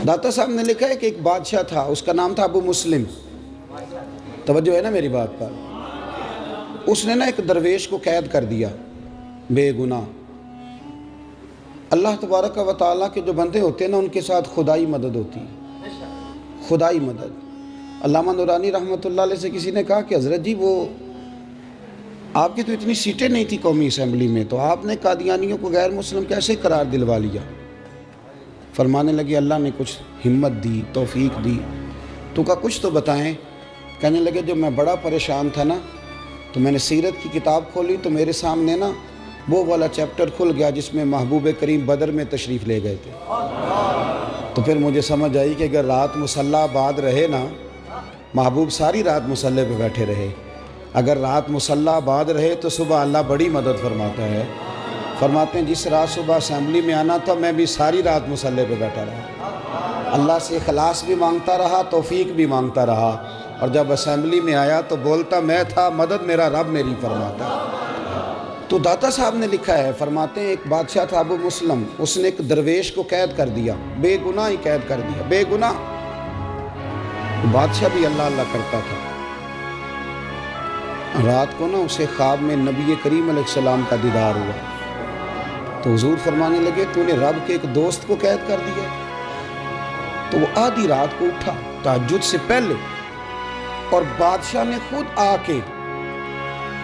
داتا صاحب نے لکھا ہے کہ ایک بادشاہ تھا، اس کا نام تھا ابو مسلم. توجہ ہے نا میری بات پر؟ اس نے نا ایک درویش کو قید کر دیا بے گناہ. اللہ تبارک و تعالیٰ کے جو بندے ہوتے ہیں نا، ان کے ساتھ خدائی مدد ہوتی ہے، خدائی مدد. علامہ نورانی رحمۃ اللہ علیہ سے کسی نے کہا کہ حضرت جی وہ آپ کی تو اتنی سیٹیں نہیں تھی قومی اسمبلی میں، تو آپ نے قادیانیوں کو غیر مسلم کیسے قرار دلوا لیا؟ فرمانے لگے اللہ نے کچھ ہمت دی، توفیق دی. تو کہا کچھ تو بتائیں. کہنے لگے جو میں بڑا پریشان تھا نا، تو میں نے سیرت کی کتاب کھولی تو میرے سامنے نا وہ والا چیپٹر کھل گیا جس میں محبوب کریم بدر میں تشریف لے گئے تھے. تو پھر مجھے سمجھ آئی کہ اگر رات مصلی آباد رہے نا، محبوب ساری رات مصلی پہ بیٹھے رہے، اگر رات مصلی آباد رہے تو صبح اللہ بڑی مدد فرماتا ہے. فرماتے ہیں جس رات صبح اسمبلی میں آنا تھا میں بھی ساری رات مصلی پہ بیٹھا رہا، اللہ سے اخلاص بھی مانگتا رہا، توفیق بھی مانگتا رہا، اور جب اسمبلی میں آیا تو بولتا میں تھا مدد میرا رب میری فرماتا. تو داتا صاحب نے لکھا ہے، فرماتے ہیں ایک بادشاہ تھا ابو مسلم، اس نے ایک درویش کو قید کر دیا، بے گناہ ہی قید کر دیا، بے گناہ. بادشاہ بھی اللہ اللہ کرتا تھا. رات کو نا اسے خواب میں نبی کریم علیہ السلام کا دیدار ہوا. تو حضور فرمانے لگے تو نے رب کے ایک دوست کو قید کر دیا. تو وہ آدھی رات کو اٹھا تہجد سے پہلے، اور بادشاہ نے خود آ کے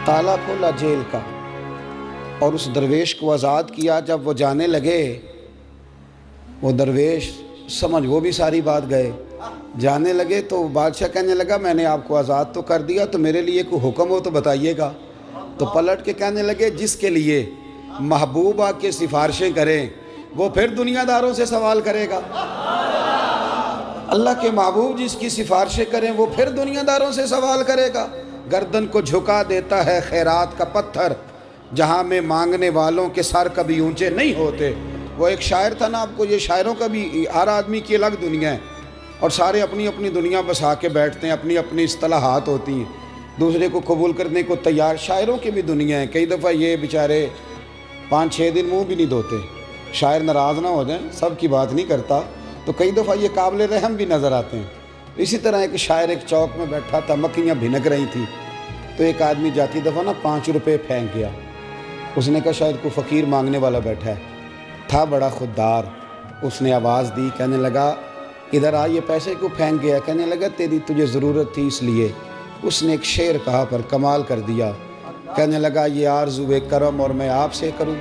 تالا کھولا جیل کا اور اس درویش کو آزاد کیا. جب وہ جانے لگے، وہ درویش سمجھ وہ بھی ساری بات گئے، جانے لگے تو بادشاہ کہنے لگا میں نے آپ کو آزاد تو کر دیا، تو میرے لیے کوئی حکم ہو تو بتائیے گا. تو پلٹ کے کہنے لگے جس کے لیے محبوب آ کے سفارشیں کریں وہ پھر دنیا داروں سے سوال کرے گا. اللہ کے محبوب جس کی سفارشیں کریں وہ پھر دنیا داروں سے سوال کرے گا. گردن کو جھکا دیتا ہے خیرات کا پتھر، جہاں میں مانگنے والوں کے سر کبھی اونچے نہیں ہوتے. وہ ایک شاعر تھا نا، آپ کو یہ شاعروں کا بھی ہر آدمی کی الگ دنیا ہے، اور سارے اپنی اپنی دنیا بسا کے بیٹھتے ہیں، اپنی اپنی اصطلاحات ہوتی ہیں، دوسرے کو قبول کرنے کو تیار. شاعروں کی بھی دنیا ہے. کئی دفعہ یہ بیچارے 5-6 دن منہ بھی نہیں دھوتے، شاعر ناراض نہ ہو جائیں، سب کی بات نہیں کرتا، تو کئی دفعہ یہ قابل رحم بھی نظر آتے ہیں. اسی طرح ایک شاعر ایک چوک میں بیٹھا تھا، مکھیاں بھنک رہی تھیں، تو ایک آدمی جاتی دفعہ نا 5 روپے پھینک گیا. اس نے کہا شاید کوئی فقیر مانگنے والا بیٹھا ہے. تھا بڑا خوددار، اس نے آواز دی، کہنے لگا ادھر آ، یہ پیسے کیوں پھینک گیا؟ کہنے لگا تجھے ضرورت تھی اس لیے. اس نے ایک شعر کہا پر کمال کر دیا. کہنے لگا یہ آرزوئے کرم اور میں آپ سے کروں،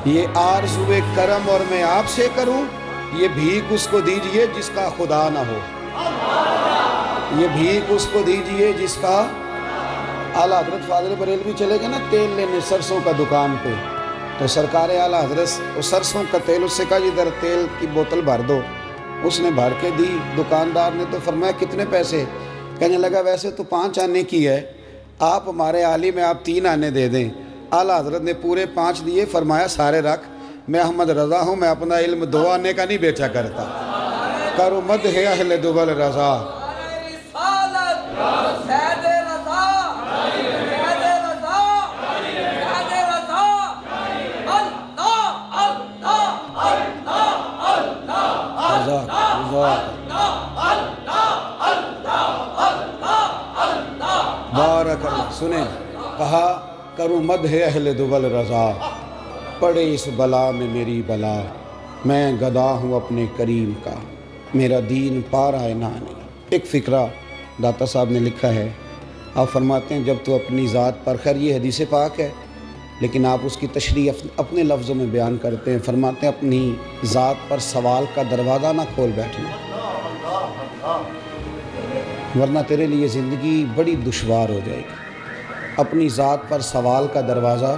یہ آرزوئے کرم اور میں آپ سے کروں، یہ بھیک اس کو دیجئے جس کا خدا نہ ہو، یہ بھیک اس کو دیجئے جس کا. اعلیٰ حضرت فاضل بریلوی چلے گئے نا تیل لینے سرسوں کا دکان پہ، تو سرکار اعلیٰ حضرت سرسوں کا تیل، اس سے کہا ادھر تیل کی بوتل بھر دو. اس نے بھر کے دی. دکاندار نے تو فرمایا کتنے پیسے؟ کہنے لگا ویسے تو 5 آنے کی ہے، آپ ہمارے عالم میں آپ 3 آنے دے دیں. اعلیٰ حضرت نے پورے 5 دیے. فرمایا سارے رکھ، میں احمد رضا ہوں، میں اپنا علم 2 آنے کا نہیں بیچا کرتا. کرو مدح اہل دول رضا. بارک اللہ. سنیں، کہا کروں مدح اہل دول رضا، پڑے اس بلا میں میری بلا، میں گدا ہوں اپنے کریم کا، میرا دین پارا نانی. ایک فقرہ داتا صاحب نے لکھا ہے. آپ فرماتے ہیں جب تو اپنی ذات پر، خیر یہ حدیث پاک ہے لیکن آپ اس کی تشریح اپنے لفظوں میں بیان کرتے ہیں. فرماتے ہیں اپنی ذات پر سوال کا دروازہ نہ کھول بیٹھنا، ورنہ تیرے لیے زندگی بڑی دشوار ہو جائے گی. اپنی ذات پر سوال کا دروازہ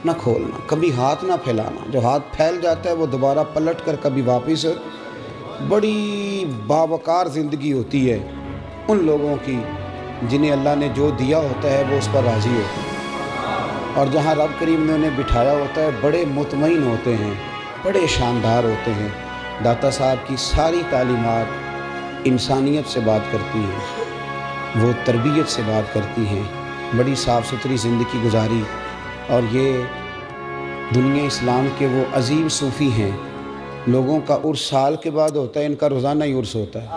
نہ کھولنا، کبھی ہاتھ نہ پھیلانا. جو ہاتھ پھیل جاتا ہے وہ دوبارہ پلٹ کر کبھی واپس. بڑی باوقار زندگی ہوتی ہے ان لوگوں کی جنہیں اللہ نے جو دیا ہوتا ہے وہ اس پر راضی ہوتے ہیں، اور جہاں رب کریم نے انہیں بٹھایا ہوتا ہے بڑے مطمئن ہوتے ہیں، بڑے شاندار ہوتے ہیں. داتا صاحب کی ساری تعلیمات انسانیت سے بات کرتی ہیں، وہ تربیت سے بات کرتی ہیں، بڑی صاف ستھری زندگی گزاری. اور یہ دنیا اسلام کے وہ عظیم صوفی ہیں لوگوں کا عرس سال کے بعد ہوتا ہے، ان کا روزانہ ہی عرس ہوتا ہے،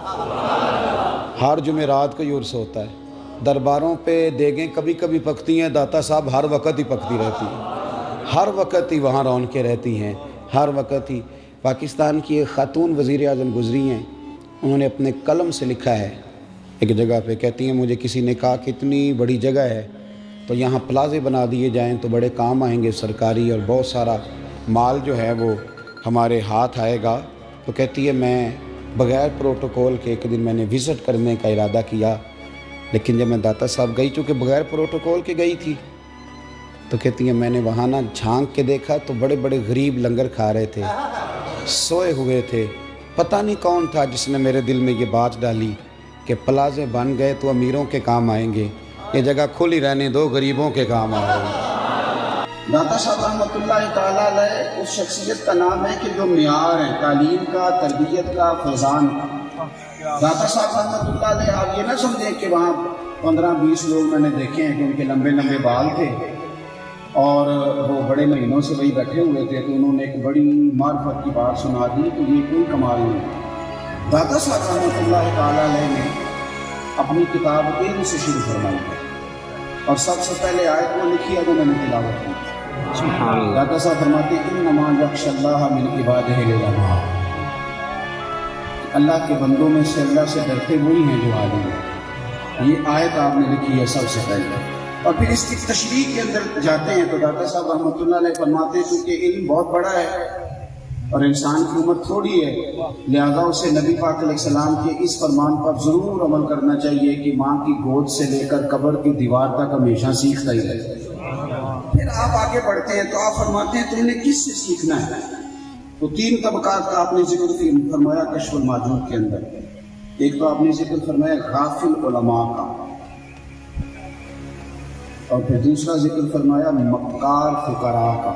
ہر جمعرات کو ہی عرس ہوتا ہے۔ درباروں پہ دیگیں کبھی کبھی پکتی ہیں، داتا صاحب ہر وقت ہی پکتی رہتی ہیں، ہر وقت ہی وہاں رونقیں رہتی ہیں، ہر وقت ہی۔ پاکستان کی ایک خاتون وزیر اعظم گزری ہیں، انہوں نے اپنے قلم سے لکھا ہے ایک جگہ پہ، کہتی ہیں مجھے کسی نے کہا کہ اتنی بڑی جگہ ہے تو یہاں پلازے بنا دیے جائیں تو بڑے کام آئیں گے سرکاری، اور بہت سارا مال جو ہے وہ ہمارے ہاتھ آئے گا۔ تو کہتی ہے میں بغیر پروٹوکول کے ایک دن میں نے وزٹ کرنے کا ارادہ کیا، لیکن جب میں داتا صاحب گئی، چونکہ بغیر پروٹوکول کے گئی تھی، تو کہتی ہیں میں نے وہاں نہ جھانک کے دیکھا تو بڑے بڑے غریب لنگر کھا رہے تھے، سوئے ہوئے تھے۔ پتہ نہیں کون تھا جس نے میرے دل میں یہ بات ڈالی کہ پلازے بن گئے تو امیروں کے کام آئیں گے، یہ جگہ کھلی رہنے دو، غریبوں کے کام آ رہے ہیں۔ داتا صاحب رحمۃ اللہ تعالیٰ علیہ اس شخصیت کا نام ہے کہ جو معیار ہے تعلیم کا، تربیت کا، فیضان کا۔ داتا صاحب رحمۃ اللہ علیہ آپ یہ نہ سمجھیں کہ وہاں 15-20 لوگ میں نے دیکھے ہیں کہ ان کے لمبے لمبے بال تھے اور وہ بڑے مہینوں سے وہی بیٹھے ہوئے تھے تو انہوں نے ایک بڑی معرفت کی بات سنا دی، تو یہ کوئی کمال نہیں۔ داتا صاحب رحمۃ اللہ تعالیٰ علیہ نے اپنی کتاب علم سے شروع فرمائی ہے، اور سب سے پہلے آیت وہ لکھی ہے جو میں نے تلاوت کی۔ داتا صاحب فرماتے ہیں انما یخشی اللہ من عبادہ العلماء، اللہ کے بندوں میں سے اللہ سے ڈرتے وہی ہیں جو عالم ہیں۔ یہ آیت آپ نے لکھی ہے سب سے پہلے، اور پھر اس کی تشریح کے اندر جاتے ہیں تو داتا صاحب رحمۃ اللہ علیہ فرماتے ہیں کیونکہ علم بہت بڑا ہے اور انسان کی عمر تھوڑی ہے، لہذا اسے نبی پاک علیہ السلام کے اس فرمان پر ضرور عمل کرنا چاہیے کہ ماں کی گود سے لے کر قبر کی دیوار تک ہمیشہ سیکھتا ہی رہے۔ پھر آپ آگے بڑھتے ہیں تو آپ فرماتے ہیں تم نے کس سے سیکھنا ہے؟ تو 3 طبقات کا آپ نے ذکر فرمایا کشف الماجوب کے اندر۔ ایک تو آپ نے ذکر فرمایا غافل علماء کا، اور پھر دوسرا ذکر فرمایا مکار فقراء کا،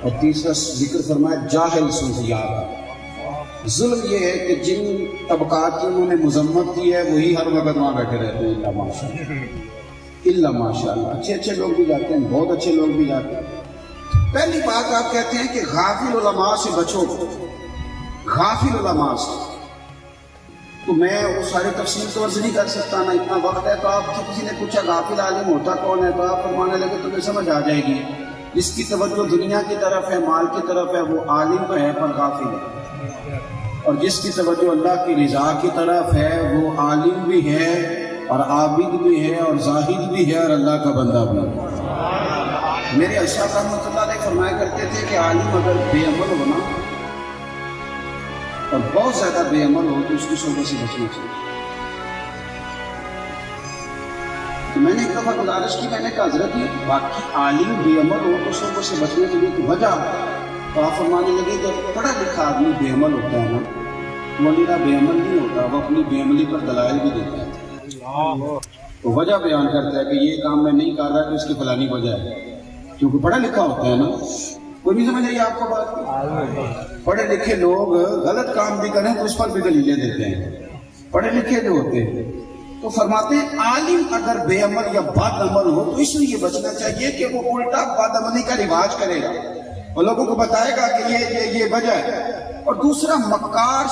اور تیسرا ذکر فرمایا جاہل صوفیاء کا۔ ظلم یہ ہے کہ جن طبقات کی انہوں نے مذمت کی ہے وہی ہر وقت وہاں بیٹھے رہتے ہیں، اللہ ماشاء اللہ، ماشاء اللہ۔ اچھے لوگ بھی جاتے ہیں، بہت اچھے لوگ بھی جاتے ہیں۔ پہلی بات آپ کہتے ہیں کہ غافل علماء سے بچو، غافل علماء سے۔ تو میں وہ ساری تفصیل تو عرض نہیں کر سکتا، نہ اتنا وقت ہے۔ تو آپ سے کسی نے پوچھا غافل عالم ہوتا کون ہے، تو آپ فرمانے لگے تمہیں سمجھ آ جائے گی، جس کی توجہ دنیا کی طرف ہے، مال کی طرف ہے، وہ عالم تو ہے پر غافل ہے، اور جس کی توجہ اللہ کی رضا کی طرف ہے وہ عالم بھی ہے اور عابد بھی ہے اور زاہد بھی ہے اور اللہ کا بندہ بھی ہے۔ میرے اشرف رحمۃ اللہ علیہ فرمایا کرتے تھے کہ عالم اگر بے عمل ہونا اور بہت زیادہ بے عمل ہو تو اس کی شعبے سے بچنا چاہیے۔ تو میں نے ایک دفعہ گزارش کی، میں نے کہا حضرت یہ باقی عالم بے عمل ہو تو شعبے سے بچنے کے لیے تو وجہ، تو آپ فرمانے لگے جب پڑھا لکھا آدمی بے عمل ہوتا ہے نا، مولینا بے عمل نہیں ہوتا، وہ اپنی بے عملی پر دلائل بھی دیتا ہے، تو وجہ بیان کرتا ہے کہ یہ کام میں نہیں کر رہا کہ اس کی فلانی وجہ ہے، کیونکہ پڑھا لکھا ہوتا ہے نا۔ کوئی نہیں سمجھ رہی آپ کو بات؟ پڑھے لکھے لوگ غلط کام بھی کریں تو اس پر بھی دلیلیں دیتے ہیں، پڑھے لکھے جو ہوتے ہیں۔ تو فرماتے ہیں عالم اگر بے عمل یا بد عمل ہو تو اس لیے بچنا چاہیے کہ وہ الٹا بد عملی کا رواج کرے گا اور لوگوں کو بتائے گا کہ یہ وجہ ہے۔ اور دوسرا مکار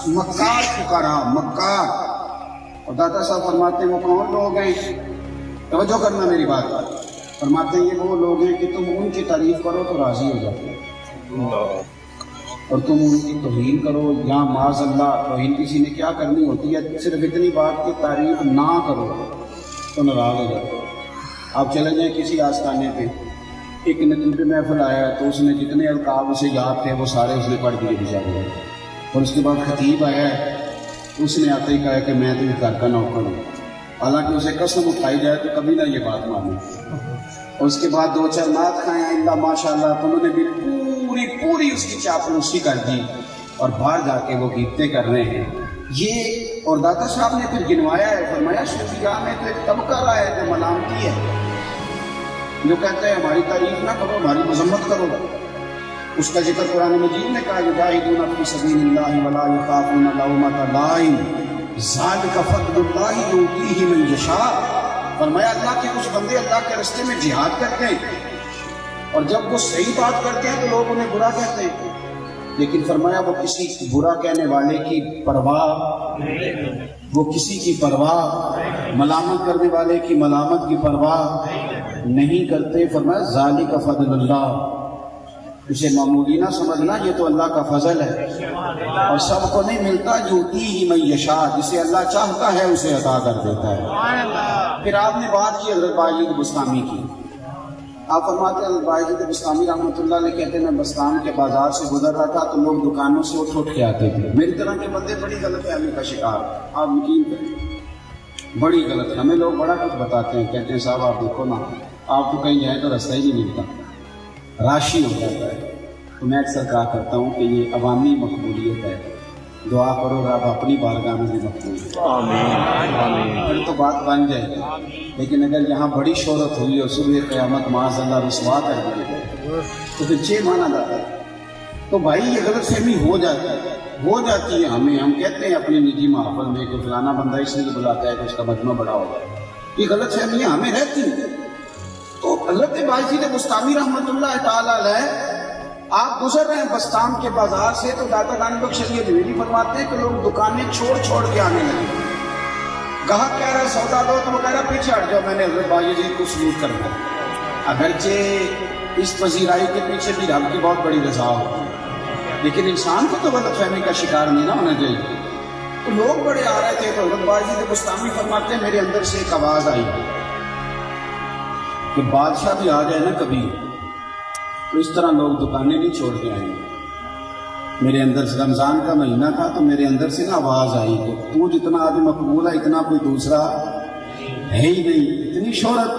فقراء، مکار، اور داتا صاحب فرماتے ہیں وہ کون لوگ ہیں؟ توجہ کرنا میری بات، فرماتے ہیں یہ وہ لوگ ہیں کہ تم ان کی تعریف کرو تو راضی ہو جاتے ہیں، اور تم ان کی توہین کرو یا معاذ اللہ توہین کسی نے کیا کرنی ہوتی ہے، صرف اتنی بات کی تعریف نہ کرو تو ناراض ہو جاتے ہو۔ آپ چلے جائیں کسی آستانے پہ، ایک ندی پہ محفل آیا تو اس نے جتنے القاب اسے یاد تھے وہ سارے اس نے پڑھ دیے بیچارے، اور اس کے بعد خطیب آیا ہے اس نے آتے ہی کہا کہ میں تو اس گھر کا نوکر ہوں، حالانکہ اسے قسم اٹھائی جائے تو کبھی نہ یہ بات مانے، اور اس کے بعد 2-4 نعت کھائے ہیں اللہ ماشاء اللہ، تو انہوں نے بھی پوری اس کی چاپلوسی کر دی اور باہر جا کے وہ گیتیں کر رہے ہیں یہ۔ اور داتا صاحب نے پھر گنوایا ہے، فرمایا صوفیاء میں تو ایک طبقہ رہا ہے جو ملامتی ہے، جو کہتا ہے ہماری تعریف نہ کرو، ہماری مذمت کرو۔ اس کا ذکر قرآن مجید میں کہا یجاہدون فی سبیل اللہ ولا یخافون لومۃ لائم ذلک فضل اللہ یؤتیہ من یشاء۔ فرمایا اللہ کے کچھ بندے اللہ کے راستے میں جہاد کرتے ہیں اور جب وہ صحیح بات کرتے ہیں تو لوگ انہیں برا کہتے ہیں، لیکن فرمایا وہ کسی برا کہنے والے کی پرواہ، وہ کسی کی پرواہ، ملامت کرنے والے کی ملامت کی پرواہ نہیں کرتے۔ فرمایا ذالک فضل اللہ، اسے معمولی نہ سمجھنا، یہ تو اللہ کا فضل ہے، اور سب کو نہیں ملتا، یؤتیہ من یشاء، جسے اللہ چاہتا ہے اسے عطا کر دیتا ہے۔ پھر آپ نے بات کی حضرت باجید بستامی کی۔ آپ فرماتے ہیں حضرت باجید بستامی رحمۃ اللہ علیہ کہتے ہیں میں بستان کے بازار سے گزر رہا تھا تو لوگ دکانوں سے اٹھ کے آتے تھے، میری طرح کے بندے بڑی غلط فہمی کا شکار، آپ یقین کریں بڑی غلط، ہمیں لوگ بڑا کچھ بتاتے ہیں، کہتے ہیں صاحب آپ دیکھو نا، آپ کو کہیں جائیں تو راستہ ہی نہیں ملتا، راشی ہو جاتا ہے۔ تو میں اکثر کہا کرتا ہوں کہ یہ عوامی مقبولیت ہے، دعا کرو رب اپنی بارگاہ میں بھی مقبول پھر تو بات بن جائے گی۔ لیکن اگر یہاں بڑی شہرت ہوئی اور صبح قیامت معاذ اللہ رسوا کر دی تو پھر 6 مانا جاتا ہے۔ تو بھائی یہ غلط فہمی ہو جاتی ہے ہمیں، ہم کہتے ہیں اپنی نجی محفل میں کہ فلانا بندہ اس لیے بلاتا ہے کہ اس کا مجمع بڑا ہوگا، یہ غلط فہمیاں ہمیں رہتی ہیں۔ تو حضرت باجید بستامی رحمۃ اللہ تعالی علیہ آپ گزر رہے ہیں بستان کے بازار سے تو داتا گانی بخش علی حویلی فرماتے ہیں کہ لوگ دکانیں چھوڑ کے آنے لگے، گاہک کہہ رہا ہے سودا دو تو وہ کہہ رہا پیچھے ہٹ جاؤ، میں نے حضرت باجید کو سلوٹ کرنا ہے۔ اگرچہ اس پذیرائی کے پیچھے بھی رب کی بہت بڑی رضا ہوتی ہے، لیکن انسان کو تو غلط فہمی کا شکار نہیں نہ ہونا چاہیے۔ تو لوگ بڑے آ رہے تھے تو حضرت باجید بستامی فرماتے ہیں میرے اندر سے ایک آواز آئی کہ بادشاہ بھی آ جائے نا کبھی تو اس طرح لوگ دکانیں نہیں چھوڑ کے آئیں گے۔ میرے اندر سے رمضان کا مہینہ تھا تو میرے اندر سے نا آواز آئی کہ تو جتنا آدمی مقبول ہے اتنا کوئی دوسرا ہے ہی نہیں، اتنی شہرت۔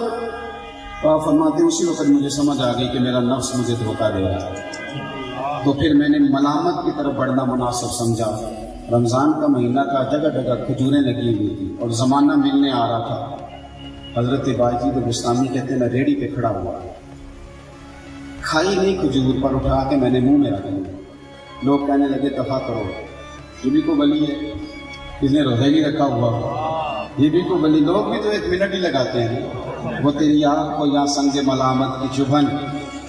تو آپ فرماتے ہیں اسی وقت مجھے سمجھ آ گئی کہ میرا نفس مجھے دھوکہ دے رہا ہے، تو پھر میں نے ملامت کی طرف بڑھنا مناسب سمجھا۔ رمضان کا مہینہ تھا، جگہ جگہ کھجوریں لگی ہوئی تھی اور زمانہ ملنے آ رہا تھا۔ حضرت باجید بستامی کہتے ہیں میں ریڑھی پہ کھڑا ہوا، کھائی نہیں کھجور، پر اٹھا کے میں نے منہ میں رکھ لیا۔ لوگ کہنے لگے دفع کرو، یہ بھی کو بلی ہے، اس نے روزہ نہیں رکھا ہوا، یہ بھی کو بلی۔ لوگ بھی تو 1 منٹ ہی لگاتے ہیں، وہ تیری آنکھ کو یا سنگ ملامت کی چبھن،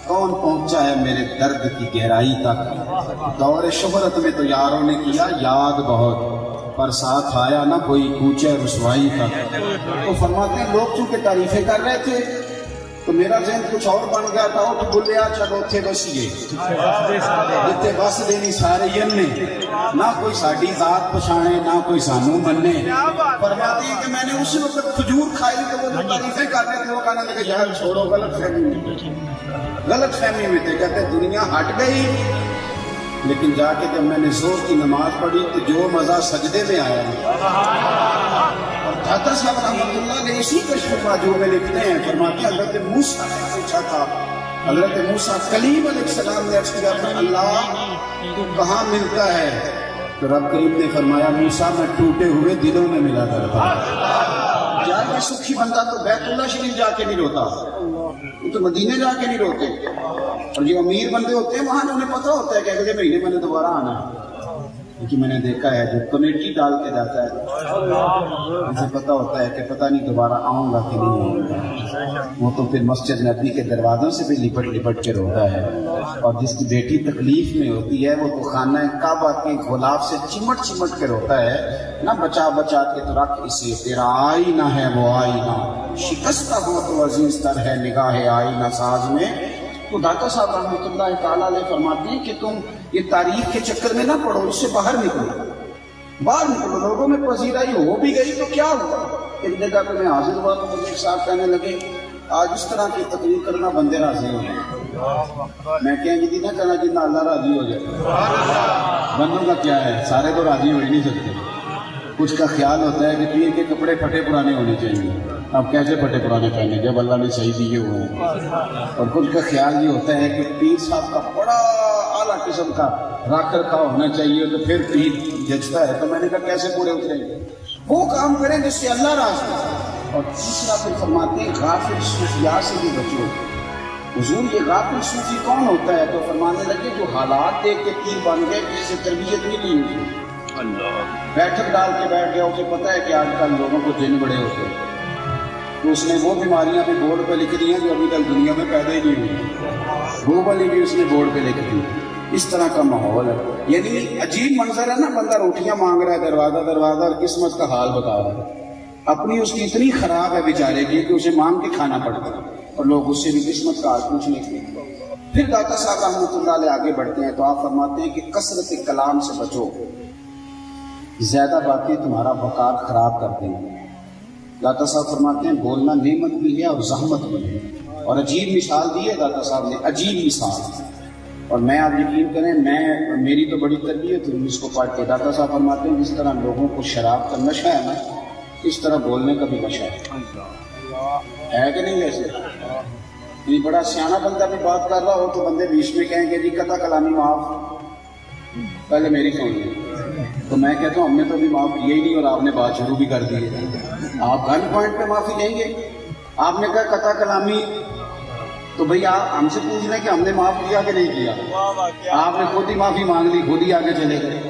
کون پہنچا ہے میرے درد کی گہرائی تک۔ دور شہرت میں تو یاروں نے کیا یاد بہت، پر ساتھ آیا نہ کوئی کوچے رسوائی تک۔ تو فرماتے ہیں لوگ چونکہ تعریفیں کر رہے تھے تو میرا ذہن کچھ اور بن گیا تھا، اٹھ بلیا چلو تھے بسیے جتے بس دینی سارے ین نہ کوئی ساڈی ذات پچھانے نہ کوئی سانو مننے۔ فرماتے ہیں کہ میں نے اسی وقت کھجور کھائی تو وہ جو تعریفیں کر رہے تھے وہ کہنے لگے یار چھوڑو، غلط فہمی میں تھے، کہتے دنیا ہٹ گئی۔ لیکن جا کے جب میں نے زور کی نماز پڑھی تو جو مزہ سجدے میں آیا، اور داتا صاحب رحمۃ اللہ نے اسی کشف ماجور میں لکھتے ہیں، فرماتے ہیں حضرت موسیٰ نے پوچھا تھا، حضرت موسیٰ کلیم علیہ السلام نے عرض کیا تھا اللہ تو کہاں ملتا ہے؟ تو رب کریم نے فرمایا موسیٰ میں ٹوٹے ہوئے دلوں میں ملا کرتا۔ یار یہ سکھی بندہ تو بیت اللہ شریف جا کے نہیں روتا، وہ تو مدینے جا کے نہیں روتے، اور جو امیر بندے ہوتے ہیں وہاں انہیں پتہ ہوتا ہے کہ اگلے مہینے میں نے دوبارہ آنا ہے۔ لیکن میں نے دیکھا ہے جو کمیٹی ڈال کے جاتا ہے اسے پتہ ہوتا ہے کہ پتہ نہیں دوبارہ آؤں گا کہ نہیں آؤں گا، وہ تو پھر مسجد نبی کے دروازوں سے بھی لپٹ کے روتا ہے، اور جس کی بیٹی تکلیف میں ہوتی ہے وہ تو خانہ کعبہ کے غلاف سے چمٹ کے روتا ہے، نہ بچا کے تو رکھ اسے تیرا آئینہ ہے وہ آئینہ، شکستہ ہو تو عزیز تر ہے نگاہ آئینہ ساز میں۔ تو داتا صاحب رحمۃ اللہ تعالیٰ علیہ فرماتے ہیں کہ تم یہ تاریخ کے چکر میں نہ پڑو، اس سے باہر نکلو، لوگوں میں پذیرائی ہو بھی گئی تو کیا ہوا۔ ایک جگہ پہ میں حاضر ہوا تو مجھے ایک صاحب کہنے لگے آج اس طرح کی تقریر کرنا بندے راضی ہو جائے، میں کہیں جی نہ کرنا جتنا اللہ راضی ہو جائے، بندوں کا کیا ہے، سارے تو راضی ہو ہی نہیں سکتے۔ کچھ کا خیال ہوتا ہے کہ پیر کے کپڑے پھٹے پرانے ہونے چاہیے، اب کیسے پھٹے پرانے پہنے جب اللہ نے صحیح دیے ہوئے ہیں، اور کچھ کا خیال یہ ہوتا ہے کہ پیر صاحب کا بڑا اعلیٰ قسم کا رکھ رکھاؤ ہونا چاہیے تو پھر پیر جچتا ہے۔ تو میں نے کہا کیسے پورے اتریں گے، وہ کام کریں جس سے اللہ راضی ہے۔ اور تیسرا پھر فرماتے ہیں غافل صوفیاء سے بھی بچو۔ حضور یہ غافل صوفی کون ہوتا ہے؟ تو فرمانے لگے جو حالات دیکھ کے پیر بن گئے، جسے تربیت نہیں لی ہوئی، بیٹھک ڈال کے بیٹھ گیا، اسے پتہ ہے کہ آج کل لوگوں کو جن بڑے ہوتے ہیں، تو اس نے وہ بیماریاں بھی بورڈ پہ لکھ دی ہیں جو ابھی تک دنیا میں پیدا ہی نہیں ہوئی، وہ والی بھی اس نے بورڈ پہ لکھ دی۔ اس طرح کا ماحول ہے. یعنی عجیب منظر ہے نا, بندہ روٹیاں مانگ رہا ہے دروازہ دروازہ اور قسمت کا حال بتا رہا ہے. اپنی اس کی اتنی خراب ہے بیچارے کی کہ اسے مانگ کے کھانا پڑتا ہے, اور لوگ اس سے بھی قسمت کا حال پوچھنے کے لیے. پھر داتا صاحب رحمۃ اللہ علیہ آگے بڑھتے ہیں تو آپ فرماتے ہیں کہ کثرت کلام سے بچو, زیادہ باتیں تمہارا وقار خراب کر دیں گے. داتا صاحب فرماتے ہیں بولنا نعمت بھی ہے اور زحمت بھی ہے. اور عجیب مثال دی ہے داتا صاحب نے, عجیب مثال. اور میں آپ یقین کریں, میری تو بڑی تربیت ہوئی اس کو پڑھ کے. داتا صاحب فرماتے ہیں جس طرح لوگوں کو شراب کا نشہ ہے نا, اس طرح بولنے کا بھی نشہ ہے کہ نہیں؟ ویسے یہ بڑا سیاح بندہ بھی بات کر رہا ہو تو بندے بیچ میں کہیں گے جی قطع کلامی معاف, پہلے میری سن لی. تو میں کہتا ہوں ہم نے تو ابھی معاف کیا ہی نہیں اور آپ نے بات شروع بھی کر دی ہے. آپ گن پوائنٹ پہ معافی لیں گے؟ آپ نے کہا قطع کلامی, تو بھئی آپ ہم سے پوچھ لیں کہ ہم نے معاف کیا کہ نہیں کیا. آپ نے خود ہی معافی مانگ لی, خود ہی آگے چلے گئے.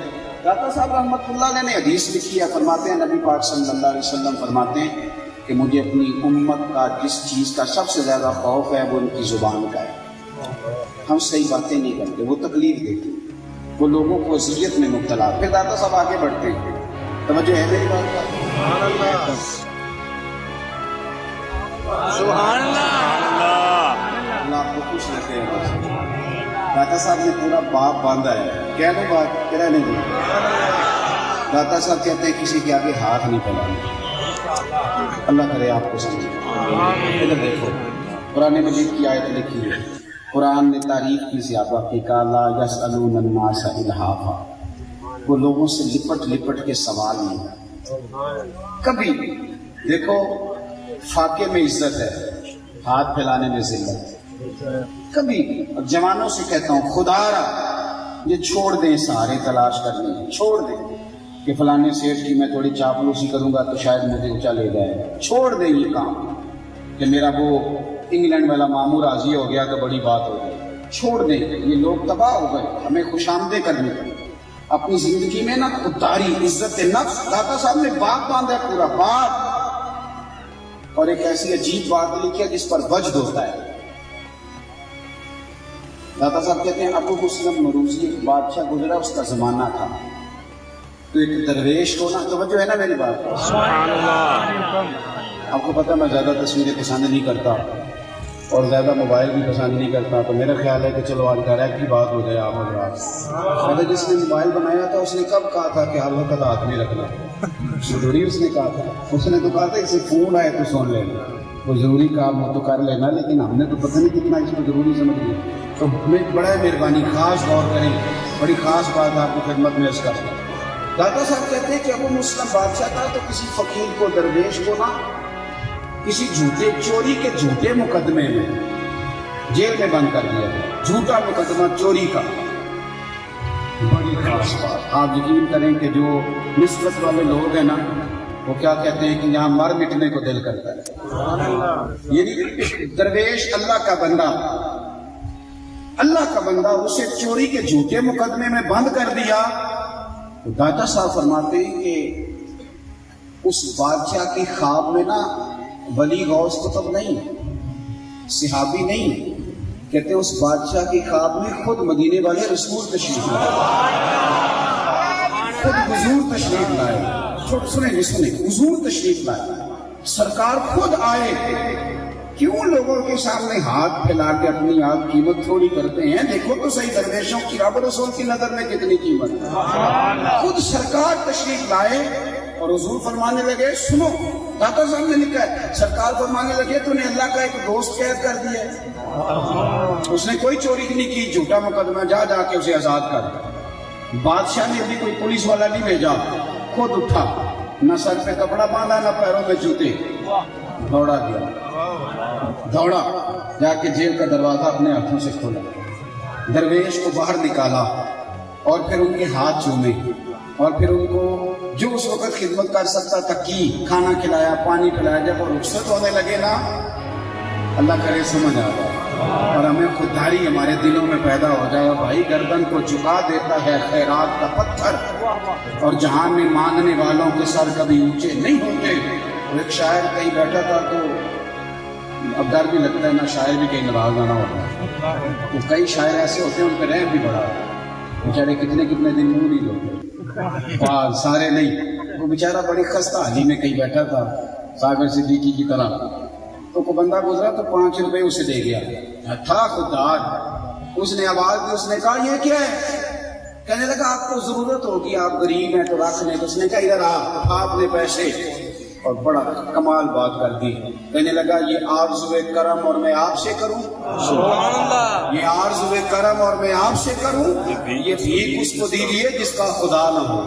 داتا صاحب رحمۃ اللہ علیہ نے حدیث لکھی ہے, فرماتے ہیں نبی پاک صلی اللہ علیہ وسلم فرماتے ہیں کہ مجھے اپنی امت کا جس چیز کا سب سے زیادہ خوف ہے وہ ان کی زبان کا ہے. ہم صحیح باتیں نہیں کرتے, وہ تکلیف دیتے, وہ لوگوں کو اذیت میں مبتلا. پھر داتا صاحب آگے بڑھتے ہیں, توجہ ہے میری بات کا؟ سبحان اللہ. اللہ آپ کو خوش رکھے ہیں. داتا صاحب نے پورا باپ باندھا ہے, کہہ دو بات کہہ نہیں دو. داتا صاحب کہتے ہیں کسی کے آگے ہاتھ نہیں پھیلانا. اللہ کرے آپ کو سمجھے. ادھر دیکھو, قرآن مجید کی آیت لکھی ہے, قرآن نے تعریف کی زیادہ کہ لا یسألون الناس الہافا, وہ لوگوں سے لپٹ لپٹ کے سوال نہیں کبھی. دیکھو فاقے میں عزت ہے, ہاتھ پھیلانے میں ذلت کبھی. اور جوانوں سے کہتا ہوں خدا را یہ چھوڑ دیں سہارے تلاش کرنے, چھوڑ دیں کہ فلانے سیٹ کی میں تھوڑی چاپلوسی کروں گا تو شاید مجھے اونچا لے جائے. چھوڑ دیں یہ کام کہ میرا وہ انگلینڈ والا مامور راضی ہو گیا تو بڑی بات ہو گئی. چھوڑ دیں, یہ لوگ تباہ ہو گئے. ہمیں خوش آمدیں کرنی پڑی اپنی زندگی میں نا, خودداری, عزت نفس. داتا صاحب نے باپ باندھا ہے, پورا باپ. اور ایک ایسی عجیب بات لکھی ہے جس پر وجد ہوتا ہے. داتا صاحب کہتے ہیں ابو مسلم مروزی ایک بادشاہ گزرا, اس کا زمانہ تھا, تو ایک درویش کو نا, توجہ ہے نا میری بات؟ سبحان اللہ. آپ کو پتہ میں زیادہ تصویریں پسند نہیں کرتا اور زیادہ موبائل بھی پسند نہیں کرتا, تو میرا خیال ہے کہ چلو آج ڈائریکٹ کی بات ہو جائے آپ حضرات. پہلے جس نے موبائل بنایا تھا اس نے کب کہا تھا کہ ہر وقت ہاتھ میں رکھنا ضروری؟ اس نے کہا تھا, اس نے تو کہا تھا اسے فون آئے تو سن لینا, کوئی ضروری کام ہو تو کر لینا. لیکن ہم نے تو پتہ نہیں کتنا اس کو ضروری سمجھ لیا. تو میں بڑا مہربانی خاص غور کریں, بڑی خاص بات آپ کی خدمت میں اس کا. داتا صاحب کہتے ہیں کہ ابو مسلم بادشاہ تھا تو کسی فقیر کو, درویش کو نا کسی جھوٹے چوری کے جھوٹے مقدمے میں جیل میں بند کر دیا. جھوٹا مقدمہ چوری کا, بڑی خاص بات. آپ یقین کریں کہ جو نسبت والے لوگ ہیں نا وہ کیا کہتے ہیں کہ یہاں مر مٹنے کو دل کرتا ہے. یعنی درویش اللہ کا بندہ, اللہ کا بندہ, اسے چوری کے جھوٹے مقدمے میں بند کر دیا. تو داتا صاحب فرماتے ہیں کہ اس بادشاہ کی خواب میں نا ولی غوث قطب نہیں, صحابی نہیں, کہتے ہیں اس بادشاہ کی خواب میں خود مدینے والے رسول تشریف لائے, خود حضور تشریف لائے. سنیں حضور تشریف لائے, سرکار خود آئے. کیوں لوگوں کے سامنے ہاتھ پھیلا کے اپنی آپ قیمت تھوڑی کرتے ہیں؟ دیکھو تو صحیح درویشوں کی رب رسول کی نظر میں کتنی قیمت ہے. خود سرکار تشریف لائے اور حضور فرمانے لگے, سنو, داتا صاحب نے لکھا ہے, سرکار فرمانے لگے تو نے اللہ کا ایک دوست قید کر دیا ہے, اس نے کوئی چوری نہیں کی, جھوٹا مقدمہ, جا جا کے اسے آزاد کر. بادشاہ نے بھی کوئی پولیس والا نہیں بھیجا, خود اٹھا, نہ سر پہ کپڑا باندھا نہ پیروں میں جوتے, دوڑا گیا, دوڑا جا کے جیل کا دروازہ اپنے ہاتھوں سے کھولا, درویش کو باہر نکالا اور پھر ان کے ہاتھ چومے اور پھر ان کو جو اس وقت خدمت کر سکتا تھا کی, کھانا کھلایا, پانی پلایا. جب وہ رخصت ہونے لگے نا, اللہ کرے سمجھ آ جائے اور ہمیں خودداری ہمارے دلوں میں پیدا ہو جائے. بھائی گردن کو جھکا دیتا ہے خیرات کا پتھر, اور جہان میں مانگنے والوں کے سر کبھی اونچے نہیں ہوتے. ایک شاعر کہیں بیٹھا تھا تو اب ڈر بھی لگتا ہے نا شاعر بھی کہیں ناراض نہ ہو. تو کئی شاعر ایسے ہوتے ہیں ان پہ رحم بھی بڑا ہوتا ہے، بیچارے کتنے کتنے دن منہ نہیں دھوتے، سارے نہیں، وہ بیچارہ بڑی خستہ حالی میں کہیں بیٹھا تھا ساگر صدیقی کی طرح، تو کوئی بندہ گزرا تو 5 روپے اسے دے گیا، تھا خوددار، اس نے آواز دی، اس نے کہا یہ کیا ہے؟ کہنے لگا آپ کو ضرورت ہوگی، آپ غریب ہیں تو رکھ لیں، تو اس نے کہا ادھر آپ نے پیسے، اور بڑا کمال بات کر دی، کہنے لگا یہ آرزوئے کرم اور میں آپ سے کروں، سبحان اللہ، یہ آرزوئے کرم اور میں آپ سے کروں، یہ بھیک اس کو دیجیے جس کا خدا نہ ہو،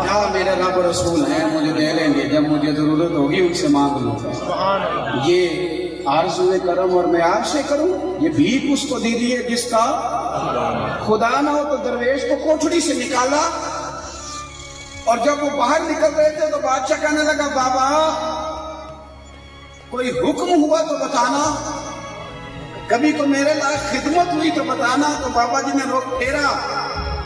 کیا میرے رب رسول ہیں مجھے دے لیں گے، جب مجھے ضرورت ہوگی ان سے مانگ لوں گا، یہ آرزوئے کرم اور میں آپ سے کروں، یہ بھیک اس کو دیجیے جس کا خدا نہ ہو۔ تو درویش کو کوٹھڑی سے نکالا، اور جب وہ باہر نکل رہے تھے تو بادشاہ کہنے لگا بابا کوئی حکم ہوا تو بتانا، کبھی تو میرے لائق خدمت ہوئی تو بتانا۔ تو بابا جی نے رخ پھیرا،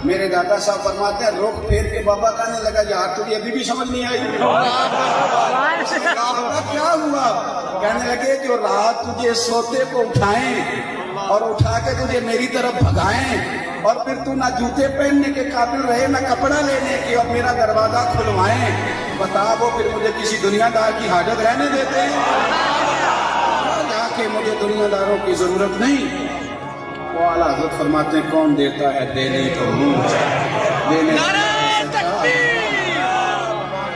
میرے دادا صاحب فرماتے ہیں رخ پھیر کے بابا کہنے لگا یار تجھے ابھی بھی سمجھ نہیں آئی، کیا ہوا؟ کہنے لگے جو رات تجھے سوتے کو اٹھائیں اور اٹھا کے تجھے میری طرف بھگائیں، اور پھر تو نہ جوتے پہننے کے قابل رہے نہ کپڑا لینے کے، اور میرا دروازہ کھلوائیں، بتا وہ پھر مجھے کسی دنیا دار کی حاجت رہنے دیتے ہیں؟ جا کے مجھے دنیا داروں کی ضرورت نہیں۔ وہ اعلیٰ حضرت فرماتے ہیں کون دیتا ہے دینے کو منہ چاہے، دینے نعرہ تکبیر،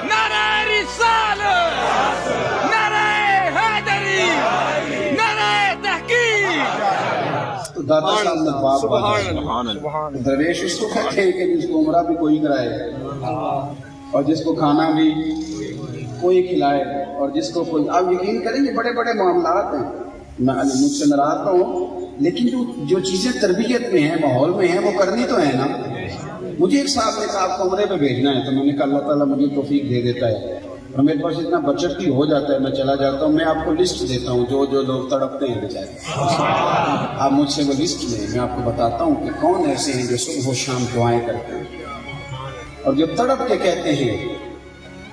نعرہ رسالت، نعرہ حیدری، نعرہ تحقیق۔ تو دادا صاحب نے باپ درویش اس کو کہتے ہیں کہ جس کو عمرہ بھی کوئی کرائے اور جس کو کھانا بھی کوئی کھلائے اور جس کو کوئی، آپ یقین کریں یہ بڑے بڑے معاملات ہیں، میں مجھ سے ناراض نہ ہوں لیکن جو چیزیں تربیت میں ہیں ماحول میں ہیں وہ کرنی تو ہے نا۔ مجھے ایک صاحب نے کہا آپ کو عمرے پہ بھیجنا ہے، تو میں نے کہا اللہ تعالیٰ مجھے توفیق دے دیتا ہے اور میرے پاس اتنا بجٹ بھی ہو جاتا ہے، میں چلا جاتا ہوں، میں آپ کو لسٹ دیتا ہوں جو جو لوگ تڑپتے ہیں بیچارے، آپ مجھ سے وہ لسٹ لیں، میں آپ کو بتاتا ہوں کہ کون ایسے ہیں جو صبح و شام دعائیں کرتے ہیں اور جو تڑپ کے کہتے ہیں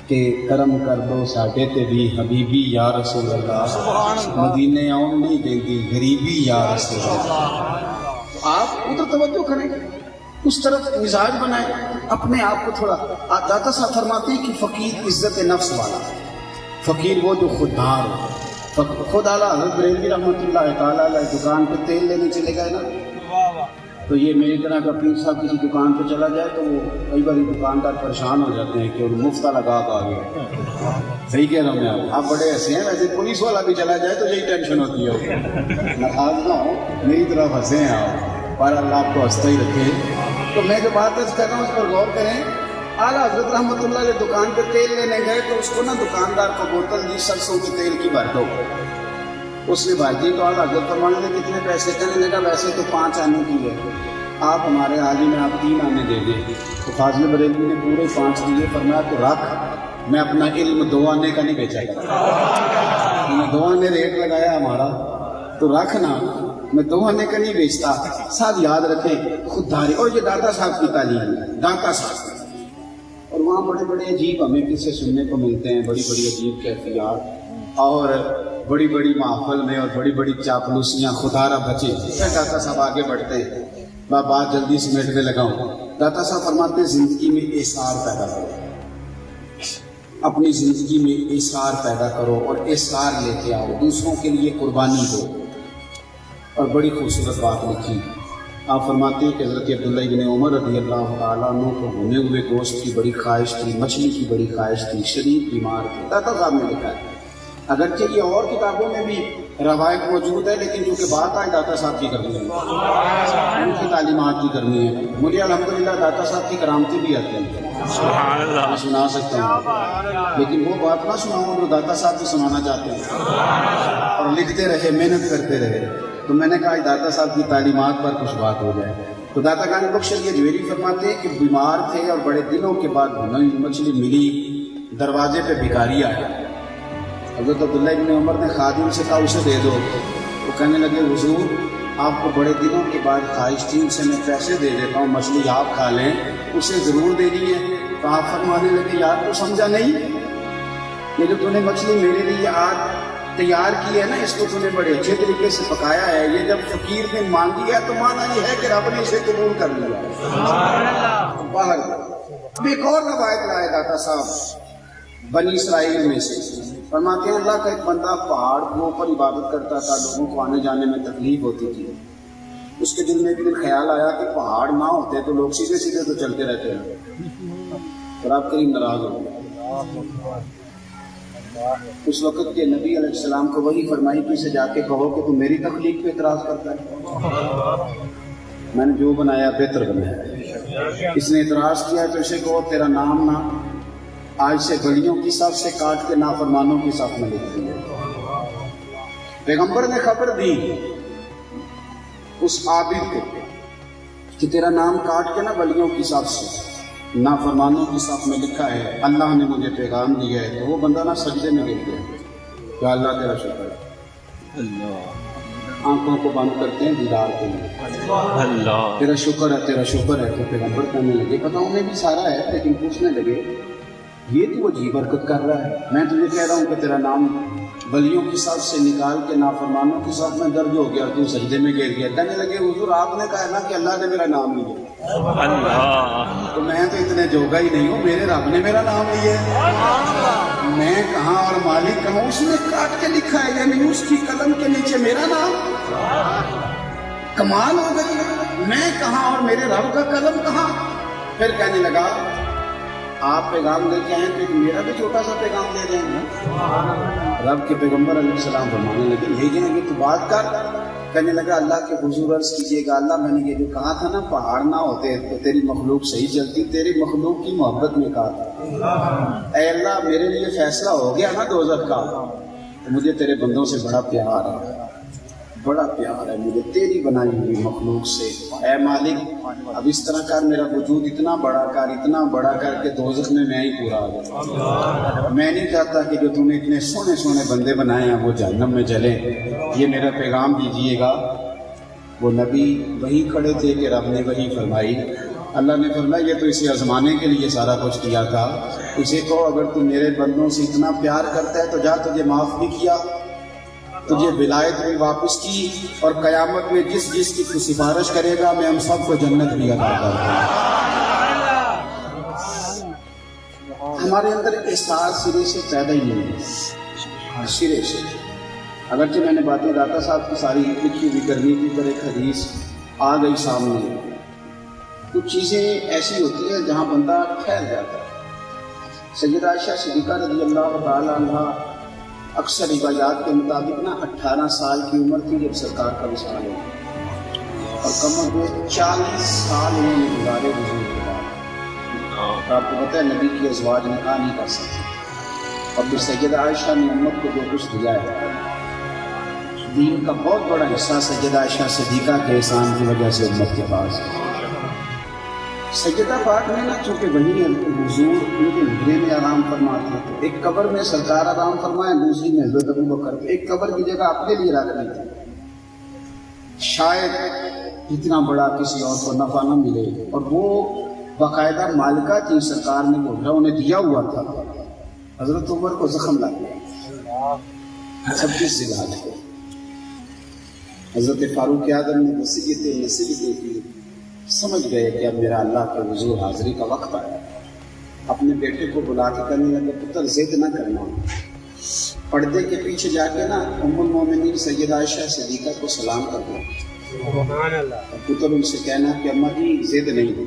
کہ کرم کر دو ساڈے تے بھی حبیبی یا رسول اللہ، مدینے آؤں نہیں دیندی غریبی یا رسول اللہ۔ آپ ادھر توجہ کریں، اس طرف مزاج بنائیں اپنے آپ کو تھوڑا۔ داتا صاحب فرماتے ہیں کہ فقیر عزت نفس والا، فقیر وہ جو خوددار ہو۔ خود اعلیٰ حضرت بریلوی رحمۃ اللہ تعالیٰ علیہ دکان پہ تیل لینے چلے گئے نا، تو یہ میری طرح کا پیر صاحب کسی دکان پہ چلا جائے تو وہ کئی بار دکاندار پریشان ہو جاتے ہیں کہ وہ مفت لگا آ گیا۔ صحیح کہہ رہا ہوں میں، آپ بڑے ایسے ہیں، ویسے پولیس والا بھی چلا جائے تو یہی ٹینشن ہوتی ہے، ناراض نہ ہو، میری طرف ہنسے ہیں آپ، پر اللہ آپ کو ہنستا ہی رکھے۔ تو میں جو بات کر رہا ہوں اس پر غور کریں۔ اعلیٰ حضرت رحمۃ اللہ علیہ دکان پہ تیل لینے گئے تو اس کو نا دکاندار کو بوتل دی سرسوں کے تیل کی بھر دو، اس نے بھائی جی تو اعلیٰ حضرت فرمانے لگے کتنے پیسے؟ کہنے لگا ویسے تو 5 آنے کی ہے، آپ ہمارے حالی میں آپ 3 آنے دے دیں۔ تو فاضل بریلوی نے پورے 5 دیے، فرمایا تو رکھ، میں اپنا علم 2 آنے کا نہیں بیچا کرتا، میں 2 آنے ریٹ لگایا ہمارا، تو رکھنا، میں 2 آنے کا نہیں بیچتا۔ ساتھ یاد رکھیں خودداری، اور یہ داتا صاحب کی تعلیم ہے، داتا صاحب، اور وہاں بڑے بڑے عجیب ہمیں قصے سننے کو ملتے ہیں، بڑی بڑی عجیب کیفیات اور بڑی بڑی محفل میں اور بڑی بڑی چاپلوسیاں، خدا را بچے۔ داتا صاحب آگے بڑھتے ہیں، میں بات جلدی سمیٹنے لگا ہوں۔ داتا صاحب فرماتے ہیں زندگی میں احسار پیدا کرو، اپنی زندگی میں احسار پیدا کرو اور احسار لے کے آؤ، دوسروں کے لیے قربانی دو۔ اور بڑی خوبصورت بات لکھی، آپ فرماتے ہیں کہ حضرت عبداللہ ابن عمر رضی اللہ تعالیٰ عنہ کو بھنے ہوئے گوشت کی بڑی خواہش تھی، مچھلی کی بڑی خواہش تھی، شدید بیمار تھے۔ داتا صاحب نے لکھا ہے، اگرچہ یہ اور کتابوں میں بھی روایت موجود ہے لیکن چونکہ بات آئے داتا صاحب کی کرنی ہے، ان کی تعلیمات کی کرنی ہے۔ مجھے الحمدللہ داتا صاحب کی کرامتیں بھی آتی ہیں، سبحان اللہ، میں سنا سکتا ہوں، لیکن وہ بات نہ سناؤں جو داتا صاحب بھی سنانا چاہتے ہیں، اور لکھتے رہے، محنت کرتے رہے۔ تو میں نے کہا داتا صاحب کی تعلیمات پر کچھ بات ہو جائے۔ تو داتا گان بخش یہ جویری فرماتے ہیں کہ بیمار تھے اور بڑے دنوں کے بعد بھنی مچھلی ملی، دروازے پہ بھکاری آیا۔ حضرت عبداللہ ابن عمر نے خادم سے کہا اسے دے دو، وہ کہنے لگے حضور آپ کو بڑے دنوں کے بعد خواہش تھی، ان سے میں پیسے دے دیتا ہوں، مچھلی آپ کھا لیں، اسے ضرور دینی ہے۔ تو آپ فرمانے لگے یار تو سمجھا نہیں، یہ جو تو نے مچھلی میرے لیے آج تیار کی ہے نا، اس کو تو نے بڑے اچھے طریقے سے پکایا ہے، یہ جب فقیر نے مانگی ہے تو مانا یہ ہے کہ رب نے اسے قبول کر لیا۔ باہر اب ایک اور روایت لائے داتا صاحب بنی اسرائیل میں سے، فرماتے ہیں اللہ کا ایک بندہ پہاڑ کے اوپر عبادت کرتا تھا، لوگوں کو آنے جانے میں تکلیف ہوتی تھی، اس کے دل میں ایک دن خیال آیا کہ پہاڑ نہ ہوتے تو لوگ سیدھے سیدھے تو چلتے رہتے ہیں، اور آپ کریم ناراض ہو گئے۔ اس وقت کے نبی علیہ السلام کو وہی فرمائی کہ اسے جا کے کہو کہ تم میری تخلیق پہ اعتراض کرتا ہے، میں نے جو بنایا بہتر بنایا۔ اس نے اعتراض کیا تو اسے کہو تیرا نام نہ آج سے گلیوں کی صف سے کاٹ کے نافرمانوں کی صف میں لکھ دیا۔ پیغمبر نے خبر دی اس عابد کو کہ تیرا نام کاٹ کے نا بلیوں کی صف سے نافرمانوں کی صف میں لکھا ہے، اللہ نے مجھے پیغام دیا ہے۔ تو وہ بندہ نا سجدے میں گر گیا کہ اللہ تیرا شکر ہے، آنکھوں کو بند کرتے ہیں دیدار کے لیے، اللہ تیرا شکر ہے، تیرا شکر ہے۔ تو پیغمبر کہنے لگے پتہ انہیں بھی سارا ہے، لیکن پوچھنے لگے یہ تو عجیب حرکت کر رہا ہے، میں تجھے کہہ رہا ہوں کہ تیرا نام بلیوں کی صف سے نکال کے نافرمانوں کی صف میں درج ہو گیا، تو سجدے میں گر گیا۔ کہنے لگے حضور آپ نے کہا نا کہ اللہ نے میرا نام لیا، تو میں تو اتنے جوگا ہی نہیں ہوں، میرے رب نے میرا نام لیا ہے، میں کہاں اور مالک کہاں، اس نے کاٹ کے لکھا ہے، یعنی اس کی قلم کے نیچے میرا نام، کمال ہو گئی، میں کہاں اور میرے رب کا قلم کہاں۔ پھر کہنے لگا آپ پیغام لے کے آئیں تو میرا بھی چھوٹا سا پیغام دے دیں گے۔ رب کے پیغمبر علیہ السلام فرمانے لگے لے جائیں گے تو بات کر۔ کہنے لگا اللہ کے حضور عرض کیجیے گا اللہ میں نے یہ جو کہا تھا نا پہاڑ نہ ہوتے تو تیری مخلوق صحیح چلتی، تیری مخلوق کی محبت میں کہا تھا، اے اللہ میرے لیے فیصلہ ہو گیا نا دوزخ کا، تو مجھے تیرے بندوں سے بڑا پیار ہے، بڑا پیار ہے مجھے تیری بنائی ہوئی مخلوق سے، اے مالک اب اس طرح کر میرا وجود اتنا بڑا کر کہ دوزخ میں ہی پورا آ جاؤں۔ میں نہیں چاہتا کہ جو تم نے اتنے سونے سونے بندے بنائے ہیں وہ جہنم میں جلیں، یہ میرا پیغام دیجیے گا۔ وہ نبی وہی کھڑے تھے کہ رب نے وہی فرمائی، اللہ نے فرمایا یہ تو اسے آزمانے کے لیے سارا کچھ کیا تھا، اسے کہو اگر تم میرے بندوں سے اتنا پیار کرتا ہے تو جا تجھے معاف بھی کیا، تجھے ولایت بھی واپس کی، اور قیامت میں جس جس کی تو سفارش کرے گا میں ہم سب کو جنت بھی عطا کر دوں گا۔ ہمارے اندر احساس سرے سے پیدا ہی نہیں ہے، سرے سے، اگرچہ میں نے باتیں داتا صاحب کی ساری لکھی ہوئی کرنی تھی پر ایک حدیث آ گئی سامنے، کچھ چیزیں ایسی ہوتی ہیں جہاں بندہ ٹھہر جاتا ہے۔ سیدہ عائشہ صدیقہ رضی اللہ تعالی عنہ اکثر روایات کے مطابق نا 18 سال کی عمر تھی جب سرکار کا وصال ہوا، اور کم از کم 40 سال انہوں نے گزارے حضور کے بعد۔ آپ کو پتہ ہے نبی کی ازواج نکاح نہیں کر سکتے، اور پھر سیدہ عائشہ نے امت کو جو کچھ دیا ہے، دین کا بہت بڑا حصہ سیدہ عائشہ صدیقہ کے احسان کی وجہ سے امت کے پاس ہے۔ سیدہ پاک نے نا چونکہ وہی حضور ان کے حجرے میں آرام فرماتے تھے، ایک قبر میں سرکار آرام فرمائے، دوسری میں حضرت ابوبکر، ایک قبر کی جگہ اپنے لیے رکھ لی تھی، شاید اتنا بڑا کسی اور کو نفع نہ ملے، اور وہ باقاعدہ مالکہ تھی، سرکار نے گھوڑا انہیں دیا ہوا تھا، حضرت عمر کو زخم لگ گیا 26 ذی الحجہ کو، حضرت فاروق اعظم نے نصیحتیں کی، سمجھ گئے کہ اب میرا اللہ کے حضور حاضری کا وقت آیا، اپنے بیٹے کو بلا کے کہنے لگے پتر ضد نہ کرنا، پردے کے پیچھے جا کے نا ام المومنین سیدہ عائشہ صدیقہ کو سلام کر دو، اور پتر ان سے کہنا کہ اماں جی ضد نہیں،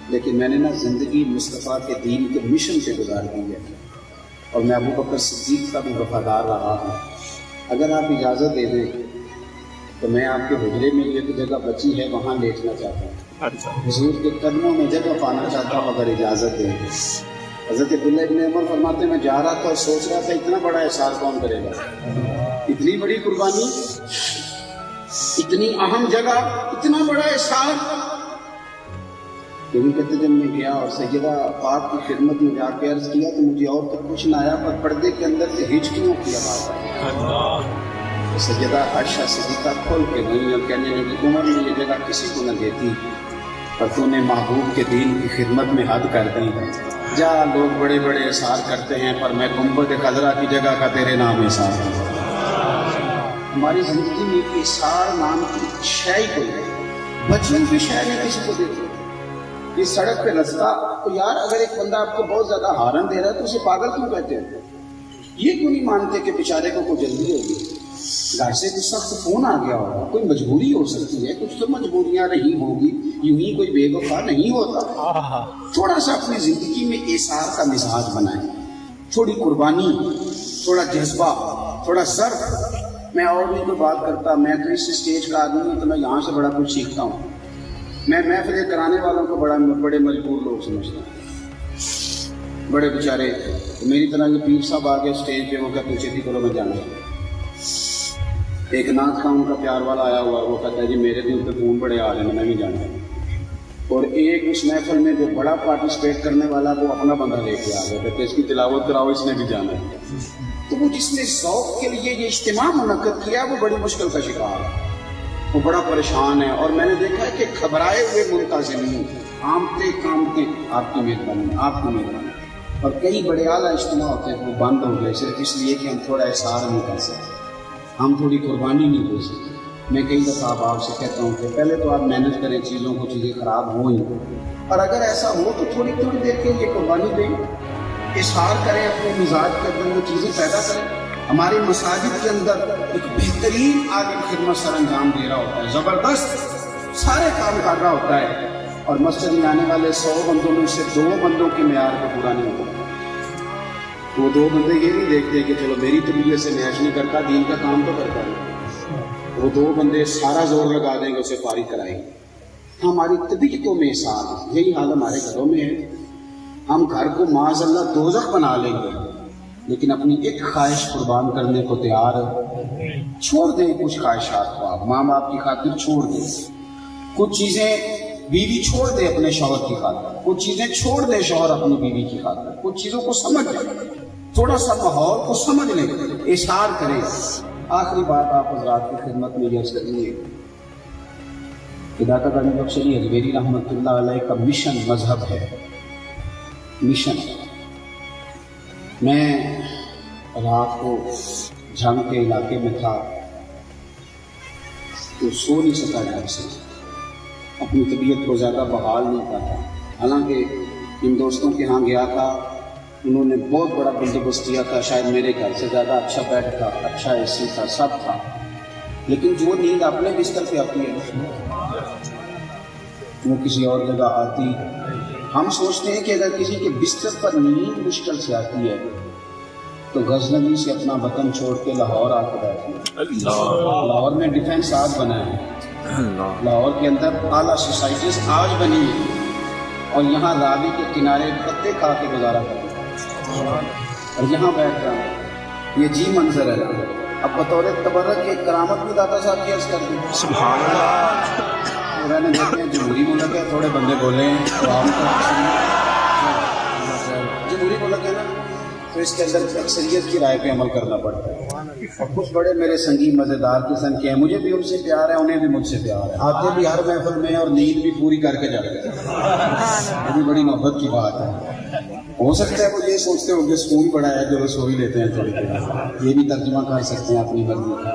لیکن میں نے نا زندگی مصطفیٰ کے دین کے مشن سے گزار دی ہے، اور میں ابو بکر صدیق کا بھی وفادار رہا ہوں، اگر آپ اجازت دے دیں تو میں آپ کے حجرے میں ایک جگہ بچی ہے وہاں لیٹنا چاہتا ہوں، حضور کے قدموں میں جگہ پانا چاہتا ہوں اگر اجازت دیں۔ حضرت عبداللہ ابن عمر فرماتے میں جا رہا تھا اور سوچ رہا تھا اتنا بڑا احسان کون کرے گا، اتنی بڑی قربانی، اتنی اہم جگہ، اتنا بڑا احسان، لیکن کہتے جب میں گیا اور سیدہ پاک کی خدمت میں جا کے عرض کیا تو مجھے اور تو کچھ نہ آیا، پر پردے کے اندر سے ہچکیوں کی آواز آئی، سیدہ عائشہ صدیقہ کھول کے گئی اور کہنے لگی عمر نے یہ جگہ کسی کو نہ دیتی، پر تو نے محبوب کے دین کی خدمت میں حد کر دی، جا لوگ بڑے بڑے اثار کرتے ہیں پر میں گنبد خضرا کی جگہ کا تیرے نام احسان ہوں۔ ہماری زندگی میں ایثار نام کی شے ہی کوئی نہیں. بچپن بھی شے نہیں کسی کو دیتے. یہ سڑک پہ رستہ تو یار اگر ایک بندہ آپ کو بہت زیادہ ہارن دے رہا ہے تو اسے پاگل کیوں کہتے ہیں؟ یہ کیوں نہیں مانتے کہ بیچارے کو کوئی جلدی ہوگی؟ گھر سے کوئی سخت فون آ گیا ہوگا, کوئی مجبوری ہو سکتی ہے, کچھ تو مجبوریاں رہی ہوگی, یوں ہی کوئی بے وفا نہیں ہوتا. تھوڑا سا اپنی زندگی میں ایثار کا مزاج بنائیں, تھوڑی قربانی, تھوڑا جذبہ, تھوڑا ضرب. میں اور نہیں کوئی بات کرتا, میں تو اس اسٹیج کا آدمی ہوں تو میں یہاں سے بڑا کچھ سیکھتا ہوں. میں محفلیں کرانے والوں کو بڑے مجبور لوگ سمجھتا ہوں, بڑے بیچارے. میری طرح یہ پیر صاحب آ گئے اسٹیج پہ, وہ کہتے ہیں چھیتی کرو میں جانا. ایک نعت خان کا پیار والا آیا ہوا, وہ کہتا ہے جی میرے دل پہ خون بڑے آ رہے ہیں, میں نہیں جانا. اور ایک اس محفل میں جو بڑا پارٹیسپیٹ کرنے والا وہ اپنا بندہ لے کے آ گیا, کہتے اس کی تلاوت کراؤ, اس نے بھی جانا ہے. تو وہ جس نے ذوق کے لیے یہ اجتماع منعقد کیا وہ بڑی مشکل کا شکار ہے, وہ بڑا پریشان ہے. اور میں نے دیکھا ہے کہ گھبرائے ہوئے منتظمین کامتے کامتے آپ کی مہربانی, آپ کی مہربانی. اور کئی بڑے اعلیٰ اجتماع ہوتے ہیں وہ بند ہو گئے صرف اس لیے کہ ہم تھوڑا احسار نہیں کر سکتے, ہم تھوڑی قربانی نہیں دے سکتے. میں کئی دفعہ آپ سے کہتا ہوں کہ پہلے تو آپ محنت کریں چیزوں کو, چیزیں خراب ہوں ہی, اور اگر ایسا ہو تو تھوڑی تھوڑی دیر کے لیے قربانی دیں, اظہار کریں, اپنے مزاج کے اندر وہ چیزیں پیدا کریں. ہماری مساجد کے اندر ایک بہترین عالم خدمت سر انجام دے رہا ہوتا ہے, زبردست سارے کام کر رہا ہوتا ہے, اور مسجد میں آنے والے 100 بندوں میں سے 2 بندوں کے معیار کو پورا نہیں ہوتا. وہ 2 بندے یہ نہیں دیکھتے کہ چلو میری طبیعت سے میچ نہیں کرتا, دین کا کام تو کرتا ہے. وہ 2 بندے سارا زور لگا دیں گے اسے فارغ کرائیں گے. ہماری طبیعتوں میں احساس ہے, یہی حال ہمارے گھروں میں ہے. ہم گھر کو معاذ اللہ دوزخ بنا لیں گے, لیکن اپنی ایک خواہش قربان کرنے کو تیار چھوڑ دیں. کچھ خواہشات کو آپ ماں باپ کی خاطر چھوڑ دیں, کچھ چیزیں بیوی چھوڑ دے اپنے شوہر کی خاطر, کچھ چیزیں چھوڑ دے شوہر اپنی بیوی کی خاطر, کچھ چیزوں کو سمجھ لیں, تھوڑا سا ماحول کو سمجھ لیں, اظہار کریں. آخری بات آپ حضرات کی خدمت میں یہ کریے کہ داتا گنج بخش علی حجویری رحمۃ اللہ علیہ کا مشن مذہب ہے, مشن. میں رات کو جھنگ کے علاقے میں تھا تو سو نہیں سکا گھر سے, اپنی طبیعت کو زیادہ بحال نہیں پاتا. حالانکہ ان دوستوں کے ہاں گیا تھا, انہوں نے بہت بڑا بندوبست کیا تھا, شاید میرے گھر سے زیادہ اچھا بیڈ تھا, اچھا اے سی تھا, سب تھا. لیکن جو نیند اپنے بستر پہ آتی ہے وہ کسی اور جگہ آتی. ہم سوچتے ہیں کہ اگر کسی کے بستر پر نیند مشکل سے آتی ہے تو غزنوی سے اپنا وطن چھوڑ کے لاہور آ کے بیٹھے. لاہور میں ڈیفینس آج بنا ہے, لاہور کے اندر اعلیٰ سوسائٹیز آج بنی ہیں, اور یہاں راوی کے کنارے پتے کھا کے گزارا کرتے ہیں, اور یہاں بیٹھ رہا ہوں. یہ جی منظر ہے. اب بطور تبرک ایک کرامت بھی داتا صاحب کی عرض کر دیں. سبحان اللہ. نے دیکھتے ہیں جمہوری ملک ہے, تھوڑے بندے بولے ہیں جمہوری ملک ہے نا, تو اس کے اندر اکثریت کی رائے پہ عمل کرنا پڑتا ہے. اور کچھ بڑے میرے سنگی مزیدار قسم کے ہیں, مجھے بھی ان سے پیار ہے, انہیں بھی مجھ سے پیار ہے, آتے بھی ہر محفل میں اور نیند بھی پوری کر کے جاتے ہیں. یہ بھی بڑی محبت کی بات ہے. ہو سکتا ہے وہ یہ سوچتے ہوں کہ سکون بڑا ہے جو سو ہی لیتے ہیں تھوڑی دیر, یہ بھی ترجمہ کر سکتے ہیں اپنی مرضی کا.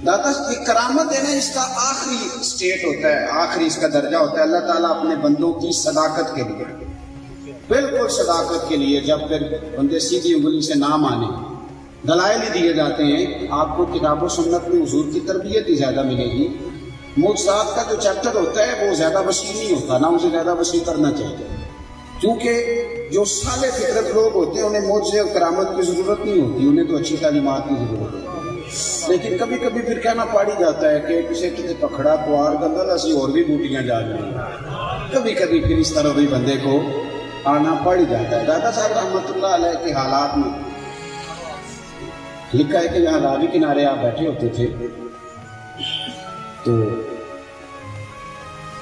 داتا یہ کرامت ہے نا, اس کا آخری سٹیٹ ہوتا ہے, آخری اس کا درجہ ہوتا ہے. اللہ تعالیٰ اپنے بندوں کی صداقت کے لیے, بالکل صداقت کے لیے, جب پھر بندے سیدھی انگلی سے نہ مانے, دلائل ہی دیے جاتے ہیں. آپ کو کتاب و سنت میں حضور کی تربیت ہی زیادہ ملے گی. معجزات کا جو چیپٹر ہوتا ہے وہ زیادہ وسیع نہیں ہوتا, نہ اسے زیادہ وسیع کرنا چاہیے, کیونکہ جو صالح فطرت لوگ ہوتے ہیں انہیں معجزے اور کرامت کی ضرورت نہیں ہوتی, انہیں تو اچھی تعلیمات کی ضرورت ہوتی ہے. لیکن کبھی کبھی پھر کہنا پڑ جاتا ہے کہ کسی کسی پکڑا پوار گندل ایسی اور بھی بوٹیاں جا رہی ہیں, کبھی کبھی پھر اس طرح بھی بندے کو آنا پڑ جاتا ہے. داتا صاحب رحمۃ اللہ علیہ کے حالات میں لکھا ہے کہ یہاں راوی کنارے آپ بیٹھے ہوتے تھے تو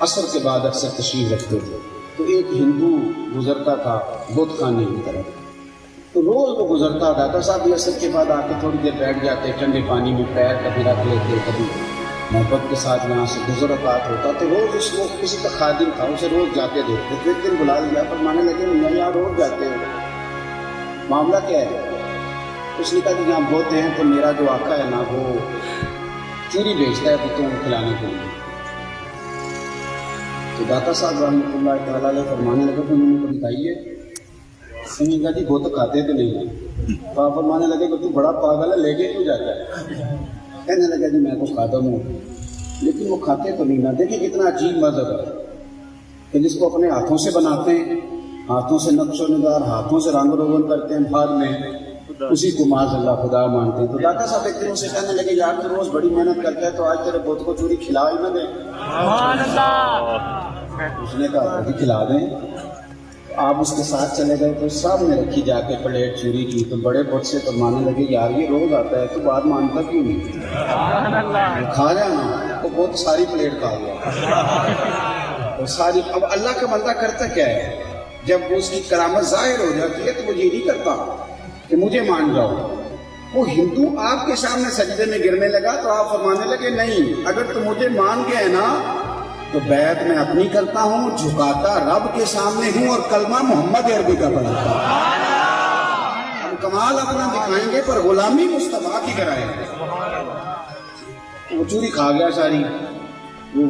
عصر کے بعد اکثر تشریف رکھتے تھے, تو ایک ہندو گزرتا تھا بت خانے کی طرف, تو روز وہ گزرتا. داتا صاحب بھی عصر کے بعد آ کے تھوڑی دیر بیٹھ جاتے, ٹھنڈے پانی میں پیر کبھی رکھ لیتے, کبھی محبت کے ساتھ یہاں سے گزر اوقات ہوتا. تو روز اس وقت کسی کا خادم تھا, اسے روز جا کے دیکھتے. تو ایک دن بلا لیا, پر مانے لگے میاں یہاں روز جاتے ہو, معاملہ کیا ہے؟ اس نے کہا کہ یہاں بت ہیں تو میرا جو آقا ہے نا وہ چوری بیچتا ہے کتوں کو کھلانے کے لیے. تو داتا صاحب رحمۃ اللہ تعالیٰ علیہ فرمانے لگے تو انہوں نے کبھی کھائی ہے؟ انہوں نے کہا جی وہ تو کھاتے تو نہیں ہیں. تو آپ فرمانے لگے کہ تو بڑا پاگل ہے، لے کے کیوں جاتا ہے؟ کہنے لگا جی میں تو کھاتا ہوں، لیکن وہ کھاتے تو نہیں. نہ دیکھیں کتنا عجیب مذہب ہے کہ جس کو اپنے ہاتھوں سے بناتے ہیں، ہاتھوں سے نقش و نگار، ہاتھوں سے رنگ روغن کرتے ہیں، بعد میں اسی کو معاذ اللہ خدا مانتے ہیں. تو داتا صاحب ایک دن اسے کہنے لگے یار تو روز بڑی محنت کرتا ہے تو آج تیرے بت کو چوری کھلا ہی نہ دیں. اس نے کہا جی کھلا دیں. آپ اس کے ساتھ چلے گئے تو سامنے رکھی جا کے پلیٹ چوری کی. تو بڑے بت سے فرمانے لگے یار یہ روز آتا ہے تو بات مانتا کیوں نہیں؟ کھا جانا. وہ بہت ساری پلیٹ کھا گیا اور ساری. اب اللہ کا بندہ کرتا کیا ہے جب اس کی کرامت ظاہر ہو جاتی ہے تو وہ یہ نہیں کرتا کہ مجھے مان جاؤ. وہ ہندو آپ کے سامنے سجدے میں گرنے لگا تو آپ فرمانے لگے نہیں، اگر تم مجھے مان گئے نا تو بیعت میں اپنی کرتا ہوں، جھکاتا رب کے سامنے ہوں اور کلمہ محمد عربی کا پڑھتا ہوں. ہم کمال اپنا دکھائیں گے پر غلامی مصطفیٰ کی کرائیں گے. وہ چوری کھا گیا ساری. وہ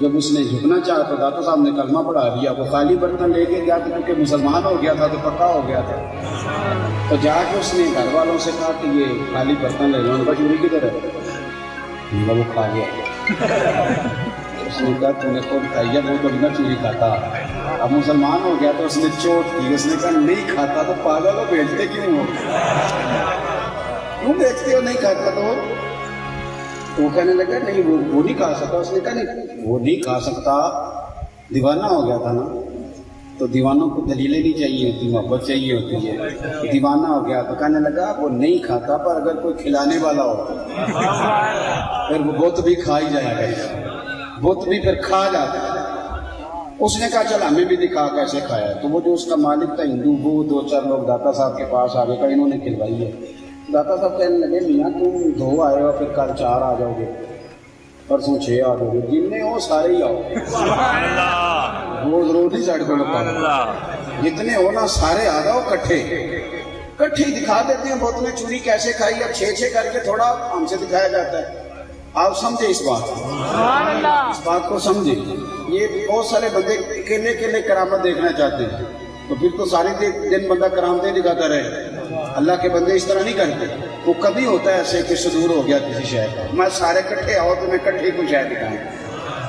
جب اس نے جھکنا چاہا تو داتا صاحب نے کلمہ پڑھا دیا. وہ خالی برتن لے کے گیا تو کیونکہ مسلمان ہو گیا تھا تو پکا ہو گیا تھا. تو جا کے اس نے گھر والوں سے کہا کہ یہ خالی برتن لے لو. ان کا چوری کدھر ہے؟ وہ کھا گیا. اس نے کہا تو نے خود کھائی ہے، وہ تو نہ چوری کھاتا. اب مسلمان ہو گیا تو اس نے چوٹ کی. اس نے کہا نہیں کھاتا تو پاگل ہو، بیچتے کیوں ہو؟ کیوں بیچتے ہو نہیں کھاتا تو؟ وہ کہنے لگا نہیں وہ نہیں کھا سکتا. اس نے کہا نہیں وہ نہیں کھا سکتا، دیوانہ ہو گیا تھا نا. تو دیوانوں کو دلیلیں نہیں چاہیے ہوتی، محبت چاہیے ہوتی ہے. دیوانہ ہو گیا تو کہنے لگا وہ نہیں کھاتا پر اگر کوئی کھلانے والا ہو پھر وہ بت بھی کھا ہی جائے گا. بت بھی پھر کھا جاتا ہے. اس نے کہا چل ہمیں بھی دکھا کیسے کھایا. تو وہ جو اس کا مالک تھا ہندو، وہ دو چار لوگ داتا صاحب کے پاس آ گئے کہ انہوں نے کھلوائی ہے. داتا صاحب کہنے لگے میاں تم 2 آئے ہو، پھر کل 4 آ جاؤ گے، پرسوں 6 آ جاؤ گے. جن میں ہو سارے ہی آؤ. روز روز نہیں سائڈ پہ جتنے ہو نا سارے آ جاؤ کٹھے دکھا دیتے ہیں. بہت نے چوری کیسے کھائی. اب 6 کر کے تھوڑا ہم سے دکھایا جاتا ہے. آپ سمجھے اس بات کو سمجھے. یہ بہت سارے بندے اکیلے کرامت دیکھنا چاہتے ہیں تو پھر تو سارے دن بندہ کرامتیں دکھاتا رہے. اللہ کے بندے اس طرح نہیں کرتے. وہ کبھی ہوتا ہے ایسے کہ صدور ہو گیا کسی شہر کا، میں سارے کٹھے آؤ تو میں کٹھے کو شہر دکھائیں.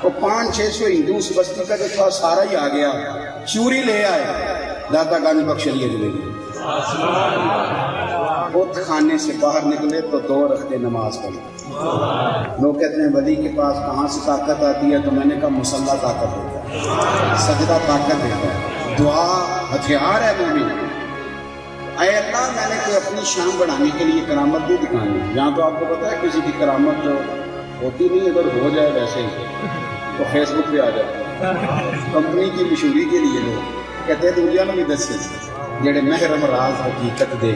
وہ 500-600 ہندو اس بستی کا جو تھا سارا ہی آ گیا، چوری لے آئے. داتا گانج بخش لیے دلے بت خانے سے باہر نکلے تو 2 رکھتے نماز پڑھی. لوگ کہتے ہیں ولی کے پاس کہاں سے طاقت آتی ہے؟ تو میں نے کہا مصلی طاقت دیتا ہے، سجدہ طاقت دیتا ہے، دعا ہتھیار ہے مومن. اے اللہ میں نے کوئی اپنی شان بڑھانے کے لیے کرامت نہیں دکھانی. یہاں تو آپ کو پتا ہے کسی کی کرامت جو ہوتی نہیں، اگر ہو جائے ویسے ہی تو فیس بک پہ آ جاتا ہے. کمپنی کی مشہوری کے لیے لوگ کہتے ہیں دنیا میں بھی دسے جڑے محرم راز حقیقت دے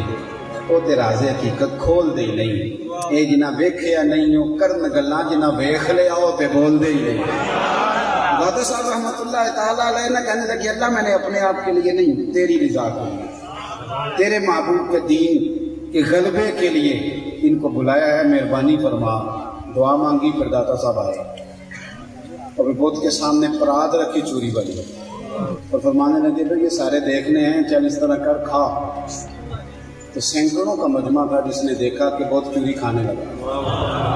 وہ تے راز حقیقت کھول دے نہیں. اے جنہ ویکھیا نہیں ہو کرن گلاں، جنہ ویکھ لیا ہو تے بول دے ہی نہیں. داتا صاحب رحمۃ اللہ تعالیٰ علیہ نے کہنے لگے اللہ میں نے اپنے آپ کے لیے نہیں، تیری رضا کے لیے، تیرے محبوب کے دین کے غلبے کے لیے ان کو بلایا ہے، مہربانی فرما. دعا مانگی. پھر داتا صاحب آئے اور بت کے سامنے پراد رکھی چوری والی اور فرمانے لگے بھائی یہ سارے دیکھنے ہیں، چل اس طرح کر کھا. تو سینکڑوں کا مجمع تھا جس نے دیکھا کہ بہت چوری کھانے لگا.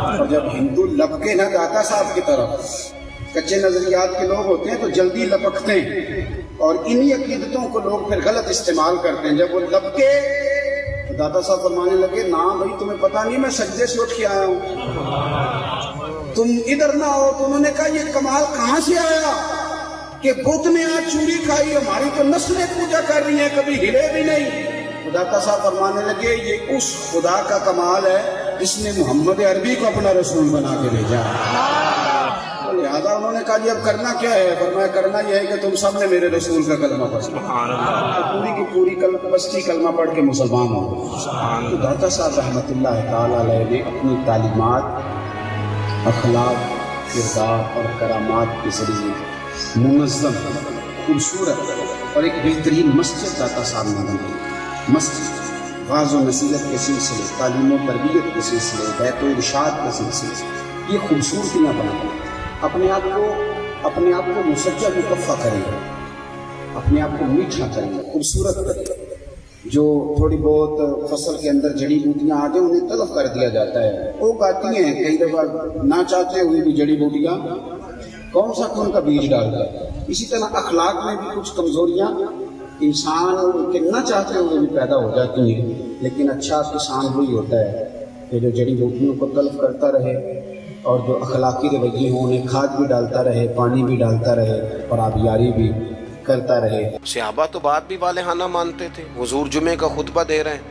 اور جب ہندو لپکے نہ داتا صاحب کی طرف، کچے نظریات کے لوگ ہوتے ہیں تو جلدی لپکتے ہیں اور انہی عقیدتوں کو لوگ پھر غلط استعمال کرتے ہیں. جب وہ لپکے تو داتا صاحب فرمانے لگے نا بھائی تمہیں پتہ نہیں میں سجدے سے اٹھ کے آیا ہوں، تم ادھر نہ ہو. تو انہوں نے کہا یہ کمال کہاں سے آیا کہ بت نے آج چوری کھائی، ہماری تو نسلیں پوجا کر رہی ہیں، کبھی ہلے بھی نہیں. تو داتا صاحب فرمانے لگے یہ اس خدا کا کمال ہے جس نے محمد عربی کو اپنا رسول بنا کے بھیجا. لہٰذا انہوں نے کہا جی اب کرنا کیا ہے؟ فرمایا کرنا یہ ہے کہ تم سب نے میرے رسول کا کلمہ پڑھو. پوری کی پوری بستی کلمہ پڑھ کے مسلمان ہو. تو داتا صاحب رحمۃ اللہ تعالیٰ علیہ نے اپنی تعلیمات، اخلاق، کردار اور کرامات کے ذریعے منظم، خوبصورت اور ایک بہترین مسجد داتا صاحب نے بنائی. مسجد واعظ و نصیحت کے سلسلے، تعلیم و تربیت کے سلسلے، بیت و ارشاد کے سلسلے، یہ خوبصورتیاں بنائیں، اپنے آپ کو مسجع مکفّا کریں، اپنے آپ کو میٹھا کریں، خوبصورت کریں۔ جو تھوڑی بہت فصل کے اندر جڑی بوٹیاں آ جائیں انہیں تلف کر دیا جاتا ہے، وہ گاتی ہیں کئی دفعہ نہ چاہتے ہوئے بھی جڑی بوٹیاں کون سا کون کا بیج ڈالتا ہے۔ اسی طرح اخلاق میں بھی کچھ کمزوریاں انسان کے نہ چاہتے ہوئے بھی پیدا ہو جاتی ہیں، لیکن اچھا کسان وہی ہوتا ہے کہ جو جڑی بوٹیوں کو تلف کرتا رہے اور جو اخلاقی رویے ہوں انہیں کھاد بھی ڈالتا رہے، پانی بھی ڈالتا رہے اور آبیاری بھی کرتا رہے۔ صحابہ تو بات بھی والہانہ مانتے تھے۔ حضور جمعے کا خطبہ دے رہے ہیں،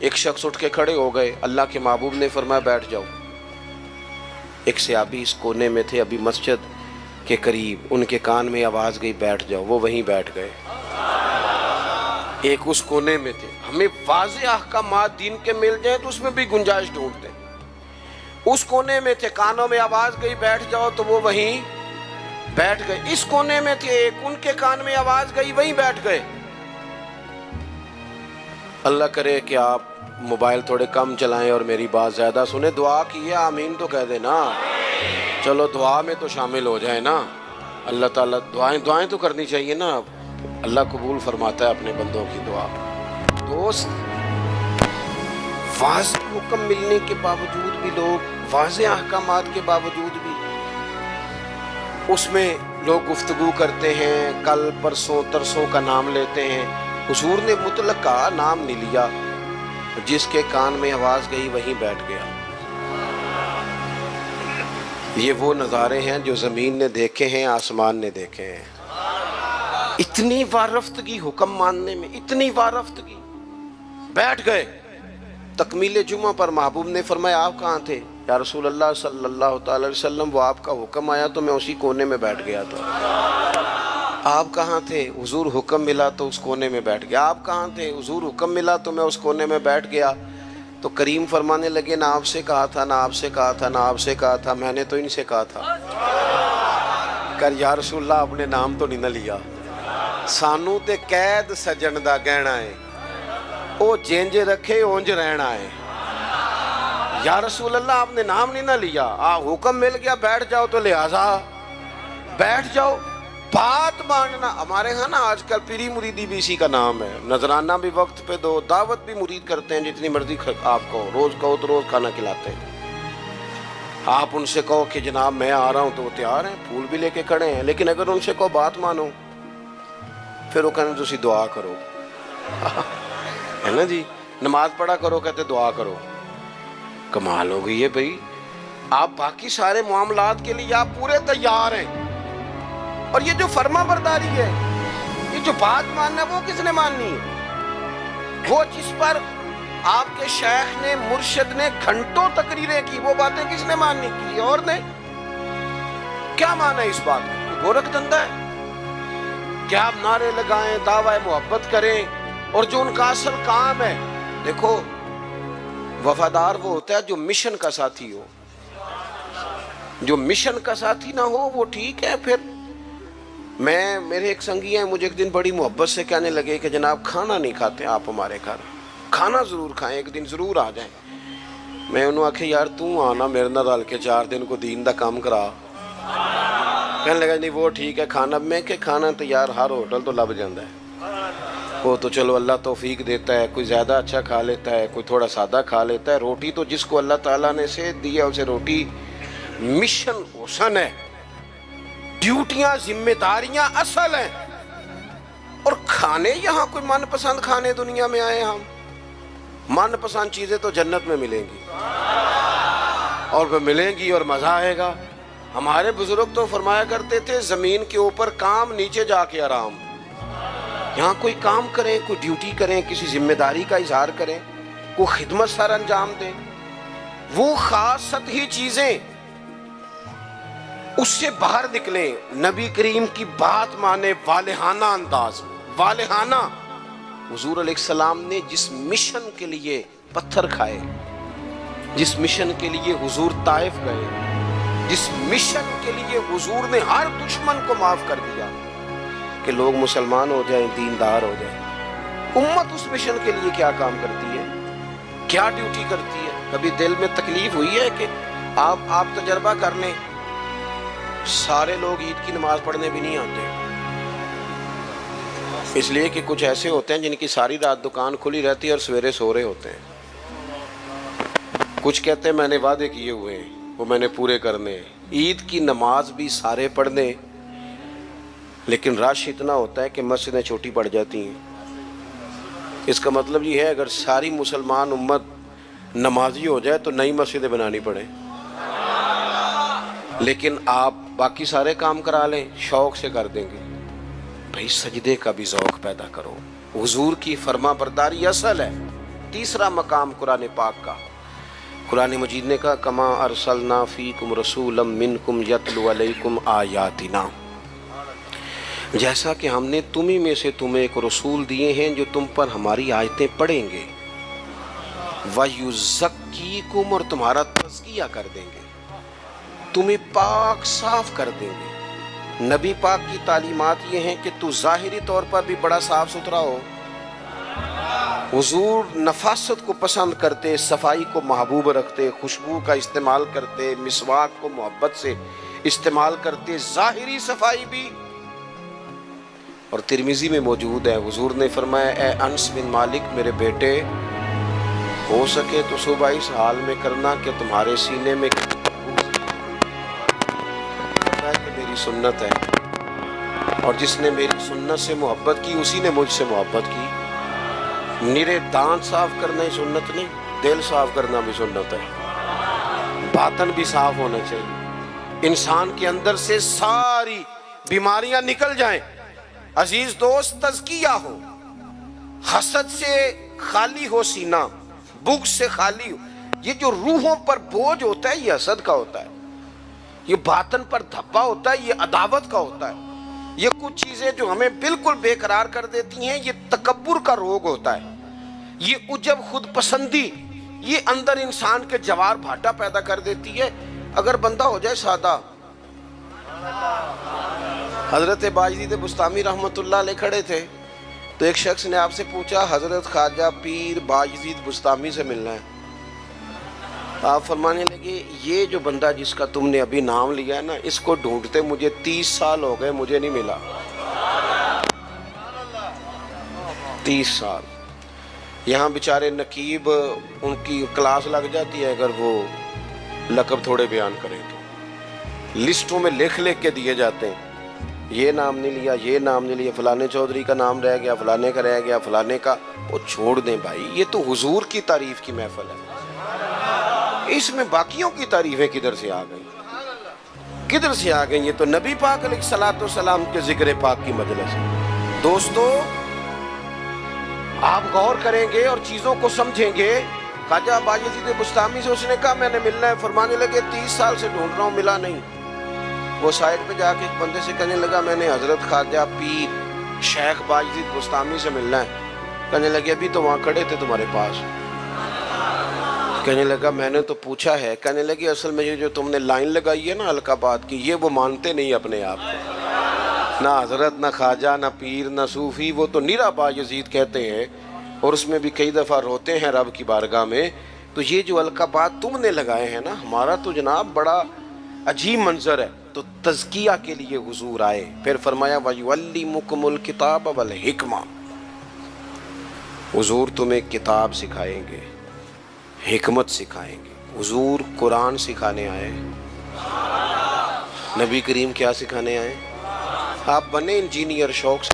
ایک شخص اٹھ کے کھڑے ہو گئے، اللہ کے محبوب نے فرمایا بیٹھ جاؤ۔ ایک صحابی اس کونے میں تھے ابھی مسجد کے قریب، ان کے کان میں آواز گئی بیٹھ جاؤ، وہ وہیں بیٹھ گئے۔ ایک اس کونے میں تھے، ہمیں واضح احکامات دین کے مل جائیں تو اس میں بھی گنجائش ڈھونڈتے ہیں۔ اس کونے میں تھے، کانوں میں آواز گئی بیٹھ جاؤ تو وہ وہیں بیٹھ گئے۔ اس کونے میں تھے ایک، ان کے کان میں آواز گئی وہیں بیٹھ گئے۔ اللہ کرے کہ آپ موبائل تھوڑے کم چلائیں اور میری بات زیادہ سنیں، دعا کیے آمین تو کہہ دیں نا، چلو دعا میں تو شامل ہو جائیں نا۔ اللہ تعالیٰ دعائیں تو کرنی چاہیے نا، اللہ قبول فرماتا ہے اپنے بندوں کی دعا۔ دوست، واضح حکم ملنے کے باوجود بھی لوگ، واضح احکامات کے باوجود بھی اس میں لوگ گفتگو کرتے ہیں، کل پرسوں ترسوں کا نام لیتے ہیں۔ حضور نے مطلق کا نام نہیں لیا، جس کے کان میں آواز گئی وہیں بیٹھ گیا۔ یہ وہ نظارے ہیں جو زمین نے دیکھے ہیں، آسمان نے دیکھے ہیں۔ اتنی وارفتگی حکم ماننے میں، اتنی وارفتگی، بیٹھ گئے۔ تکمیل جمعہ پر محبوب نے فرمایا آپ کہاں تھے؟ یا رسول اللہ صلی اللہ تعالی علیہ وسلم، وہ آپ کا حکم آیا تو میں اسی کونے میں بیٹھ گیا تھا۔ آپ کہاں تھے؟ حضور حکم ملا تو اس کونے میں بیٹھ گیا۔ آپ کہاں تھے؟ حضور حکم ملا تو میں اس کونے میں بیٹھ گیا۔ تو کریم فرمانے لگے نہ آپ سے کہا تھا، نہ آپ سے کہا تھا، نہ آپ سے کہا تھا، میں نے تو ان سے کہا تھا۔ کر یا رسول اللہ اپنے نام تو نہیں نہ لیا، سانو تے قید سجن دا گہنا ہے، او جینج رکھے اونج رہنا ہے۔ یا رسول اللہ آپ نے نام نہیں نہ لیا، حکم مل گیا بیٹھ جاؤ تو لہٰذا بیٹھ جاؤ۔ بات ماننا ہمارے ہاں نا آج کل پیری مریدی بھی اسی کا نام ہے، نذرانہ بھی وقت پہ دو، دعوت بھی مرید کرتے ہیں جتنی مرضی آپ کو، روز کہو تو روز کھانا کھلاتے ہیں۔ آپ ان سے کہو کہ جناب میں آ رہا ہوں تو وہ تیار ہیں، پھول بھی لے کے کھڑے ہیں، لیکن اگر ان سے کہو بات مانو پھر وہ کہنے تسی دعا کرو، ہے نا جی، نماز پڑھا کرو کہتے دعا کرو۔ کمال ہو گئی ہے بھائی، آپ باقی سارے معاملات کے لیے آپ پورے تیار ہیں، اور یہ جو فرما برداری ہے، یہ جو بات ماننا وہ کس نے ماننی ہے؟ وہ جس پر آپ کے شیخ نے، مرشد نے گھنٹوں تقریریں کی، وہ باتیں کس نے ماننی کی؟ اور نے کیا مانا اس بات کو؟ گورکھ دھندا ہے کہ آپ نعرے لگائیں، دعوی محبت کریں، اور جو ان کا اصل کام ہے، دیکھو وفادار وہ ہوتا ہے جو مشن کا ساتھی ہو۔ جو مشن کا ساتھی نہ ہو وہ ٹھیک ہے۔ پھر میرے ایک سنگی ہیں، مجھے ایک دن بڑی محبت سے کہنے لگے کہ جناب کھانا نہیں کھاتے آپ ہمارے گھر، کھانا ضرور کھائیں، ایک دن ضرور آ جائیں۔ میں انہوں آکھے یار تو آنا میرے نہ رل کے 4 دن کو دین دا کام کرا۔ کہنے لگا نہیں وہ ٹھیک ہے کھانا، میں کہ کھانا تو یار ہر ہوٹل تو لب جاندہ ہے، وہ تو چلو اللہ توفیق دیتا ہے، کوئی زیادہ اچھا کھا لیتا ہے، کوئی تھوڑا سادہ کھا لیتا ہے۔ روٹی تو جس کو اللہ تعالیٰ نے صحت دی ہے اسے روٹی مشن حسن ہے، ڈیوٹیاں ذمہ داریاں اصل ہیں، اور کھانے یہاں کوئی من پسند کھانے دنیا میں آئے ہم، من پسند چیزیں تو جنت میں ملیں گی، اور وہ ملیں گی اور مزہ آئے گا۔ ہمارے بزرگ تو فرمایا کرتے تھے زمین کے اوپر کام، نیچے جا کے آرام۔ یہاں کوئی کام کریں، کوئی ڈیوٹی کریں، کسی ذمہ داری کا اظہار کریں، کوئی خدمت سر انجام دیں، وہ خاص سطحی چیزیں اس سے باہر نکلیں، نبی کریم کی بات مانے، والہانہ انداز، والہانہ۔ حضور علیہ السلام نے جس مشن کے لیے پتھر کھائے، جس مشن کے لیے حضور طائف گئے، جس مشن کے لیے حضور نے ہر دشمن کو معاف کر دیا کہ لوگ مسلمان ہو جائیں، دیندار ہو جائیں، امت اس مشن کے لیے کیا کام کرتی ہے، کیا ڈیوٹی کرتی ہے؟ کبھی دل میں تکلیف ہوئی ہے کہ آپ تجربہ کر لیں، سارے لوگ عید کی نماز پڑھنے بھی نہیں آتے، اس لیے کہ کچھ ایسے ہوتے ہیں جن کی ساری رات دکان کھلی رہتی ہے اور سویرے سو رہے ہوتے ہیں۔ کچھ کہتے ہیں میں نے وعدے کیے ہوئے ہیں وہ میں نے پورے کرنے ہیں۔ عید کی نماز بھی سارے پڑھنے، لیکن رش اتنا ہوتا ہے کہ مسجدیں چھوٹی پڑ جاتی ہیں۔ اس کا مطلب یہ ہے اگر ساری مسلمان امت نمازی ہو جائے تو نئی مسجدیں بنانی پڑیں، لیکن آپ باقی سارے کام کرا لیں، شوق سے کر دیں گے۔ بھائی سجدے کا بھی ذوق پیدا کرو، حضور کی فرما برداری اصل ہے۔ تیسرا مقام قرآن پاک کا، قرآن مجید نے کہا کما ارسلنا فیکم رسولا منکم یتلو علیکم آیاتنا، جیسا کہ ہم نے تمہیں میں سے تمہیں ایک رسول دیے ہیں جو تم پر ہماری آیتیں پڑھیں گے، وَيُزَكِّيكُمْ، اور تمہارا تزکیہ کر دیں گے، تمہیں پاک صاف کر دیں گے۔ نبی پاک کی تعلیمات یہ ہیں کہ تو ظاہری طور پر بھی بڑا صاف ستھرا ہو۔ حضور نفاست کو پسند کرتے، صفائی کو محبوب رکھتے، خوشبو کا استعمال کرتے، مسواک کو محبت سے استعمال کرتے، ظاہری صفائی بھی۔ اور ترمذی میں موجود ہے، حضور نے فرمایا اے انس بن مالک میرے بیٹے، ہو سکے تو صبح اس حال میں کرنا کہ تمہارے سینے میں میری سنت ہے، اور جس نے میری سنت سے محبت کی اسی نے مجھ سے محبت کی۔ نرے دانت صاف کرنا ہی سنت نہیں، دل صاف کرنا بھی سنت ہے، باطن بھی صاف ہونا چاہیے، انسان کے اندر سے ساری بیماریاں نکل جائیں۔ عزیز دوست، تزکیہ ہو، حسد سے خالی ہو سینہ، بغض سے خالی ہو۔ یہ جو روحوں پر بوجھ ہوتا ہے یہ حسد کا ہوتا ہے، یہ باطن پر دھبا ہوتا ہے یہ عداوت کا ہوتا ہے، یہ کچھ چیزیں جو ہمیں بالکل بے قرار کر دیتی ہیں یہ تکبر کا روگ ہوتا ہے، یہ عجب خود پسندی یہ اندر انسان کے جوار بھاٹا پیدا کر دیتی ہے۔ اگر بندہ ہو جائے سادہ، حضرت باجدید بستامی رحمۃ اللہ علیہ کھڑے تھے تو ایک شخص نے آپ سے پوچھا حضرت خواجہ پیر باجدید بستامی سے ملنا ہے۔ آپ فرمانے لگے یہ جو بندہ جس کا تم نے ابھی نام لیا ہے نا، اس کو ڈھونڈتے مجھے 30 سال ہو گئے، مجھے نہیں ملا۔ 30 سال یہاں بیچارے نقیب ان کی کلاس لگ جاتی ہے اگر وہ لقب تھوڑے بیان کریں تو لسٹوں میں لکھ کے دیے جاتے ہیں، یہ نام نہیں لیا، یہ نام نہیں لیا، فلانے چودھری کا نام رہ گیا، فلانے کا رہ گیا، فلانے کا۔ وہ چھوڑ دیں بھائی، یہ تو حضور کی تعریف کی محفل ہے، اس میں باقیوں کی تعریفیں کدھر سے آ گئی، کدھر سے آ گئی؟ یہ تو نبی پاک علیہ الصلوۃ والسلام کے ذکر پاک کی مجلس ہے۔ دوستو آپ غور کریں گے اور چیزوں کو سمجھیں گے۔ خواجہ باجدید بستامی سے اس نے کہا میں نے ملنا ہے، فرمانے لگے 30 سال سے ڈھونڈ رہا ہوں، ملا نہیں۔ وہ سائڈ پہ جا کے ایک بندے سے کہنے لگا میں نے حضرت خواجہ پیر شیخ باجدید بستامی سے ملنا ہے۔ کہنے لگے ابھی تو وہاں کھڑے تھے تمہارے پاس۔ کہنے لگا میں نے تو پوچھا ہے۔ کہنے لگے اصل میں یہ جو تم نے لائن لگائی ہے نا القابات کی، یہ وہ مانتے نہیں اپنے آپ کو، نہ حضرت نہ خواجہ نہ پیر نہ صوفی، وہ تو نیرا باجدید کہتے ہیں، اور اس میں بھی کئی دفعہ روتے ہیں رب کی بارگاہ میں۔ تو یہ جو القابات تم نے لگائے ہیں نا، ہمارا تو جناب بڑا عجیب منظر ہے۔ تو تزکیہ کے لیے حضور آئے، پھر فرمایا وَيُعَلِّمُكُمُ الْكِتَابَ وَالْحِکْمَةَ، حضور تمہیں کتاب سکھائیں گے، حکمت سکھائیں گے۔ حضور قرآن سکھانے آئے، نبی کریم کیا سکھانے آئے؟ آپ بنے انجینئر شوق سے،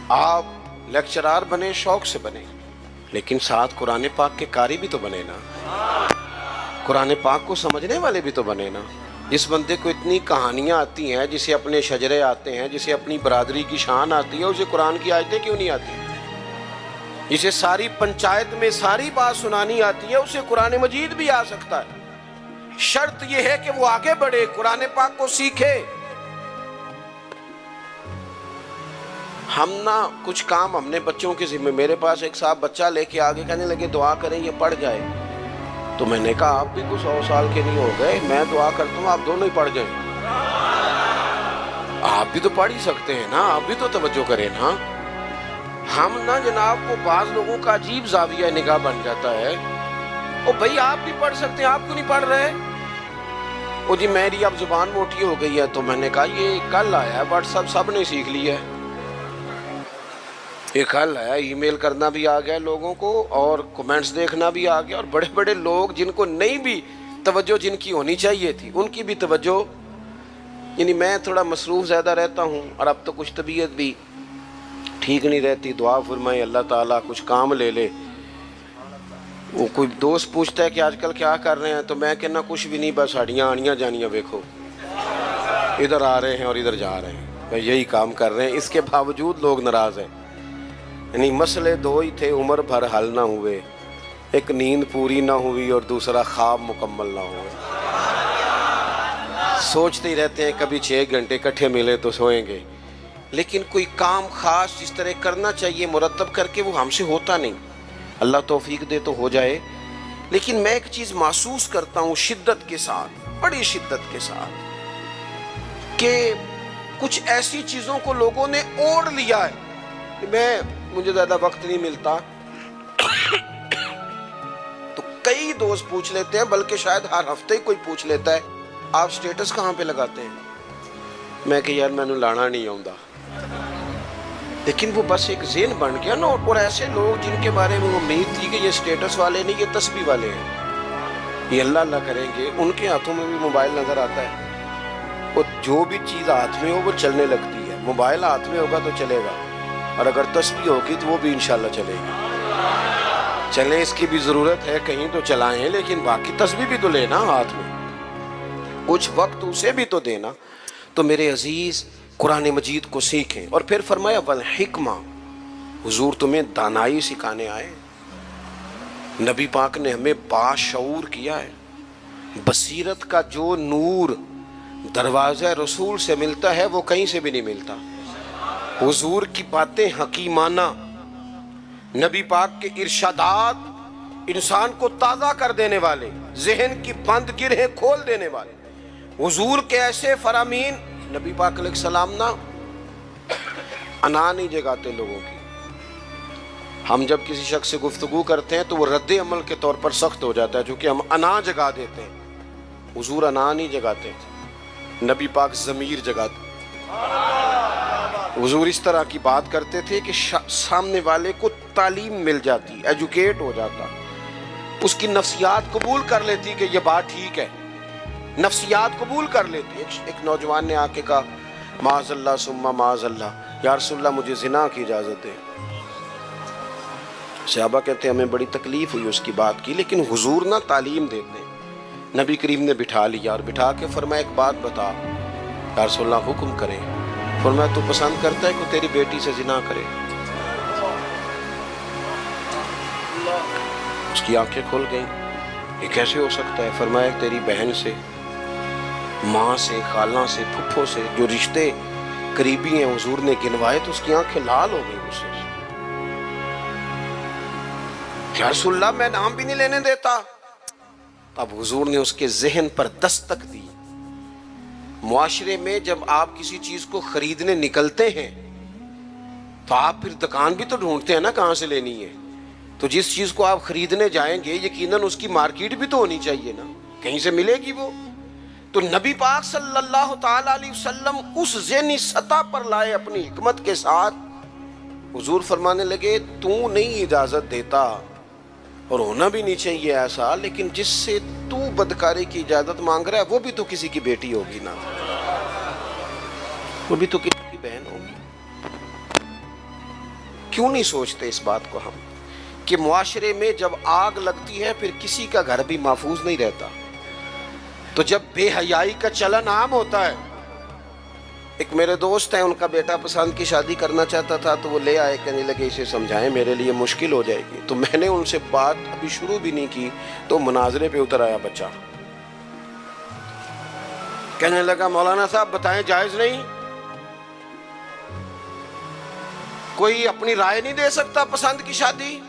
آپ لیکچرار بنے شوق سے بنے، لیکن ساتھ قرآن پاک کے قاری بھی تو بنے نا، قرآن پاک کو سمجھنے والے بھی تو بنے نا۔ جس بندے کو اتنی کہانیاں آتی ہیں، جسے اپنے شجرے آتے ہیں، جسے اپنی برادری کی شان آتی ہے، اسے قرآن کی آیتیں کیوں نہیں آتی؟ جسے ساری پنچایت میں ساری بات سنانی آتی ہے، اسے قرآن مجید بھی آ سکتا ہے۔ شرط یہ ہے کہ وہ آگے بڑھے، قرآن پاک کو سیکھے۔ ہم نا کچھ کام ہم نے بچوں کے ذمہ، میرے پاس ایک صاحب بچہ لے کے آگے کہنے لگے دعا کریں یہ پڑھ جائے، تو میں نے کہا آپ بھی کچھ 100 سال کے نہیں ہو گئے، میں دعا کرتا ہوں آپ دونوں ہی پڑھ جائیں، آپ بھی تو پڑھ ہی سکتے ہیں نا، آپ بھی تو توجہ کریں نا۔ ہم نا جناب کو بعض لوگوں کا عجیب زاویہ نگاہ بن جاتا ہے، او بھائی آپ بھی پڑھ سکتے ہیں، آپ کیوں نہیں پڑھ رہے؟ او جی میری اب زبان موٹی ہو گئی ہے. تو میں نے کہا یہ کل آیا ہے واٹس ایپ سب نے سیکھ لیا ہے، یہ کل آیا، ای میل کرنا بھی آ گیا لوگوں کو اور کمنٹس دیکھنا بھی آ گیا، اور بڑے بڑے لوگ جن کو نہیں بھی توجہ جن کی ہونی چاہیے تھی ان کی بھی توجہ. یعنی میں تھوڑا مصروف زیادہ رہتا ہوں، اور اب تو کچھ طبیعت بھی ٹھیک نہیں رہتی. دعا فرمائے اللہ تعالیٰ کچھ کام لے لے. وہ کوئی دوست پوچھتا ہے کہ آج کل کیا کر رہے ہیں، تو میں کہنا کچھ بھی نہیں، بس ہڈیاں آنیاں جانیاں دیکھو، ادھر آ رہے ہیں اور ادھر جا رہے ہیں، میں یہی کام کر رہے ہیں. اس کے باوجود لوگ ناراض ہیں. یعنی مسئلے دو ہی تھے، عمر بھر حل نہ ہوئے، ایک نیند پوری نہ ہوئی اور دوسرا خواب مکمل نہ ہوئے. سوچتے ہی رہتے ہیں کبھی 6 گھنٹے اکٹھے ملے تو سوئیں گے، لیکن کوئی کام خاص جس طرح کرنا چاہیے مرتب کر کے وہ ہم سے ہوتا نہیں. اللہ توفیق دے تو ہو جائے. لیکن میں ایک چیز محسوس کرتا ہوں شدت کے ساتھ، بڑی شدت کے ساتھ، کہ کچھ ایسی چیزوں کو لوگوں نے اوڑھ لیا ہے. مجھے زیادہ وقت نہیں ملتا تو کئی دوست پوچھ لیتے ہیں، بلکہ شاید ہر ہفتے ہی کوئی پوچھ لیتا ہے آپ سٹیٹس کہاں پہ لگاتے ہیں؟ میں کہ یار میں نے لانا نہیں آؤں. لیکن وہ بس ایک ذہن بن گیا نا. اور ایسے لوگ جن کے بارے میں امید تھی کہ یہ سٹیٹس والے نہیں، یہ تسبیح والے ہیں، یہ اللہ اللہ کریں گے، ان کے ہاتھوں میں بھی موبائل نظر آتا ہے. اور جو بھی چیز ہاتھ میں ہو وہ چلنے لگتی ہے. موبائل ہاتھ میں ہوگا تو چلے گا، اور اگر تسبیح ہوگی تو وہ بھی انشاءاللہ چلے گی. چلیں، اس کی بھی ضرورت ہے، کہیں تو چلائیں، لیکن باقی تسبیح بھی تو لینا ہاتھ میں، کچھ وقت اسے بھی تو دینا. تو میرے عزیز قرآن مجید کو سیکھیں. اور پھر فرمایا والحکمہ، حضور تمہیں دانائی سکھانے آئے. نبی پاک نے ہمیں باشعور کیا ہے. بصیرت کا جو نور دروازہ رسول سے ملتا ہے وہ کہیں سے بھی نہیں ملتا. حضور کی باتیں حکیمانہ، نبی پاک کے ارشادات انسان کو تازہ کر دینے والے، ذہن کی بند گرہیں کھول دینے والے. حضور کے ایسے فرامین. نبی پاک علیہ السلام نا انا نہیں جگاتے لوگوں کی. ہم جب کسی شخص سے گفتگو کرتے ہیں تو وہ رد عمل کے طور پر سخت ہو جاتا ہے چونکہ ہم انا جگا دیتے ہیں. حضور انا نہیں جگاتے، نبی پاک ضمیر جگاتے. حضور اس طرح کی بات کرتے تھے کہ سامنے والے کو تعلیم مل جاتی، ایجوکیٹ ہو جاتا، اس کی نفسیات قبول کر لیتی کہ یہ بات ٹھیک ہے، نفسیات قبول کر لیتی. ایک نوجوان نے آ کے کہا معاذ اللہ ثم معاذ اللہ، یا رسول اللہ مجھے زنا کی اجازت دے. صحابہ کہتے ہیں ہمیں بڑی تکلیف ہوئی اس کی بات کی، لیکن حضور نہ تعلیم دیتے. نبی کریم نے بٹھا لیا اور بٹھا کے فرمایا ایک بات بتا. یا رسول اللہ حکم کریں. فرمایا تو پسند کرتا ہے کہ تیری بیٹی سے زنا کرے؟ اس کی آنکھیں کھل گئیں، یہ کیسے ہو سکتا ہے؟ فرمایا تیری بہن سے، ماں سے، خالہ سے، پھپھو سے جو رشتے قریبی ہیں حضور نے گنوائے تو اس کی آنکھیں لال ہو گئی غصے سے. یا رسول اللہ میں نام بھی نہیں لینے دیتا. اب حضور نے اس کے ذہن پر دستک دی. معاشرے میں جب آپ کسی چیز کو خریدنے نکلتے ہیں تو آپ پھر دکان بھی تو ڈھونڈتے ہیں نا کہاں سے لینی ہے. تو جس چیز کو آپ خریدنے جائیں گے یقیناً اس کی مارکیٹ بھی تو ہونی چاہیے نا، کہیں سے ملے گی وہ. تو نبی پاک صلی اللہ تعالی علیہ وسلم اس ذہنی سطح پر لائے اپنی حکمت کے ساتھ. حضور فرمانے لگے تو نہیں اجازت دیتا اور ہونا بھی نہیں چاہیے ایسا، لیکن جس سے تو بدکاری کی اجازت مانگ رہا ہے وہ بھی تو کسی کی بیٹی ہوگی نا، وہ بھی تو کسی کی بہن ہوگی. کیوں نہیں سوچتے اس بات کو ہم کہ معاشرے میں جب آگ لگتی ہے پھر کسی کا گھر بھی محفوظ نہیں رہتا. تو جب بے حیائی کا چلن عام ہوتا ہے، ایک میرے دوست ہیں ان کا بیٹا پسند کی شادی کرنا چاہتا تھا تو وہ لے آئے، کہنے لگے اسے سمجھائیں میرے لیے مشکل ہو جائے گی. تو میں نے ان سے بات ابھی شروع بھی نہیں کی تو مناظرے پہ اتر آیا بچہ. کہنے لگا مولانا صاحب بتائیں جائز نہیں؟ کوئی اپنی رائے نہیں دے سکتا پسند کی شادی؟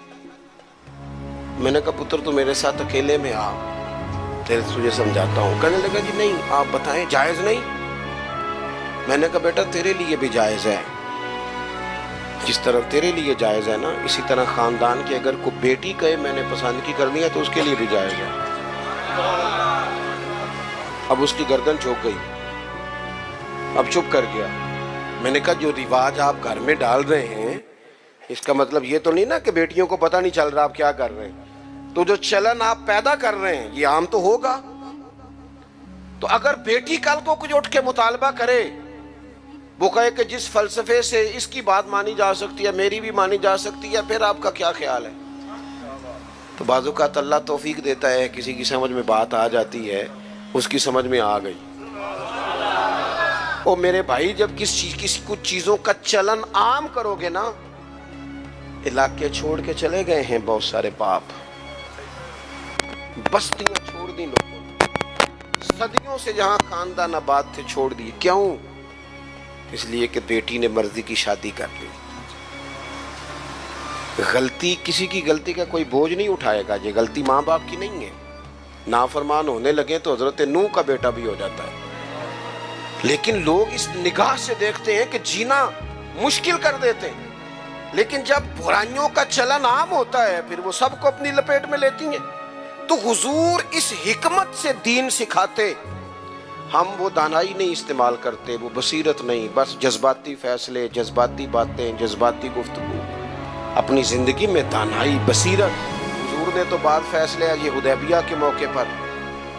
میں نے کہا پتر تو میرے ساتھ اکیلے میں آ، تجھے سمجھاتا ہوں. کہنے لگا جی نہیں آپ بتائیں جائز نہیں؟ میں نے کہا بیٹا تیرے لیے بھی جائز ہے، جس طرح تیرے لیے جائز ہے نا، اسی طرح خاندان کی اگر کوئی بیٹی کہے میں نے پسند کی کرنی ہے تو اس کے لیے بھی جائز ہے۔ اب اس کی گردن جھک گئی، اب چپ کر گیا۔ میں نے کہا جو رواج آپ گھر میں ڈال رہے ہیں اس کا مطلب یہ تو نہیں نا کہ بیٹیوں کو پتہ نہیں چل رہا آپ کیا کر رہے ہیں، تو جو چلن آپ پیدا کر رہے ہیں یہ عام تو ہوگا۔ تو اگر بیٹی کل کو کچھ اٹھ کے مطالبہ کرے، وہ کہے کہ جس فلسفے سے اس کی بات مانی جا سکتی ہے میری بھی مانی جا سکتی ہے، پھر آپ کا کیا خیال ہے؟ تو بعض اوقات اللہ توفیق دیتا ہے، کسی کی سمجھ میں بات آ جاتی ہے، اس کی سمجھ میں آ گئی۔ او میرے بھائی، جب کسی کچھ چیزوں کا چلن عام کرو گے نا، علاقے چھوڑ کے چلے گئے ہیں بہت سارے باپ، بستیاں چھوڑ دی لوگوں نے، صدیوں سے جہاں خاندان آباد تھے چھوڑ دیے۔ کیوں؟ اس لیے کہ بیٹی نے مرضی کی شادی کر لی۔ غلطی کسی کی غلطی کا کوئی بوجھ نہیں اٹھائے گا، یہ غلطی ماں باپ کی نہیں ہے۔ نافرمان ہونے لگے تو حضرت نوح کا بیٹا بھی ہو جاتا ہے، لیکن لوگ اس نگاہ سے دیکھتے ہیں کہ جینا مشکل کر دیتے ہیں، لیکن جب برائیوں کا چلن عام ہوتا ہے پھر وہ سب کو اپنی لپیٹ میں لیتی ہیں۔ تو حضور اس حکمت سے دین سکھاتے، ہم وہ دانائی نہیں استعمال کرتے، وہ بصیرت نہیں، بس جذباتی فیصلے، جذباتی باتیں، جذباتی گفتگو۔ اپنی زندگی میں دانائی، بصیرت۔ حضور نے تو بعد فیصلے یہ حدیبیہ کے موقع پر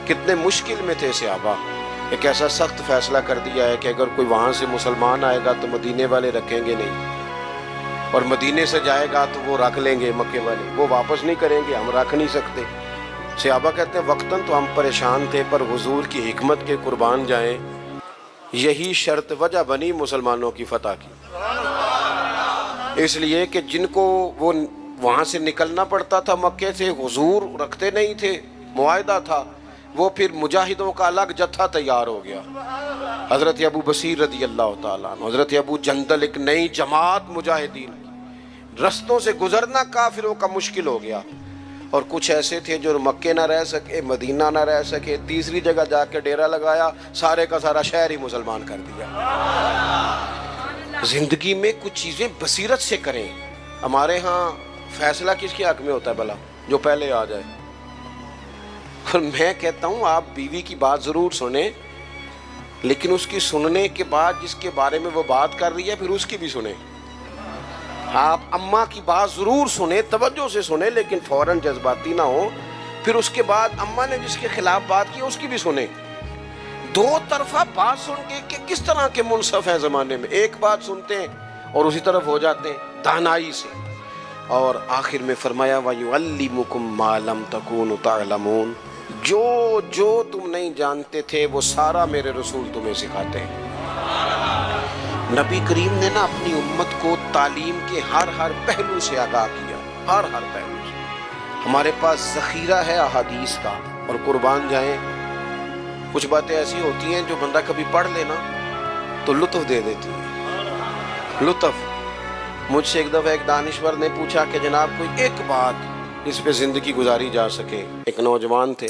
کتنے مشکل میں تھے صحابہ، ایک ایسا سخت فیصلہ کر دیا ہے کہ اگر کوئی وہاں سے مسلمان آئے گا تو مدینے والے رکھیں گے نہیں، اور مدینے سے جائے گا تو وہ رکھ لیں گے مکے والے، وہ واپس نہیں کریں گے، ہم رکھ نہیں سکتے۔ صحابہ کہتے ہیں وقتاً تو ہم پریشان تھے، پر حضور کی حکمت کے قربان جائیں، یہی شرط وجہ بنی مسلمانوں کی فتح کی۔ اس لیے کہ جن کو وہ وہاں سے نکلنا پڑتا تھا مکے سے، حضور رکھتے نہیں تھے، معاہدہ تھا، وہ پھر مجاہدوں کا الگ جتھا تیار ہو گیا۔ حضرت ابو بصیر رضی اللہ تعالیٰ عنہ، حضرت ابو جندل، ایک نئی جماعت مجاہدین، رستوں سے گزرنا کافروں کا مشکل ہو گیا، اور کچھ ایسے تھے جو مکے نہ رہ سکے، مدینہ نہ رہ سکے، تیسری جگہ جا کے ڈیرا لگایا، سارے کا سارا شہر ہی مسلمان کر دیا۔ زندگی میں کچھ چیزیں بصیرت سے کریں۔ ہمارے ہاں فیصلہ کس کے حق میں ہوتا ہے بھلا؟ جو پہلے آ جائے۔ اور میں کہتا ہوں آپ بیوی کی بات ضرور سنیں، لیکن اس کی سننے کے بعد جس کے بارے میں وہ بات کر رہی ہے پھر اس کی بھی سنیں۔ آپ اماں کی بات ضرور سنیں، توجہ سے سنیں، لیکن فوراً جذباتی نہ ہو۔ پھر اس کے بعد اماں نے جس کے خلاف بات کی اس کی بھی سنیں۔ دو طرفہ بات سن کے کہ کس طرح کے منصف ہیں زمانے میں، ایک بات سنتے ہیں اور اسی طرف ہو جاتے ہیں دانائی سے۔ اور آخر میں فرمایا وَيُعَلِّمُكُم مَّا لَمْ تَكُونُوا تَعْلَمُونَ، جو تم نہیں جانتے تھے وہ سارا میرے رسول تمہیں سکھاتے ہیں۔ نبی کریم نے نا اپنی امت کو تعلیم کے ہر پہلو سے آگاہ کیا، ہر پہلو سے۔ ہمارے پاس ذخیرہ ہے احادیث کا، اور قربان جائیں کچھ باتیں ایسی ہوتی ہیں جو بندہ کبھی پڑھ لینا تو لطف دے دیتی ہے، لطف۔ مجھ سے ایک دفعہ ایک دانشور نے پوچھا کہ جناب کوئی ایک بات اس پہ زندگی گزاری جا سکے، ایک نوجوان تھے۔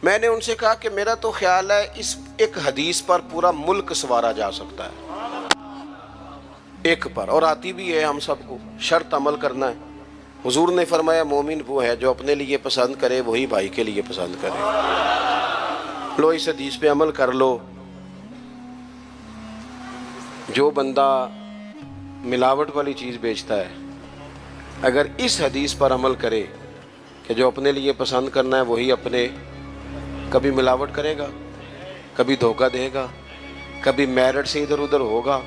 میں نے ان سے کہا کہ میرا تو خیال ہے اس ایک حدیث پر پورا ملک سنوارا جا سکتا ہے، ایک پر، اور آتی بھی ہے ہم سب کو، شرط عمل کرنا ہے۔ حضور نے فرمایا مومن وہ ہے جو اپنے لیے پسند کرے وہی بھائی کے لیے پسند کرے۔ لو اس حدیث پہ عمل کر لو۔ جو بندہ ملاوٹ والی چیز بیچتا ہے اگر اس حدیث پر عمل کرے کہ جو اپنے لیے پسند کرنا ہے وہی اپنے، کبھی ملاوٹ کرے گا، کبھی دھوکہ دے گا، کبھی میرٹ سے ادھر ادھر ہوگا،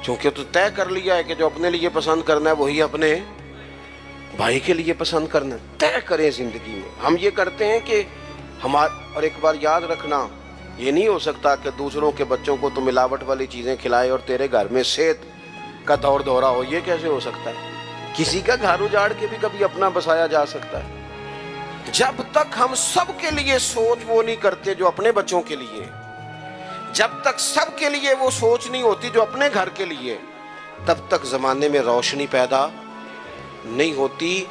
چونکہ تو طے کر لیا ہے کہ جو اپنے لیے پسند کرنا ہے وہی اپنے بھائی کے لیے پسند کرنا ہے۔ طے کریں زندگی میں۔ ہم یہ کرتے ہیں کہ اور ایک بار یاد رکھنا، یہ نہیں ہو سکتا کہ دوسروں کے بچوں کو تو ملاوٹ والی چیزیں کھلائے اور تیرے گھر میں صحت کا دور دورہ ہو، یہ کیسے ہو سکتا ہے؟ کسی کا گھر اجاڑ کے بھی کبھی اپنا بسایا جا سکتا ہے۔ جب تک ہم سب کے لیے سوچ وہ نہیں کرتے جو اپنے بچوں کے لیے، جب تک سب کے لیے وہ سوچ نہیں ہوتی جو اپنے گھر کے لیے، تب تک زمانے میں روشنی پیدا نہیں ہوتی۔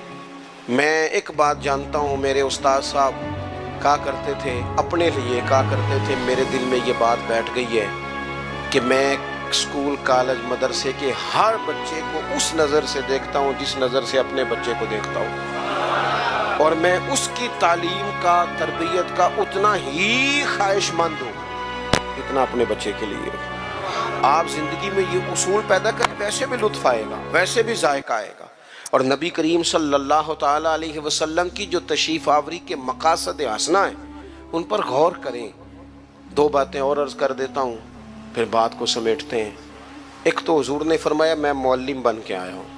میں ایک بات جانتا ہوں، میرے استاد صاحب کہا کرتے تھے، اپنے لیے کہا کرتے تھے، میرے دل میں یہ بات بیٹھ گئی ہے کہ میں اسکول کالج مدرسے کے ہر بچے کو اس نظر سے دیکھتا ہوں جس نظر سے اپنے بچے کو دیکھتا ہوں، اور میں اس کی تعلیم کا، تربیت کا اتنا ہی خواہش مند ہوں جتنا اپنے بچے کے لیے۔ آپ زندگی میں یہ اصول پیدا کریں، ویسے بھی لطف آئے گا، ویسے بھی ذائقہ آئے گا۔ اور نبی کریم صلی اللہ تعالیٰ علیہ وسلم کی جو تشریف آوری کے مقاصد حسنہ ہیں ان پر غور کریں۔ دو باتیں اور عرض کر دیتا ہوں پھر بات کو سمیٹتے ہیں۔ ایک تو حضور نے فرمایا میں معلم بن کے آیا ہوں،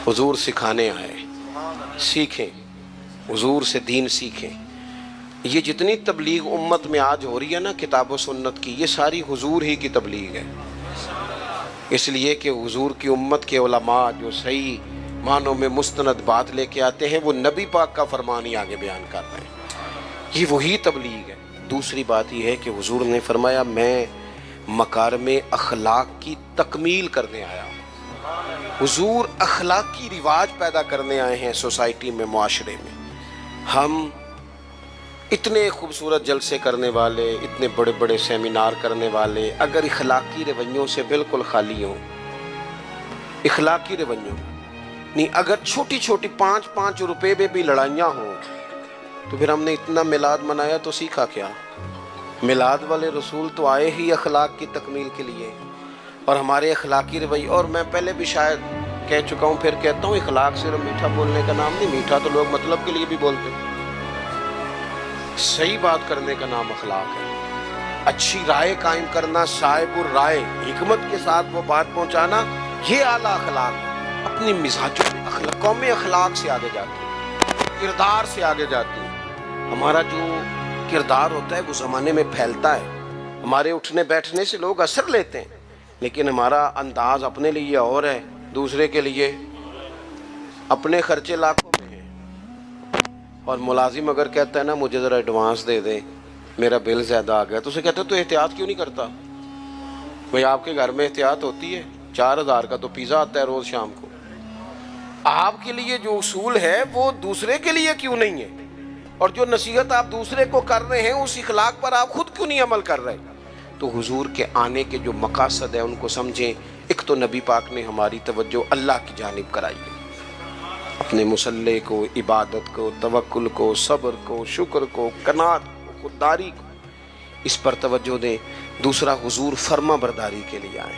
حضور سکھانے آئے، سیکھیں، حضور سے دین سیکھیں۔ یہ جتنی تبلیغ امت میں آج ہو رہی ہے نا کتاب و سنت کی، یہ ساری حضور ہی کی تبلیغ ہے، اس لیے کہ حضور کی امت کے علماء جو صحیح معنوں میں مستند بات لے کے آتے ہیں وہ نبی پاک کا فرمان ہی آگے بیان کر رہے ہیں، یہ وہی تبلیغ ہے۔ دوسری بات یہ ہے کہ حضور نے فرمایا میں مکارم اخلاق کی تکمیل کرنے آیا ہوں۔ حضور اخلاقی رواج پیدا کرنے آئے ہیں سوسائٹی میں، معاشرے میں۔ ہم اتنے خوبصورت جلسے کرنے والے، اتنے بڑے بڑے سیمینار کرنے والے اگر اخلاقی رویوں سے بالکل خالی ہوں، اخلاقی رویوں نہیں، اگر چھوٹی چھوٹی 5 روپے میں بھی لڑائیاں ہوں تو پھر ہم نے اتنا میلاد منایا تو سیکھا کیا؟ میلاد والے رسول تو آئے ہی اخلاق کی تکمیل کے لیے، اور ہمارے اخلاقی رویے، اور میں پہلے بھی شاید کہہ چکا ہوں پھر کہتا ہوں، اخلاق صرف میٹھا بولنے کا نام نہیں، میٹھا تو لوگ مطلب کے لیے بھی بولتے ہیں، صحیح بات کرنے کا نام اخلاق ہے۔ اچھی رائے قائم کرنا، صاحب الرائے، حکمت کے ساتھ وہ بات پہنچانا، یہ اعلیٰ اخلاق ہے۔ اپنی مزاجوں میں قومیں اخلاق سے آگے جاتی ہیں، کردار سے آگے جاتی ہیں۔ ہمارا جو کردار ہوتا ہے وہ زمانے میں پھیلتا ہے، ہمارے اٹھنے بیٹھنے سے لوگ اثر لیتے ہیں، لیکن ہمارا انداز اپنے لیے اور ہے، دوسرے کے لیے اپنے خرچے لاکھوں میں ہیں۔ اور ملازم اگر کہتا ہے نا مجھے ذرا ایڈوانس دے دیں، میرا بل زیادہ آ گیا، تو اسے کہتے ہیں تو احتیاط کیوں نہیں کرتا؟ بھئی آپ کے گھر میں احتیاط ہوتی ہے، 4000 کا تو پیزا آتا ہے روز شام کو، آپ کے لیے جو اصول ہے وہ دوسرے کے لیے کیوں نہیں ہے؟ اور جو نصیحت آپ دوسرے کو کر رہے ہیں اس اخلاق پر آپ خود کیوں نہیں عمل کر رہے؟ تو حضور کے آنے کے جو مقاصد ہیں ان کو سمجھیں۔ ایک تو نبی پاک نے ہماری توجہ اللہ کی جانب کرائی ہے، اپنے مصلح کو، عبادت کو، توکل کو، صبر کو، شکر کو، قناعت کو، خودداری کو، اس پر توجہ دیں۔ دوسرا، حضور فرما برداری کے لیے آئے،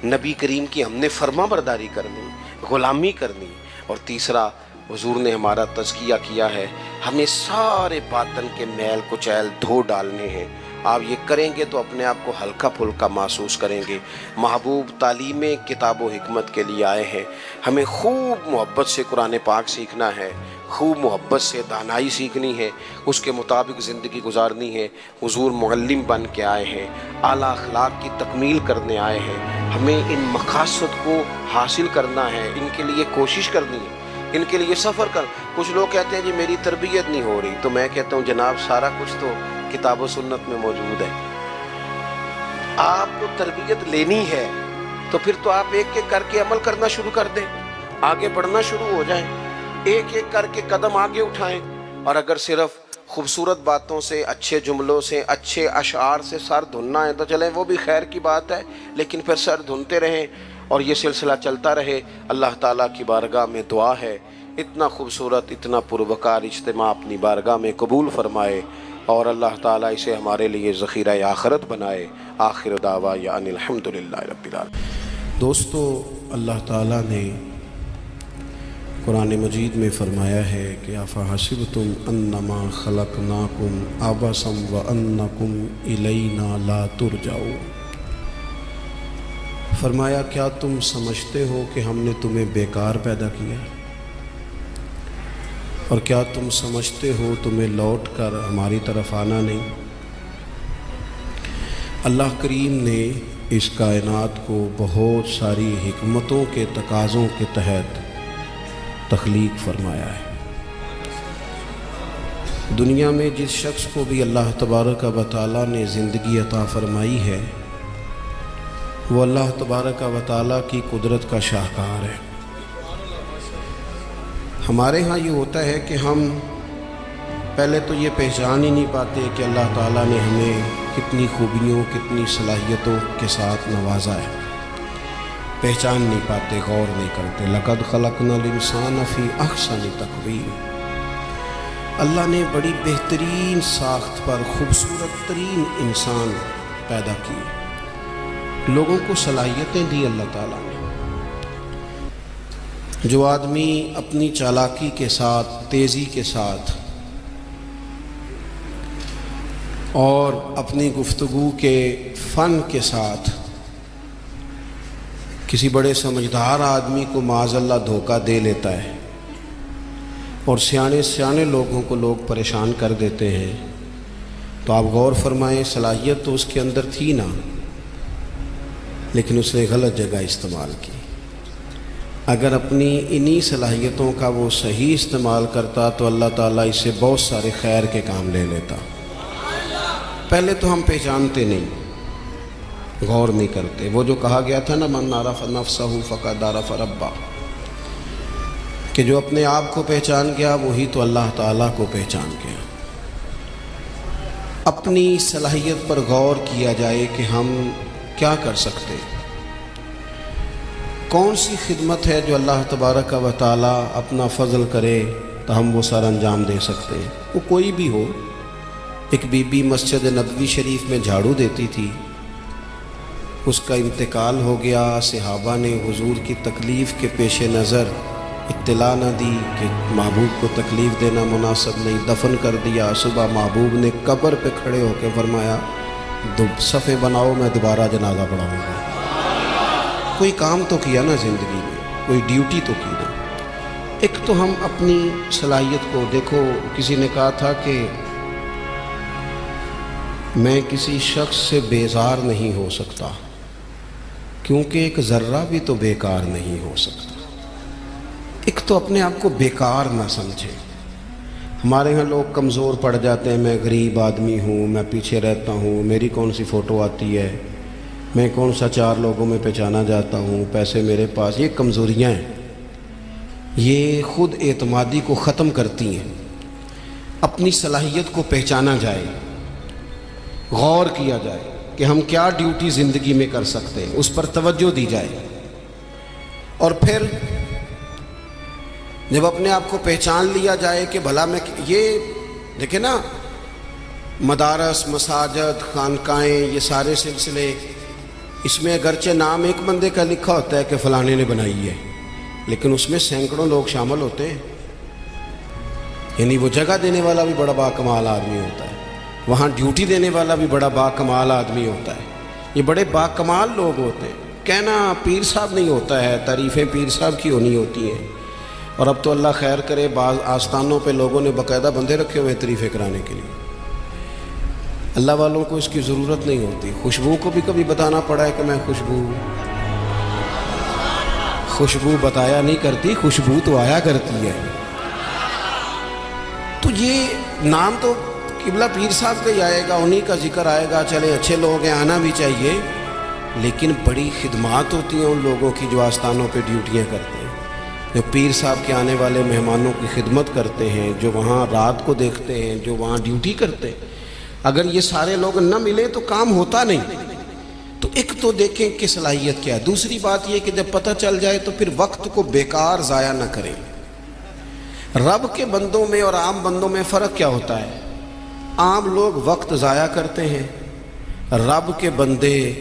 نبی کریم کی ہم نے فرما برداری کرنی، غلامی کرنی۔ اور تیسرا، حضور نے ہمارا تزکیہ کیا ہے، ہمیں سارے باطن کے میل کچیل دھو ڈالنے ہیں۔ آپ یہ کریں گے تو اپنے آپ کو ہلکا پھلکا محسوس کریں گے۔ محبوب تعلیم کتاب و حکمت کے لیے آئے ہیں، ہمیں خوب محبت سے قرآن پاک سیکھنا ہے، خوب محبت سے دانائی سیکھنی ہے، اس کے مطابق زندگی گزارنی ہے۔ حضور معلم بن کے آئے ہیں، اعلیٰ اخلاق کی تکمیل کرنے آئے ہیں، ہمیں ان مقاصد کو حاصل کرنا ہے، ان کے لیے کوشش کرنی ہے، ان کے لیے سفر کر۔ کچھ لوگ کہتے ہیں جی میری تربیت نہیں ہو رہی، تو میں کہتا ہوں جناب سارا کچھ تو کتاب و سنت میں موجود ہے۔ آپ کو تربیت لینی ہے تو پھر تو آپ ایک ایک کر کے عمل کرنا شروع کر دیں، آگے بڑھنا شروع ہو جائیں، ایک ایک کر کے قدم آگے اٹھائیں۔ اور اگر صرف خوبصورت باتوں سے، اچھے جملوں سے، اچھے اشعار سے سر دھننا ہے تو چلیں وہ بھی خیر کی بات ہے، لیکن پھر سر دھنتے رہیں اور یہ سلسلہ چلتا رہے۔ اللہ تعالیٰ کی بارگاہ میں دعا ہے اتنا خوبصورت، اتنا پروکار اجتماع اپنی بارگاہ میں قبول فرمائے، اور اللہ تعالیٰ اسے ہمارے لیے ذخیرہ آخرت بنائے۔ آخر دعوانا ان الحمدللہ رب العالمین۔ دوستو، اللہ تعالیٰ نے قرآن مجید میں فرمایا ہے کہ افحسبتم انما خلقناکم عبثا وانکم الینا لا ترجعون۔ فرمایا کیا تم سمجھتے ہو کہ ہم نے تمہیں بیکار پیدا کیا، اور کیا تم سمجھتے ہو تمہیں لوٹ کر ہماری طرف آنا نہیں؟ اللہ کریم نے اس کائنات کو بہت ساری حکمتوں کے تقاضوں کے تحت تخلیق فرمایا ہے۔ دنیا میں جس شخص کو بھی اللہ تبارک و تعالیٰ نے زندگی عطا فرمائی ہے وہ اللہ تبارک و تعالیٰ کی قدرت کا شاہکار ہے۔ ہمارے ہاں یہ ہوتا ہے کہ ہم پہلے تو یہ پہچان ہی نہیں پاتے کہ اللہ تعالیٰ نے ہمیں کتنی خوبیوں کتنی صلاحیتوں کے ساتھ نوازا ہے، پہچان نہیں پاتے، غور نہیں کرتے۔ لقد خلقنا الانسان فی احسن تقویم، اللہ نے بڑی بہترین ساخت پر خوبصورت ترین انسان پیدا کی، لوگوں کو صلاحیتیں دی اللہ تعالیٰ نے۔ جو آدمی اپنی چالاکی کے ساتھ، تیزی کے ساتھ اور اپنی گفتگو کے فن کے ساتھ کسی بڑے سمجھدار آدمی کو معاذ اللہ دھوکہ دے لیتا ہے اور سیانے لوگوں کو لوگ پریشان کر دیتے ہیں، تو آپ غور فرمائیں، صلاحیت تو اس کے اندر تھی نا، لیکن اس نے غلط جگہ استعمال کی۔ اگر اپنی انہی صلاحیتوں کا وہ صحیح استعمال کرتا تو اللہ تعالیٰ اس سے بہت سارے خیر کے کام لے لیتا۔ پہلے تو ہم پہچانتے نہیں، غور نہیں کرتے۔ وہ جو کہا گیا تھا نا، من عرف نفسہ فقد عرف ربہ، کہ جو اپنے آپ کو پہچان گیا وہی تو اللہ تعالیٰ کو پہچان گیا۔ اپنی صلاحیت پر غور کیا جائے کہ ہم کیا کر سکتے، کون سی خدمت ہے جو اللہ تبارک و تعالیٰ اپنا فضل کرے تو ہم وہ سر انجام دے سکتے ہیں۔ وہ کوئی بھی ہو، ایک بی بی مسجد نبوی شریف میں جھاڑو دیتی تھی، اس کا انتقال ہو گیا، صحابہ نے حضور کی تکلیف کے پیش نظر اطلاع نہ دی کہ محبوب کو تکلیف دینا مناسب نہیں، دفن کر دیا۔ صبح محبوب نے قبر پہ کھڑے ہو کے فرمایا، صفے بناؤ، میں دوبارہ جنازہ پڑھاؤں گا۔ کوئی کام تو کیا نا زندگی میں، کوئی ڈیوٹی تو کی نا۔ ایک تو ہم اپنی صلاحیت کو دیکھو، کسی نے کہا تھا کہ میں کسی شخص سے بیزار نہیں ہو سکتا کیونکہ ایک ذرہ بھی تو بیکار نہیں ہو سکتا۔ ایک تو اپنے آپ کو بیکار نہ سمجھے۔ ہمارے ہاں لوگ کمزور پڑ جاتے ہیں، میں غریب آدمی ہوں، میں پیچھے رہتا ہوں، میری کون سی فوٹو آتی ہے، میں کون سا 4 لوگوں میں پہچانا جاتا ہوں، پیسے میرے پاس۔ یہ کمزوریاں ہیں، یہ خود اعتمادی کو ختم کرتی ہیں۔ اپنی صلاحیت کو پہچانا جائے، غور کیا جائے کہ ہم کیا ڈیوٹی زندگی میں کر سکتے ہیں، اس پر توجہ دی جائے۔ اور پھر جب اپنے آپ کو پہچان لیا جائے کہ بھلا میں، یہ دیکھیں نا، مدارس، مساجد، خانقاہیں، یہ سارے سلسلے، اس میں اگرچہ نام ایک بندے کا لکھا ہوتا ہے کہ فلانے نے بنائی ہے، لیکن اس میں سینکڑوں لوگ شامل ہوتے ہیں۔ یعنی وہ جگہ دینے والا بھی بڑا باکمال آدمی ہوتا ہے، وہاں ڈیوٹی دینے والا بھی بڑا باکمال آدمی ہوتا ہے، یہ بڑے باکمال لوگ ہوتے ہیں۔ کہنا پیر صاحب نہیں ہوتا ہے، تعریفیں پیر صاحب کی ہونی ہوتی ہیں۔ اور اب تو اللہ خیر کرے، بعض آستانوں پہ لوگوں نے باقاعدہ بندے رکھے ہوئے ہیں تعریفیں کرانے کے لیے۔ اللہ والوں کو اس کی ضرورت نہیں ہوتی۔ خوشبو کو بھی کبھی بتانا پڑا ہے کہ میں خوشبو بتایا نہیں کرتی، خوشبو تو آیا کرتی ہے۔ تو یہ نام تو قبلہ پیر صاحب کا ہی آئے گا، انہی کا ذکر آئے گا، چلے اچھے لوگ ہیں، آنا بھی چاہیے، لیکن بڑی خدمات ہوتی ہیں ان لوگوں کی جو آستانوں پہ ڈیوٹیاں کرتے ہیں، جو پیر صاحب کے آنے والے مہمانوں کی خدمت کرتے ہیں، جو وہاں رات کو دیکھتے ہیں، جو وہاں ڈیوٹی کرتے ہیں۔ اگر یہ سارے لوگ نہ ملیں تو کام ہوتا نہیں۔ تو ایک تو دیکھیں کہ صلاحیت کیا ہے۔ دوسری بات یہ کہ جب پتہ چل جائے تو پھر وقت کو بیکار ضائع نہ کریں۔ رب کے بندوں میں اور عام بندوں میں فرق کیا ہوتا ہے؟ عام لوگ وقت ضائع کرتے ہیں، رب کے بندے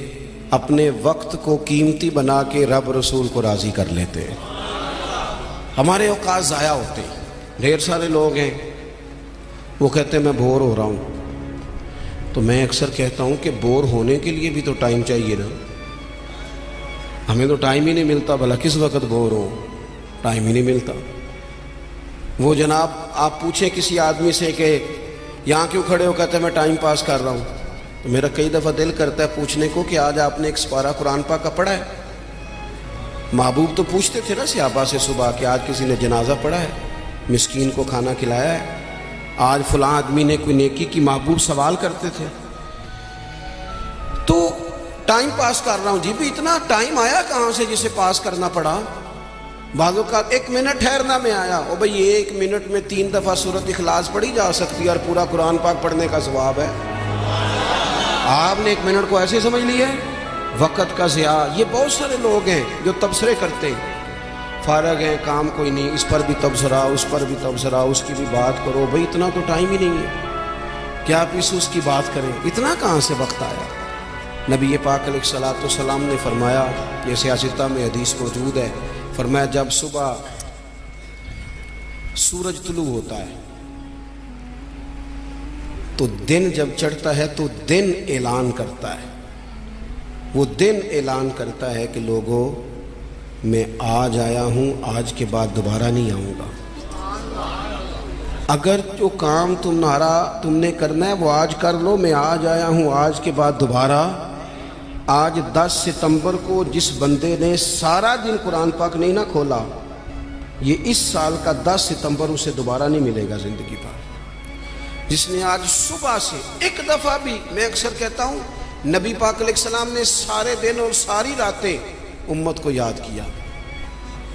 اپنے وقت کو قیمتی بنا کے رب رسول کو راضی کر لیتے ہیں۔ ہمارے اوقات ضائع ہوتے ہیں۔ ڈھیر سارے لوگ ہیں، وہ کہتے ہیں میں بور ہو رہا ہوں، تو میں اکثر کہتا ہوں کہ بور ہونے کے لیے بھی تو ٹائم چاہیے نا۔ ہمیں تو ٹائم ہی نہیں ملتا، بھلا کس وقت بور ہو، ٹائم ہی نہیں ملتا۔ وہ جناب آپ پوچھیں کسی آدمی سے کہ یہاں کیوں کھڑے ہو، کہتے ہیں میں ٹائم پاس کر رہا ہوں، تو میرا کئی دفعہ دل کرتا ہے پوچھنے کو کہ آج آپ نے ایک سپارہ قرآن پاک کا پڑھا ہے؟ محبوب تو پوچھتے تھے نا صحابہ سے صبح کہ آج کسی نے جنازہ پڑھا ہے، مسکین کو کھانا کھلایا ہے، آج فلاں آدمی نے کوئی نیکی کی، محبوب سوال کرتے تھے۔ تو ٹائم پاس کر رہا ہوں، جی بھی اتنا ٹائم آیا کہاں سے جسے پاس کرنا پڑا؟ بعضوں کا 1 منٹ ٹھہرنا میں آیا، او بھئی 1 منٹ میں 3 دفعہ سورۃ اخلاص پڑھی جا سکتی ہے اور پورا قرآن پاک پڑھنے کا ثواب ہے۔ آپ نے 1 منٹ کو ایسے سمجھ لیا ہے وقت کا ضیاع. یہ بہت سارے لوگ ہیں جو تبصرے کرتے ہیں, فارغ ہیں, کام کوئی نہیں, اس پر بھی تبصرہ, اس پر بھی تبصرہ, اس کی بھی بات کرو. بھئی اتنا تو ٹائم ہی نہیں ہے کہ آپ اس کی بات کریں. اتنا کہاں سے وقت آیا؟ نبی پاک علیہ الصلوۃ والسلام نے فرمایا, یہ سیاستہ میں حدیث موجود ہے, فرمایا جب صبح سورج طلوع ہوتا ہے تو دن جب چڑھتا ہے تو دن اعلان کرتا ہے, وہ دن اعلان کرتا ہے کہ لوگوں میں آج آیا ہوں, آج کے بعد دوبارہ نہیں آؤں گا. اگر جو کام تم نے کرنا ہے وہ آج کر لو, میں آج آیا ہوں, آج کے بعد دوبارہ. آج 10 ستمبر کو جس بندے نے سارا دن قرآن پاک نہیں نہ کھولا, یہ اس سال کا 10 ستمبر اسے دوبارہ نہیں ملے گا زندگی پر. جس نے آج صبح سے ایک دفعہ بھی, میں اکثر کہتا ہوں نبی پاک علیہ السلام نے سارے دن اور ساری راتیں امت کو یاد کیا,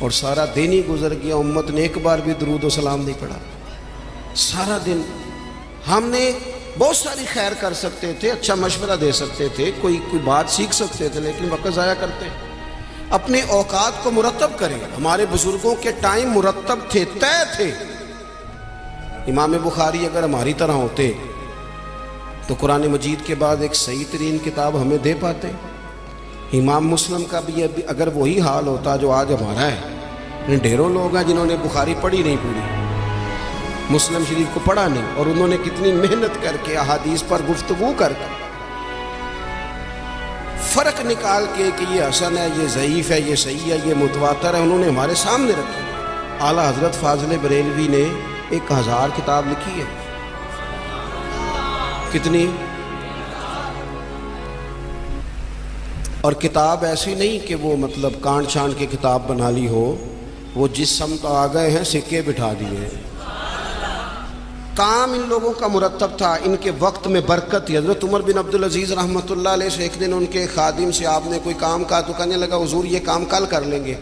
اور سارا دن ہی گزر گیا, امت نے ایک بار بھی درود و سلام نہیں پڑھا. سارا دن ہم نے بہت ساری خیر کر سکتے تھے, اچھا مشورہ دے سکتے تھے, کوئی بات سیکھ سکتے تھے, لیکن وقت ضائع کرتے. اپنے اوقات کو مرتب کریں. ہمارے بزرگوں کے ٹائم مرتب تھے, طے تھے. امام بخاری اگر ہماری طرح ہوتے تو قرآن مجید کے بعد ایک صحیح ترین کتاب ہمیں دے پاتے. امام مسلم کا بھی اگر وہی حال ہوتا جو آج ہمارا ہے. ڈھیروں لوگ ہیں جنہوں نے بخاری پڑھی نہیں پوری, مسلم شریف کو پڑھا نہیں, اور انہوں نے کتنی محنت کر کے احادیث پر گفتگو کر کے فرق نکال کے کہ یہ حسن ہے, یہ ضعیف ہے, یہ صحیح ہے, یہ متواتر ہے, انہوں نے ہمارے سامنے رکھی. اعلیٰ حضرت فاضل بریلوی نے 1000 کتاب لکھی ہے. کتنی؟ اور کتاب ایسی نہیں کہ وہ مطلب کانٹ چھانٹ کی کتاب بنا لی ہو, وہ جس سمت آ گئے ہیں سکے بٹھا دیے ہیں. کام ان لوگوں کا مرتب تھا, ان کے وقت میں برکت تھی. حضرت عمر بن عبدالعزیز رحمۃ اللہ علیہ سے ایک دن ان کے خادم سے آپ نے کوئی کام کہا تو کہنے لگا حضور یہ کام کل کر لیں گے.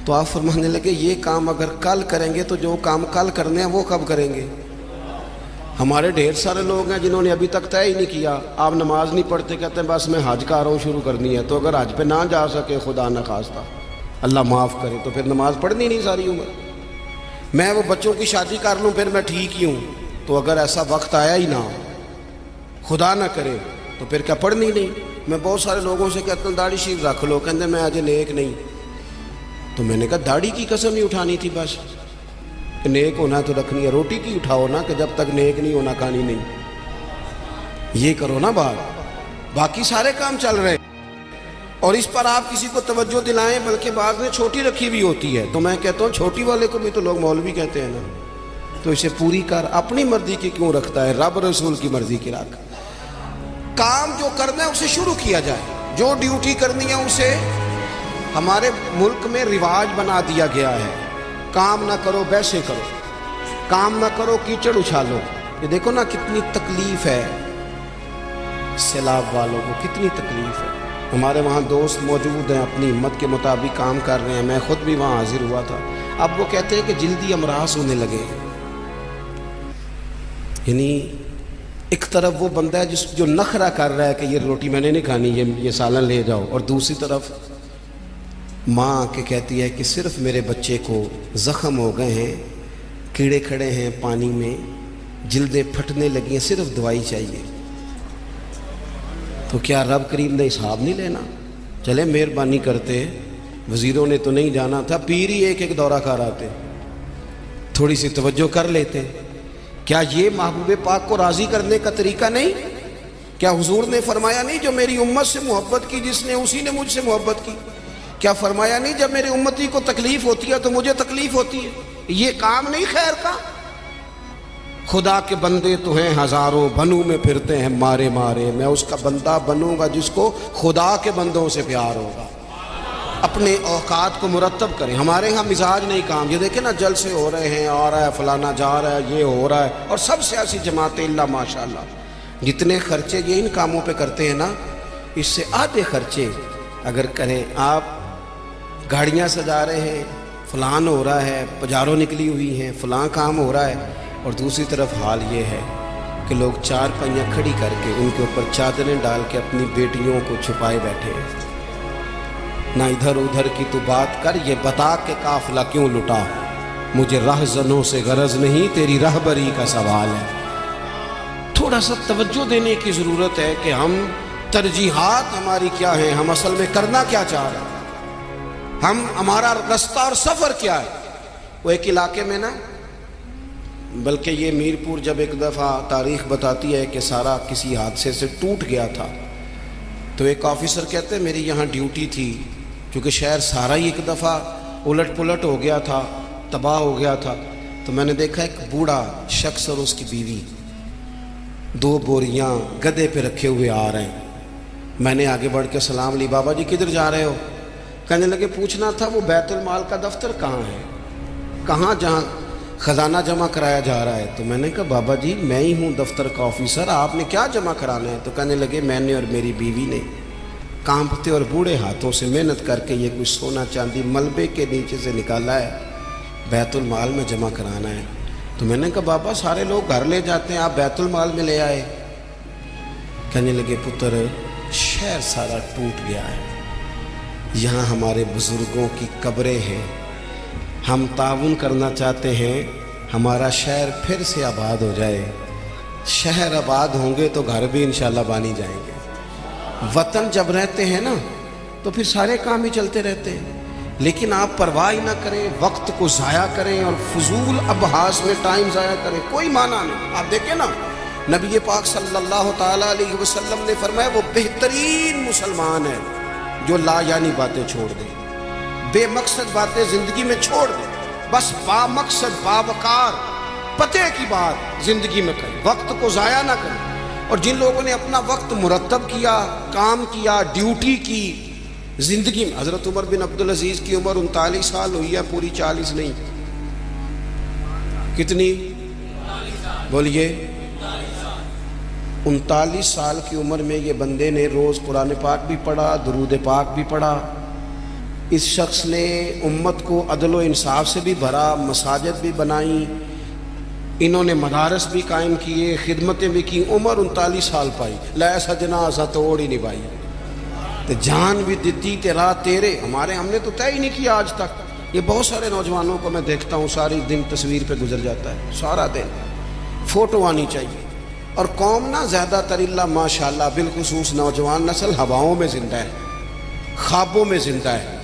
تو آپ فرمانے لگے یہ کام اگر کل کریں گے تو جو کام کل کرنے ہیں وہ کب کریں گے؟ ہمارے ڈھیر سارے لوگ ہیں جنہوں نے ابھی تک طے ہی نہیں کیا. آپ نماز نہیں پڑھتے, کہتے ہیں بس میں حج کا رہا ہوں, شروع کرنی ہے. تو اگر حج پہ نہ جا سکے, خدا نہ خواستہ اللہ معاف کرے, تو پھر نماز پڑھنی نہیں ساری عمر. میں وہ بچوں کی شادی کر لوں پھر میں ٹھیک ہی ہوں. تو اگر ایسا وقت آیا ہی نہ, خدا نہ کرے, تو پھر کیا پڑھنی نہیں؟ میں بہت سارے لوگوں سے کہتا ہوں داڑھی شریف رکھ لو, کہتے میں آج نیک نہیں. تو میں نے کہا داڑھی کی قسم ہی اٹھانی تھی بس, کہ نیک ہونا تو رکھنی ہے. روٹی کی اٹھاؤ نا, کہ جب تک نیک نہیں ہونا کھانی نہیں. یہ کرو نا بات, باقی سارے کام چل رہے ہیں اور اس پر آپ کسی کو توجہ دلائیں, بلکہ بعض نے چھوٹی رکھی بھی ہوتی ہے. تو میں کہتا ہوں چھوٹی والے کو بھی تو لوگ مولوی کہتے ہیں نا, تو اسے پوری کر. اپنی مرضی کی کیوں رکھتا ہے, رب رسول کی مرضی کی رکھ. کام جو کرنا ہے اسے شروع کیا جائے, جو ڈیوٹی کرنی ہے اسے. ہمارے ملک میں رواج بنا دیا گیا ہے, کام نہ کرو بیسے کرو, کام نہ کرو کیچڑ اچھالو. یہ دیکھو نا کتنی تکلیف ہے سیلاب والوں کو, کتنی تکلیف ہے. ہمارے وہاں دوست موجود ہیں, اپنی ہمت کے مطابق کام کر رہے ہیں. میں خود بھی وہاں حاضر ہوا تھا. اب وہ کہتے ہیں کہ جلدی امراض ہونے لگے. یعنی ایک طرف وہ بندہ ہے جو نخرہ کر رہا ہے کہ یہ روٹی میں نے نہیں کھانی, یہ سالن لے جاؤ, اور دوسری طرف ماں کے کہتی ہے کہ صرف میرے بچے کو زخم ہو گئے ہیں, کیڑے کھڑے ہیں پانی میں, جلدیں پھٹنے لگی ہیں, صرف دوائی چاہیے. تو کیا رب کریم نے حساب نہیں لینا؟ چلے مہربانی کرتے, وزیروں نے تو نہیں جانا تھا, پیر ہی ایک دورہ کر آتے, تھوڑی سی توجہ کر لیتے. کیا یہ محبوب پاک کو راضی کرنے کا طریقہ نہیں؟ کیا حضور نے فرمایا نہیں جو میری امت سے محبت کی جس نے اسی نے مجھ سے محبت کی؟ کیا فرمایا نہیں جب میری امتی کو تکلیف ہوتی ہے تو مجھے تکلیف ہوتی ہے؟ یہ کام نہیں خیر کا؟ خدا کے بندے تو ہیں ہزاروں, بنوں میں پھرتے ہیں مارے مارے. میں اس کا بندہ بنوں گا جس کو خدا کے بندوں سے پیار ہوگا. اپنے اوقات کو مرتب کریں. ہمارے ہاں مزاج نہیں کام. یہ دیکھیں نا جلسے ہو رہے ہیں, آ رہا ہے فلانا, جا رہا ہے, یہ ہو رہا ہے, اور سب سیاسی جماعتیں اللہ ماشاءاللہ جتنے خرچے یہ ان کاموں پہ کرتے ہیں نا, اس سے آدھے خرچے اگر کریں. آپ گاڑیاں سجا رہے ہیں, فلان ہو رہا ہے, پجاروں نکلی ہوئی ہیں, فلاں کام ہو رہا ہے, اور دوسری طرف حال یہ ہے کہ لوگ چار پہیاں کھڑی کر کے ان کے اوپر چادریں ڈال کے اپنی بیٹیوں کو چھپائے بیٹھے ہیں. نہ ادھر ادھر کی تو بات کر، یہ بتا کہ قافلہ کیوں لٹا. مجھے رہزنوں سے غرض نہیں، تیری رہبری کا سوال ہے. تھوڑا سا توجہ دینے کی ضرورت ہے کہ ہم ترجیحات ہماری کیا ہیں، ہم اصل میں کرنا کیا چاہ رہے ہیں، ہمارا رستہ اور سفر کیا ہے. وہ ایک علاقے میں نا، بلکہ یہ میرپور جب ایک دفعہ تاریخ بتاتی ہے کہ سارا کسی حادثے سے ٹوٹ گیا تھا، تو ایک آفیسر کہتے ہیں میری یہاں ڈیوٹی تھی، کیونکہ شہر سارا ہی ایک دفعہ الٹ پلٹ ہو گیا تھا، تباہ ہو گیا تھا. تو میں نے دیکھا ایک بوڑھا شخص اور اس کی بیوی 2 بوریاں گدے پہ رکھے ہوئے آ رہے ہیں. میں نے آگے بڑھ کے سلام لی، بابا جی کدھر جا رہے ہو؟ کہنے لگے پوچھنا تھا وہ بیت المال کا دفتر کہاں ہے، کہاں جہاں خزانہ جمع کرایا جا رہا ہے. تو میں نے کہا بابا جی میں ہی ہوں دفتر کا آفیسر، آپ نے کیا جمع کرانا ہے؟ تو کہنے لگے میں نے اور میری بیوی نے کانپتے اور بوڑھے ہاتھوں سے محنت کر کے یہ کچھ سونا چاندی ملبے کے نیچے سے نکالا ہے، بیت المال میں جمع کرانا ہے. تو میں نے کہا بابا سارے لوگ گھر لے جاتے ہیں، آپ بیت المال میں لے آئے. کہنے لگے پتر شہر سارا ٹوٹ گیا ہے، یہاں ہمارے بزرگوں کی قبریں ہیں، ہم تعاون کرنا چاہتے ہیں ہمارا شہر پھر سے آباد ہو جائے. شہر آباد ہوں گے تو گھر بھی انشاءاللہ بانی جائیں گے. وطن جب رہتے ہیں نا تو پھر سارے کام ہی چلتے رہتے ہیں. لیکن آپ پرواہ نہ کریں، وقت کو ضائع کریں اور فضول ابحاث میں ٹائم ضائع کریں، کوئی معنی نہیں. آپ دیکھیں نا نبی پاک صلی اللہ تعالیٰ علیہ وسلم نے فرمایا وہ بہترین مسلمان ہے جو لا یعنی باتیں چھوڑ دے، بے مقصد باتیں زندگی میں چھوڑ دے، بس با مقصد باوقار پتے کی بات زندگی میں کریں، وقت کو ضائع نہ کریں. اور جن لوگوں نے اپنا وقت مرتب کیا، کام کیا، ڈیوٹی کی زندگی میں، حضرت عمر بن عبدالعزیز کی عمر 39 سال ہوئی ہے، پوری 40 نہیں. کتنی بولیے؟ 39 سال کی عمر میں یہ بندے نے روز قرآن پاک بھی پڑھا، درود پاک بھی پڑھا. اس شخص نے امت کو عدل و انصاف سے بھی بھرا، مساجد بھی بنائیں، انہوں نے مدارس بھی قائم کیے، خدمتیں بھی کی. عمر 39 سال پائی، لے سجنا اسا توڑ ہی نہیں پائی، تو جان بھی دیتی تیرا تیرے. ہم نے تو طے ہی نہیں کیا آج تک. یہ بہت سارے نوجوانوں کو میں دیکھتا ہوں ساری دن تصویر پہ گزر جاتا ہے، سارا دن فوٹو آنی چاہیے. اور قوم نا زیادہ تر اللہ ماشاءاللہ بالخصوص نوجوان نسل ہواؤں میں زندہ ہے، خوابوں میں زندہ ہے،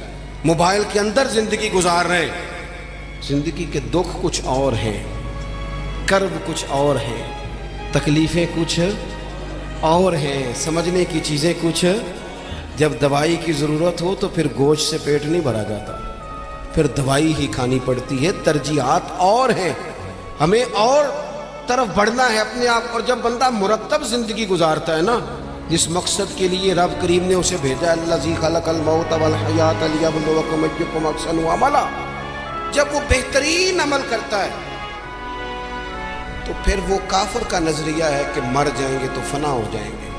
موبائل کے اندر زندگی گزار رہے ہیں. زندگی کے دکھ کچھ اور ہیں، کرب کچھ اور ہیں، تکلیفیں کچھ اور ہیں، سمجھنے کی چیزیں کچھ. جب دوائی کی ضرورت ہو تو پھر گوشت سے پیٹ نہیں بھرا جاتا، پھر دوائی ہی کھانی پڑتی ہے. ترجیحات اور ہیں، ہمیں اور طرف بڑھنا ہے اپنے آپ. اور جب بندہ مرتب زندگی گزارتا ہے نا، جس مقصد کے لیے رب کریم نے اسے بھیجا، الذی خلق الموت والحیات لیبلوکم ایکم احسن عملا، جب وہ بہترین عمل کرتا ہے تو پھر وہ کافر کا نظریہ ہے کہ مر جائیں گے تو فنا ہو جائیں گے،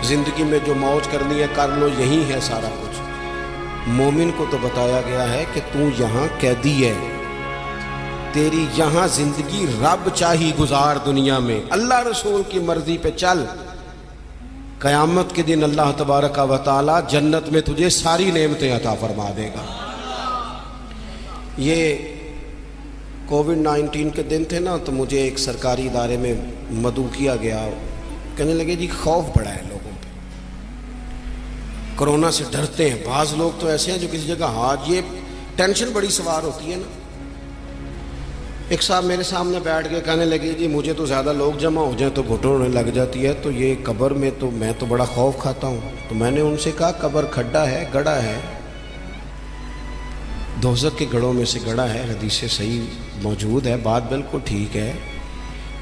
زندگی میں جو موج کرنی ہے کر لو، یہی ہے سارا کچھ. مومن کو تو بتایا گیا ہے کہ تو یہاں قیدی ہے، تیری یہاں زندگی رب چاہی گزار دنیا میں، اللہ رسول کی مرضی پہ چل. قیامت کے دن اللہ تبارک و تعالی جنت میں تجھے ساری نعمتیں عطا فرما دے گا. یہ کووڈ-19 کے دن تھے نا، تو مجھے ایک سرکاری ادارے میں مدعو کیا گیا. کہنے لگے جی خوف بڑا ہے لوگوں پہ، کرونا سے ڈرتے ہیں. بعض لوگ تو ایسے ہیں جو کسی جگہ یہ ٹینشن بڑی سوار ہوتی ہے نا. ایک صاحب میرے سامنے بیٹھ کے کہنے لگے جی مجھے تو زیادہ لوگ جمع ہو جائیں تو گھٹن ہونے لگ جاتی ہے، تو یہ قبر میں تو میں تو بڑا خوف کھاتا ہوں. تو میں نے ان سے کہا قبر کھڈا ہے، گڑھا ہے، دوزخ کے گڑھوں میں سے گڑھا ہے، حدیث صحیح موجود ہے، بات بالکل ٹھیک ہے.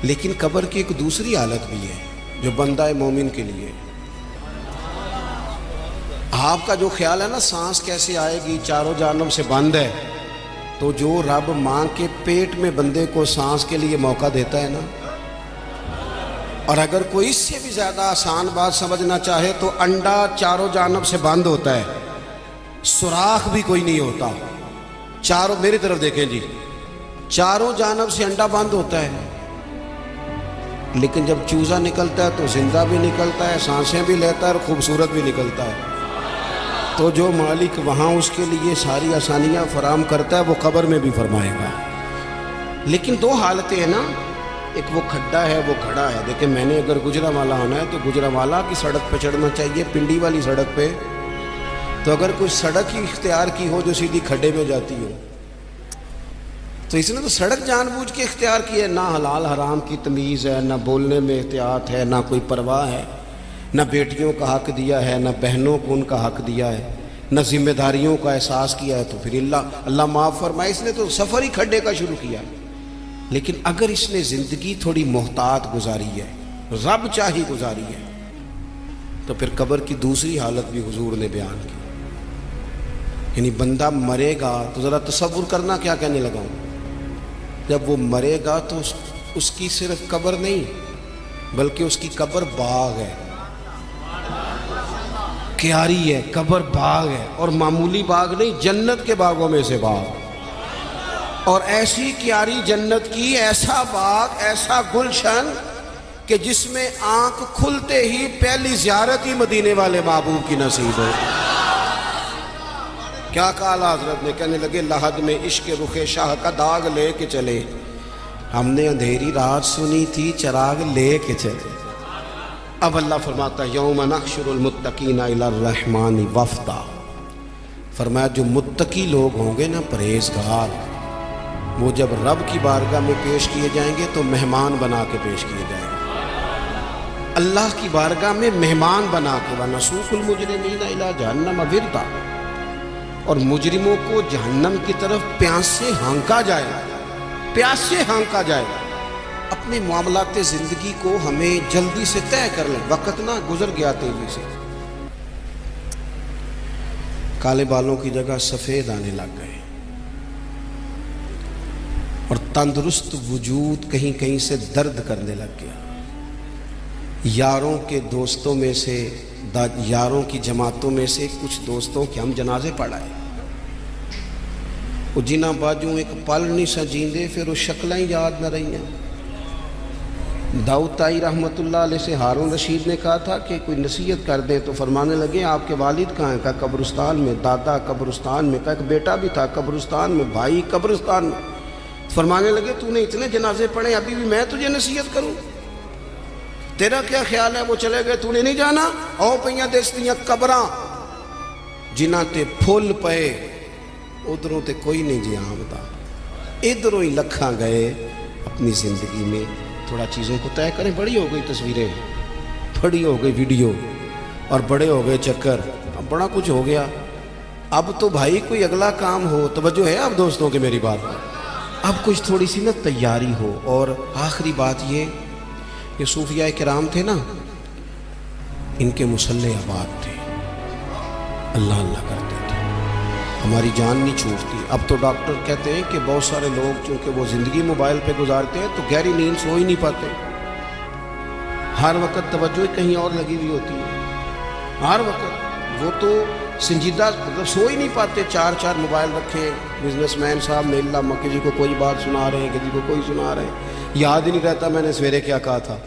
لیکن قبر کی ایک دوسری حالت بھی ہے جو بندہ مومن کے لیے. آپ کا جو خیال ہے نا سانس کیسے آئے گی، چاروں جانب سے بند ہے، تو جو رب ماں کے پیٹ میں بندے کو سانس کے لیے موقع دیتا ہے نا، اور اگر کوئی اس سے بھی زیادہ آسان بات سمجھنا چاہے تو انڈا چاروں جانب سے بند ہوتا ہے، سوراخ بھی کوئی نہیں ہوتا. چاروں میری طرف دیکھیں جی، چاروں جانب سے انڈا بند ہوتا ہے. لیکن جب چوزا نکلتا ہے تو زندہ بھی نکلتا ہے، سانسیں بھی لیتا ہے اور خوبصورت بھی نکلتا ہے۔ تو جو مالک وہاں اس کے لیے ساری آسانیاں فراہم کرتا ہے وہ قبر میں بھی فرمائے گا۔ لیکن دو حالتیں ہیں نا، ایک وہ کھڈا ہے، وہ کھڑا ہے۔ دیکھیں میں نے اگر گجرانوالہ ہونا ہے تو گجرانوالہ کی سڑک پہ چڑھنا چاہیے، پنڈی والی سڑک پہ تو اگر کوئی سڑک ہی اختیار کی ہو جو سیدھی کھڈے میں جاتی ہو تو اس نے تو سڑک جان بوجھ کے اختیار کی ہے۔ نہ حلال حرام کی تمیز ہے، نہ بولنے میں احتیاط ہے، نہ کوئی پرواہ ہے، نہ بیٹیوں کا حق دیا ہے، نہ بہنوں کو ان کا حق دیا ہے، نہ ذمہ داریوں کا احساس کیا ہے۔ تو پھر اللہ معاف فرمائے، اس نے تو سفر ہی کھڈے کا شروع کیا۔ لیکن اگر اس نے زندگی تھوڑی محتاط گزاری ہے، رب چاہی گزاری ہے، تو پھر قبر کی دوسری حالت بھی حضور نے بیان کی۔ یعنی بندہ مرے گا تو ذرا تصور کرنا کیا کہنے لگا ہوں، جب وہ مرے گا تو اس کی صرف قبر نہیں بلکہ اس کی قبر باغ ہے، کیاری ہے، قبر باغ ہے، اور معمولی باغ نہیں، جنت کے باغوں میں سے باغ، اور ایسی کیاری جنت کی، ایسا باغ، ایسا گلشن کہ جس میں آنکھ کھلتے ہی پہلی زیارت ہی مدینے والے محبوب کی نصیب ہو۔ کیا کہا حضرت نے، کہنے لگے لحد میں عشق رخ شاہ کا داغ لے کے چلے، ہم نے اندھیری رات سنی تھی چراغ لے کے چلے۔ اب اللہ فرماتا ہے یوم نحشر المتقین الی الرحمن وفدا، فرمایا جو متقی لوگ ہوں گے نا، پرہیزگار، وہ جب رب کی بارگاہ میں پیش کیے جائیں گے تو مہمان بنا کے پیش کیے جائیں گے، اللہ کی بارگاہ میں مہمان بنا کے۔ وَنَسُوقُ الْمُجْرِمِينَ إِلَىٰ جَهَنَّمَ وِرْدًا، اور مجرموں کو جہنم کی طرف پیاس سے ہانکا جائے گا، پیاس سے ہانکا جائے گا۔ اپنے معاملات زندگی کو ہمیں جلدی سے طے کر لیں، وقت نہ گزر گیا تیزی سے۔ کالے بالوں کی جگہ سفید آنے لگ گئے، اور تندرست وجود کہیں کہیں سے درد کرنے لگ گیا۔ یاروں کے دوستوں میں سے، یاروں کی جماعتوں میں سے کچھ دوستوں کے ہم جنازے پڑھائے، وہ جنہ باجوں ایک پل نہیں سجیندے، پھر وہ شکلیں یاد نہ رہی ہیں۔ داؤد طائی رحمۃ اللہ علیہ سے ہارون رشید نے کہا تھا کہ کوئی نصیحت کر دیں، تو فرمانے لگے آپ کے والد کہاں ہیں؟ کہا قبرستان میں، دادا قبرستان میں، کہا ایک بیٹا بھی تھا قبرستان میں، بھائی قبرستان میں۔ فرمانے لگے تو نے اتنے جنازے پڑھے، ابھی بھی میں تجھے نصیحت کروں؟ تیرا کیا خیال ہے؟ وہ چلے گئے، تو نے نہیں جانا؟ او پئیاں دستیاں قبراں جنہ تے پھول پئے، ادھروں تے کوئی نہیں جی آمدا، ادھروں ہی لکھاں گئے۔ اپنی زندگی میں تھوڑا چیزوں کو طے کریں۔ بڑی ہو گئی تصویریں، بڑی ہو گئی ویڈیو، اور بڑے ہو گئے چکر، اب بڑا کچھ ہو گیا۔ اب تو بھائی کوئی اگلا کام ہو، توجہ ہے اب دوستوں کے میری بات میں، اب کچھ تھوڑی سی نا تیاری ہو۔ اور آخری بات یہ صوفیاء کرام تھے نا، ان کے مصلے آباد تھے، اللہ اللہ کرتے تھے، ہماری جان نہیں چھوٹتی۔ اب تو ڈاکٹر کہتے ہیں کہ بہت سارے لوگ چونکہ وہ زندگی موبائل پہ گزارتے ہیں تو گہری نیند سو ہی نہیں پاتے، ہر وقت توجہ کہیں اور لگی ہوئی ہوتی ہے، ہر وقت وہ تو سنجیدہ مطلب سو ہی نہیں پاتے، چار چار موبائل رکھے بزنس مین صاحب نے، اللہ کسی کو کوئی بات سنا رہے ہیں، کسی کو کوئی سنا رہے ہیں، یاد ہی نہیں رہتا میں نے سویرے کیا کہا تھا۔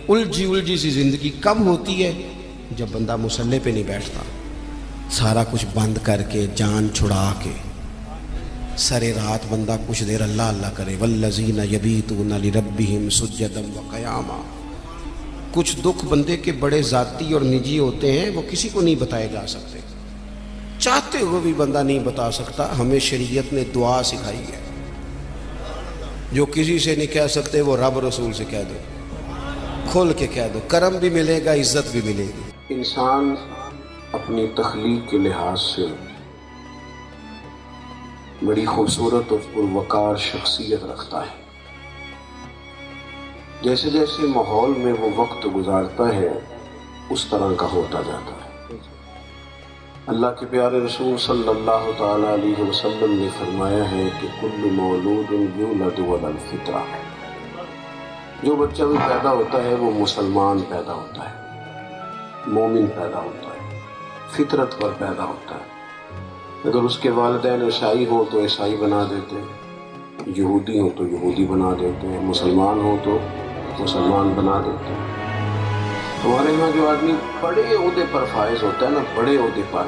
الجھی سی زندگی کب ہوتی ہے؟ جب بندہ مصلے پہ نہیں بیٹھتا، سارا کچھ بند کر کے، جان چھڑا کے، سرے رات بندہ کچھ دیر اللہ اللہ کرے۔ والذین یبیتون لربہم سجدا وقیاما۔ کچھ دکھ بندے کے بڑے ذاتی اور نجی ہوتے ہیں، وہ کسی کو نہیں بتائے جا سکتے، چاہتے ہوئے بھی بندہ نہیں بتا سکتا۔ ہمیں شریعت نے دعا سکھائی ہے، جو کسی سے نہیں کہہ سکتے وہ رب رسول سے کہہ دو، کھول کے کہہ دو، کرم بھی ملے گا، عزت بھی ملے گی۔ انسان اپنی تخلیق کے لحاظ سے بڑی خوبصورت اور پروقار شخصیت رکھتا ہے۔ جیسے جیسے ماحول میں وہ وقت گزارتا ہے اس طرح کا ہوتا جاتا ہے۔ اللہ کے پیارے رسول صلی اللہ تعالی علیہ وسلم نے فرمایا ہے کہ کل مولود یولد علی الفطرہ، جو بچہ بھی پیدا ہوتا ہے وہ مسلمان پیدا ہوتا ہے، مومن پیدا ہوتا ہے، فطرت پر پیدا ہوتا ہے۔ اگر اس کے والدین عیسائی ہوں تو عیسائی بنا دیتے ہیں، یہودی ہوں تو یہودی بنا دیتے ہیں، مسلمان ہوں تو مسلمان بنا دیتے ہیں۔ ہمارے یہاں جو آدمی بڑے عہدے پر فائز ہوتا ہے نا، بڑے عہدے پر،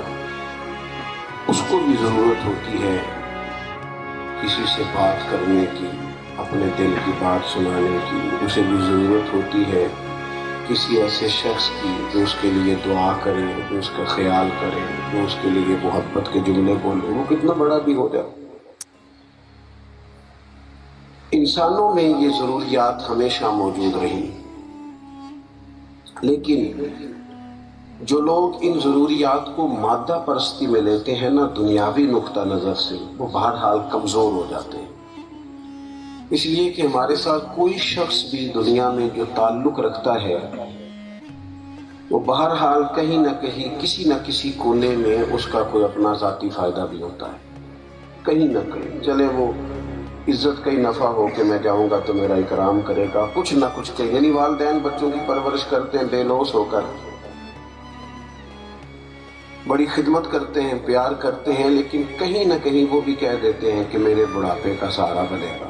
اس کو بھی ضرورت ہوتی ہے کسی سے بات کرنے کی، اپنے دل کی بات سنانے کی، اسے بھی ضرورت ہوتی ہے کسی ایسے شخص کی جو اس کے لیے دعا کرے، جو اس کا خیال کرے، جو اس کے لیے محبت کے جملے بولے، وہ کتنا بڑا بھی ہو جائے۔ انسانوں میں یہ ضروریات ہمیشہ موجود رہی، لیکن جو لوگ ان ضروریات کو مادہ پرستی میں لیتے ہیں نا، دنیاوی نقطہ نظر سے، وہ بہرحال کمزور ہو جاتے ہیں۔ اس لیے کہ ہمارے ساتھ کوئی شخص بھی دنیا میں جو تعلق رکھتا ہے، وہ بہرحال کہیں نہ کہیں کسی نہ کسی کونے میں اس کا کوئی اپنا ذاتی فائدہ بھی ہوتا ہے، کہیں نہ کہیں۔ چلے وہ عزت کا ہی نفع ہو کہ میں جاؤں گا تو میرا اکرام کرے گا، کچھ نہ کچھ کہیں، یعنی والدین بچوں کی پرورش کرتے ہیں بے لوث ہو کر، بڑی خدمت کرتے ہیں، پیار کرتے ہیں، لیکن کہیں نہ کہیں وہ بھی کہہ دیتے ہیں کہ میرے بڑھاپے کا سہارا بنے گا۔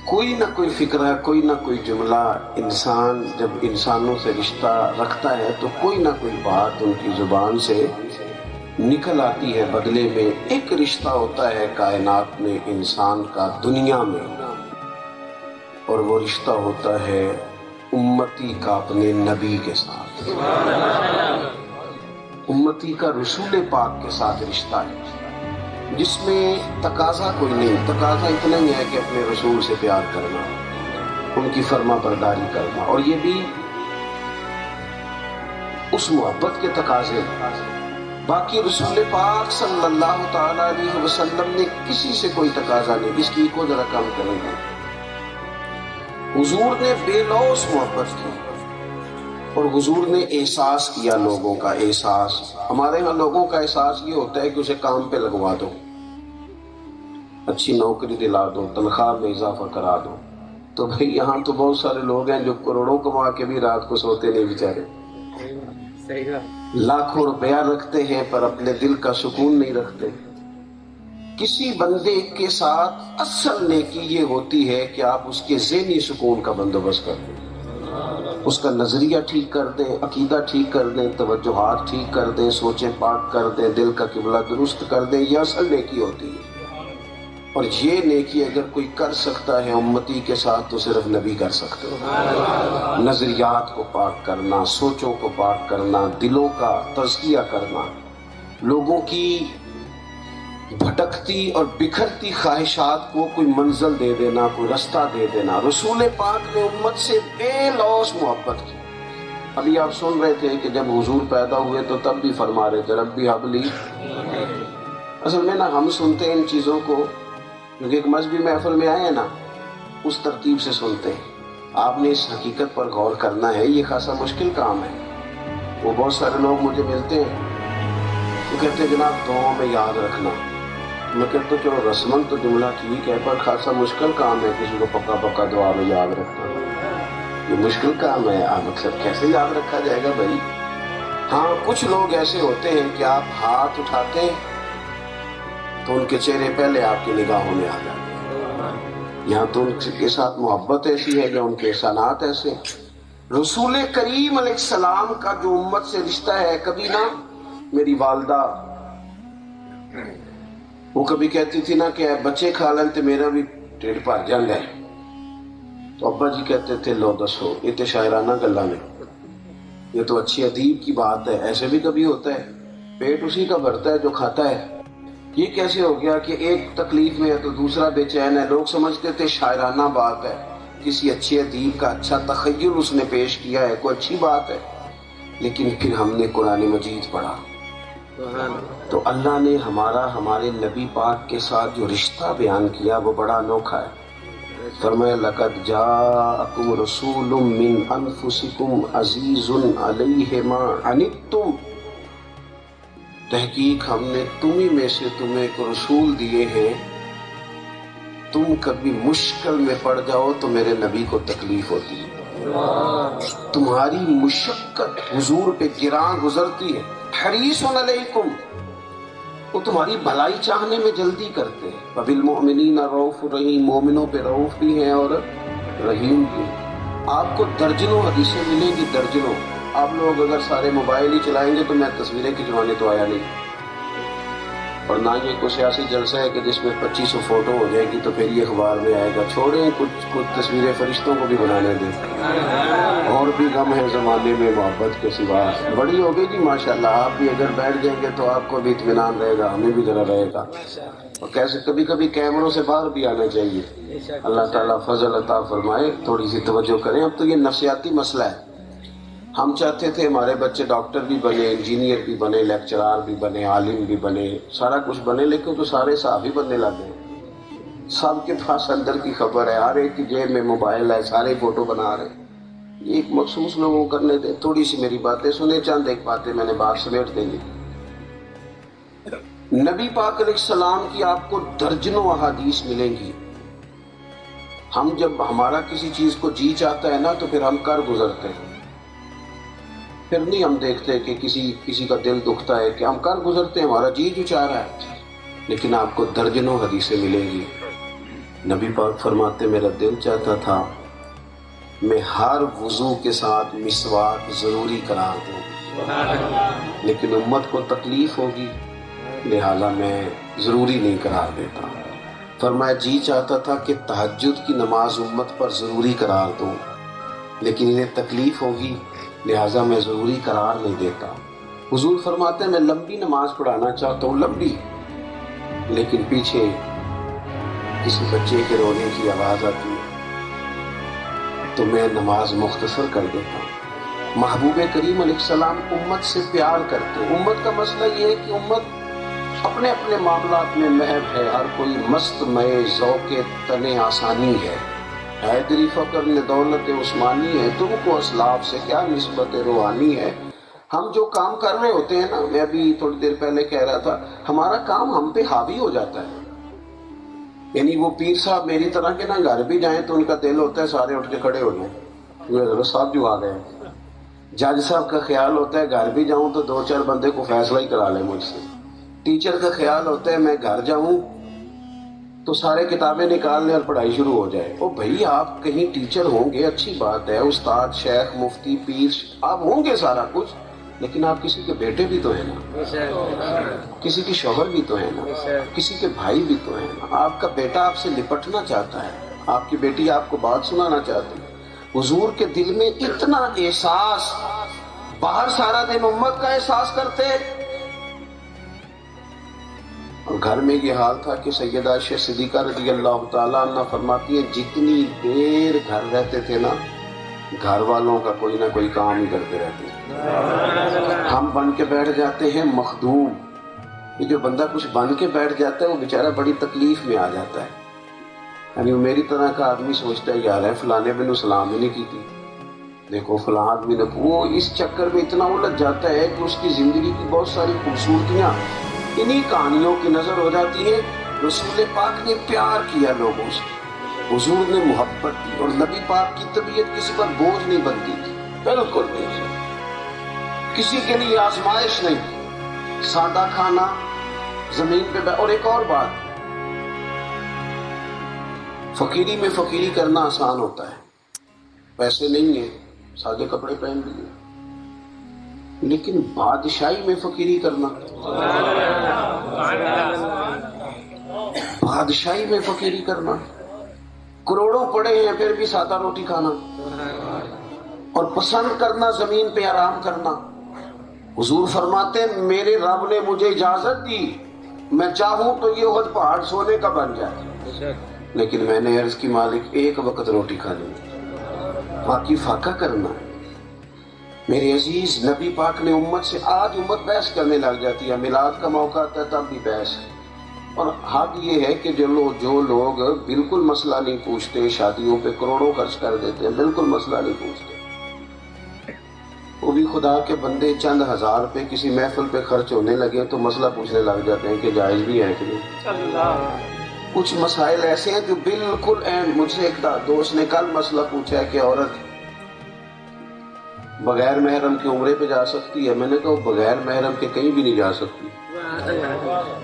کوئی نہ کوئی فکرہ، کوئی نہ کوئی جملہ، انسان جب انسانوں سے رشتہ رکھتا ہے تو کوئی نہ کوئی بات ان کی زبان سے نکل آتی ہے۔ بدلے میں ایک رشتہ ہوتا ہے کائنات میں انسان کا دنیا میں، اور وہ رشتہ ہوتا ہے امتی کا اپنے نبی کے ساتھ، امتی کا رسول پاک کے ساتھ رشتہ ہے، جس میں تقاضا کوئی نہیں، تقاضا اتنا ہی ہے کہ اپنے رسول سے پیار کرنا، ان کی فرما برداری کرنا، اور یہ بھی اس محبت کے تقاضے۔ باقی رسول پاک صلی اللہ تعالی علیہ وسلم نے کسی سے کوئی تقاضا نہیں، اس کی کو ذرا کم کریں گے۔ حضور نے بے لوث محبت کی، اور حضور نے احساس کیا لوگوں کا احساس۔ ہمارے ہاں لوگوں کا احساس یہ ہوتا ہے کہ اسے کام پہ لگوا دو، اچھی نوکری دلا دو، تنخواہ میں اضافہ کرا دو۔ تو بھئی یہاں تو بہت سارے لوگ ہیں جو کروڑوں کما کے بھی رات کو سوتے نہیں بیچارے، لاکھوں روپیہ رکھتے ہیں پر اپنے دل کا سکون نہیں رکھتے۔ کسی بندے کے ساتھ اصل نیکی یہ ہوتی ہے کہ آپ اس کے ذہنی سکون کا بندوبست کر دیں، اس کا نظریہ ٹھیک کر دیں، عقیدہ ٹھیک کر دیں، توجہات ٹھیک کر دیں، سوچیں پاک کر دیں، دل کا قبلہ درست کر دیں۔ یہ اصل نیکی ہوتی ہے، اور یہ نیکی اگر کوئی کر سکتا ہے امتی کے ساتھ تو صرف نبی کر سکتے ہیں۔ نظریات کو پاک کرنا، سوچوں کو پاک کرنا، دلوں کا تزکیہ کرنا، لوگوں کی بھٹکتی اور بکھرتی خواہشات کو کوئی منزل دے دینا، کوئی رستہ دے دینا۔ رسول پاک نے امت سے بے لوث محبت کی۔ ابھی آپ سن رہے تھے کہ جب حضور پیدا ہوئے تو تب بھی فرما رہے تھے ربی حب لی۔ اصل میں نا ہم سنتے ہیں ان چیزوں کو کیونکہ ایک مذہبی محفل میں آئے ہیں نا، اس ترتیب سے سنتے ہیں۔ آپ نے اس حقیقت پر غور کرنا ہے، یہ خاصا مشکل کام ہے۔ وہ بہت سارے لوگ مجھے ملتے ہیں، وہ کہتے ہیں جناب دعاؤں میں یاد رکھنا۔ میں کہتا ہوں چلو رسمن تو جملہ ٹھیک ہے، پر خاصا مشکل کام ہے کسی کو پکا پکا دعا میں یاد رکھنا، یہ مشکل کام ہے۔ مطلب کیسے یاد رکھا جائے گا بھائی؟ ہاں کچھ لوگ ایسے ہوتے ہیں کہ آپ ہاتھ اٹھاتے ہیں تو ان کے چہرے پہلے آپ کی نگاہوں میں آ جاتے ہیں، یہاں تو ان کے ساتھ محبت ایسی ہے کہ ان کے احسانات ایسے۔ رسول کریم علیہ السلام کا جو امت سے رشتہ ہے، کبھی نہ میری والدہ وہ کبھی کہتی تھی نا کہ بچے کھا لیں تو میرا بھی ٹھیڈ بھر جاتا ہے، تو ابا جی کہتے تھے لو دسو یہ تو شاعرانہ گلا میں، یہ تو اچھی ادیب کی بات ہے، ایسے بھی کبھی ہوتا ہے، پیٹ اسی کا بھرتا ہے جو کھاتا ہے۔ یہ کیسے ہو گیا کہ ایک تکلیف میں ہے تو دوسرا بے چین ہے؟ لوگ سمجھتے تھے شاعرانہ بات ہے، کسی اچھے ادیب کا اچھا تخیل اس نے پیش کیا ہے، کوئی اچھی بات ہے۔ لیکن پھر ہم نے قرآن مجید پڑھا تو اللہ نے ہمارے نبی پاک کے ساتھ جو رشتہ بیان کیا وہ بڑا انوکھا ہے۔ فرمایا لقد جاءکم رسول من انفسکم عزیز علیہ ما عنتم، تحقیق ہم نے تمہیں میں سے تمہیں ایک رسول دیے ہیں، تم کبھی مشکل میں پڑ جاؤ تو میرے نبی کو تکلیف ہوتی ہے، تمہاری مشقت حضور پہ گراں گزرتی ہے۔ حریص علیکم، وہ تمہاری بھلائی چاہنے میں جلدی کرتے ہیں۔ وبالمؤمنین رؤوف رحیم، مومنوں پہ رؤوف بھی ہیں اور رحیم کی. آپ کو درجنوں حدیثیں ملیں گی, درجنوں. آپ لوگ اگر سارے موبائل ہی چلائیں گے تو میں تصویریں کھنچوانے تو آیا نہیں, اور نہ یہ کوئی سیاسی جلسہ ہے کہ جس میں 2500 فوٹو ہو جائے گی تو پھر یہ اخبار میں آئے گا. چھوڑیں, کچھ تصویریں فرشتوں کو بھی بنانے دیں. اور بھی غم ہے زمانے میں محبت کے سوا. بڑی ہو گئی جی ماشاءاللہ. آپ بھی اگر بیٹھ جائیں گے تو آپ کو بھی اطمینان رہے گا, ہمیں بھی ذرا رہے گا. اور کیسے کبھی کبھی کیمروں سے باہر بھی آنا چاہیے. اللہ تعالیٰ فضل عطا فرمائے. تھوڑی سی توجہ کریں. اب تو یہ نفسیاتی مسئلہ ہے. ہم چاہتے تھے ہمارے بچے ڈاکٹر بھی بنے, انجینئر بھی بنے, لیکچرار بھی بنے, عالم بھی بنے, سارا کچھ بنے, لیکن تو سارے صحابی بننے لگ گئے. سب کے پاس اندر کی خبر ہے, ہر ایک کی جیب میں موبائل ہے, سارے فوٹو بنا رہے ہیں. یہ ایک مخصوص لوگوں کو کرنے دیں. تھوڑی سی میری باتیں سنیں, چند ایک باتیں میں نے بات سمیٹ دیں گی. نبی پاک علیہ السلام کی آپ کو درجنوں احادیث ملیں گی. ہم جب ہمارا کسی چیز کو جی چاہتا ہے نا تو پھر ہم کر گزرتے ہیں. پھر نہیں ہم دیکھتے کہ کسی کا دل دکھتا ہے, کہ ہم کر گزرتے ہیں, ہمارا جی جو چاہ رہا ہے. لیکن آپ کو درجنوں حدیثیں ملیں گی. نبی پاک فرماتے میرا دل چاہتا تھا میں ہر وضو کے ساتھ مسواک ضروری قرار دوں, لیکن امت کو تکلیف ہوگی لہذا میں ضروری نہیں قرار دیتا. فرمایا جی چاہتا تھا کہ تہجد کی نماز امت پر ضروری قرار دوں, لیکن انہیں تکلیف ہوگی لہٰذا میں ضروری قرار نہیں دیتا. حضور فرماتے ہیں میں لمبی نماز پڑھانا چاہتا ہوں, لمبی, لیکن پیچھے کسی بچے کے رونے کی آواز آتی ہے تو میں نماز مختصر کر دیتا ہوں. محبوب کریم علیہ السلام امت سے پیار کرتے ہیں. امت کا مسئلہ یہ ہے کہ امت اپنے اپنے معاملات میں محب ہے, ہر کوئی مست مئے ذوق تن آسانی ہے. حیدری فقر نے دولت عثمانی ہے, تم کو اسلاف سے کیا نسبت روحانی ہے. ہم جو کام کر رہے ہوتے ہیں نا, میں ابھی تھوڑی دیر پہلے کہہ رہا تھا, ہمارا کام ہم پہ حاوی ہو جاتا ہے. یعنی وہ پیر صاحب میری طرح کے نا گھر بھی جائیں تو ان کا دل ہوتا ہے سارے اٹھ کے کھڑے ہو جائیں, حضرت صاحب جو آ گئے. جج صاحب کا خیال ہوتا ہے گھر بھی جاؤں تو 2-4 بندے کو فیصلہ ہی کرا لیں مجھ سے. ٹیچر کا خیال ہوتا ہے میں گھر جاؤں تو سارے کتابیں نکال لیں اور پڑھائی شروع ہو جائے. او بھائی آپ کہیں ٹیچر ہوں گے اچھی بات ہے, استاد شیخ مفتی پیر آپ ہوں گے سارا کچھ, لیکن آپ کسی کے بیٹے بھی تو ہیں نا, کسی کی شوہر بھی تو ہے نا, کسی کے بھائی بھی تو ہیں نا. آپ کا بیٹا آپ سے لپٹنا چاہتا ہے, آپ کی بیٹی آپ کو بات سنانا چاہتی ہے. حضور کے دل میں اتنا احساس, باہر سارا دن امت کا احساس کرتے, اور گھر میں یہ حال تھا کہ سیدہ عائشہ صدیقہ رضی اللہ تعالیٰ عنہ فرماتی ہیں جتنی دیر گھر رہتے تھے نا, گھر والوں کا کوئی نہ کوئی کام ہی کرتے رہتے ہیں. ہم بن کے بیٹھ جاتے ہیں مخدوم. یہ جو بندہ کچھ بن کے بیٹھ جاتا ہے وہ بیچارہ بڑی تکلیف میں آ جاتا ہے. یعنی وہ میری طرح کا آدمی سوچتا ہے یار ہے فلانے بن سلام ہی نہیں کی تھی, دیکھو فلاں آدمی نے, وہ اس چکر میں اتنا الجھ جاتا ہے کہ اس کی زندگی کی بہت ساری خوبصورتیاں انہی کہانیوں کی نظر ہو جاتی ہے. رسول پاک نے پیار کیا لوگوں سے, حضور نے محبت دی, اور نبی پاک کی طبیعت کسی پر بوجھ نہیں بنتی تھی, بالکل نہیں, کسی کے لیے آزمائش نہیں. سادہ کھانا زمین پہ اور ایک اور بات, فقیری میں فقیری کرنا آسان ہوتا ہے, پیسے نہیں ہیں سادے کپڑے پہن لیے, لیکن بادشاہی میں فقیری کرنا, بادشاہی میں فقیری کرنا, کروڑوں پڑے ہیں پھر بھی سادہ روٹی کھانا, اور پسند کرنا زمین پہ آرام کرنا. حضور فرماتے ہیں میرے رب نے مجھے اجازت دی, میں چاہوں تو یہ احد پہاڑ سونے کا بن جائے, لیکن میں نے عرض کی مالک ایک وقت روٹی کھانی, باقی فاقہ کرنا ہے. میرے عزیز نبی پاک نے امت سے, آج امت بحث کرنے لگ جاتی ہے, میلاد کا موقع آتا ہے تب بھی بحث ہے. اور حق یہ ہے کہ جو لوگ بالکل مسئلہ نہیں پوچھتے, شادیوں پہ کروڑوں خرچ کر دیتے ہیں, بالکل مسئلہ نہیں پوچھتے, وہ بھی خدا کے بندے چند ہزار روپے کسی محفل پہ خرچ ہونے لگے تو مسئلہ پوچھنے لگ جاتے ہیں کہ جائز بھی ہے کہ نہیں. کچھ مسائل ایسے ہیں جو بالکل اینڈ. مجھ سے ایک دوست نے کل مسئلہ پوچھا ہے کہ عورت بغیر محرم کے عمرے پہ جا سکتی ہے. میں نے کہا بغیر محرم کے کہیں بھی نہیں جا سکتی,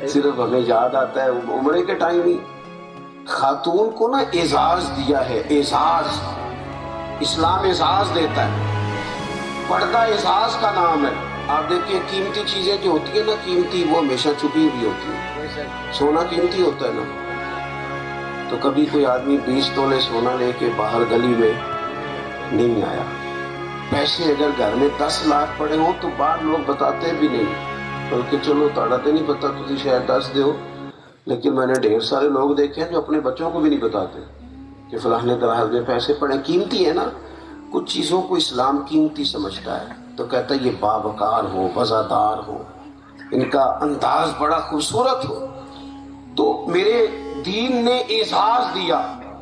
صرف ہمیں یاد آتا ہے عمرے کے ٹائم ہی. خاتون کو نا اعزاز دیا ہے، اعزاز، اسلام اعزاز دیتا ہے، پردہ اعزاز کا نام ہے۔ آپ دیکھیں قیمتی چیزیں جو ہوتی ہیں نا قیمتی، وہ ہمیشہ چھپی ہوئی ہوتی ہیں۔ سونا قیمتی ہوتا ہے نا، تو کبھی کوئی آدمی 20 تولے سونا لے کے باہر گلی میں نہیں آیا۔ پیسے اگر گھر میں 10 لاکھ پڑے ہوں تو باہر لوگ بتاتے بھی نہیں، بلکہ چلو تاڑا تو نہیں پتا، تجھے شاید 10 دیو، لیکن میں نے ڈھیر سارے لوگ دیکھے ہیں جو اپنے بچوں کو بھی نہیں بتاتے کہ فلاں نے طرح میں پیسے پڑے۔ قیمتی ہے نا، کچھ چیزوں کو اسلام قیمتی سمجھتا ہے، تو کہتا ہے یہ باوقار ہو، وزادار ہو، ان کا انداز بڑا خوبصورت ہو۔ تو میرے دین نے اعزاز دیا،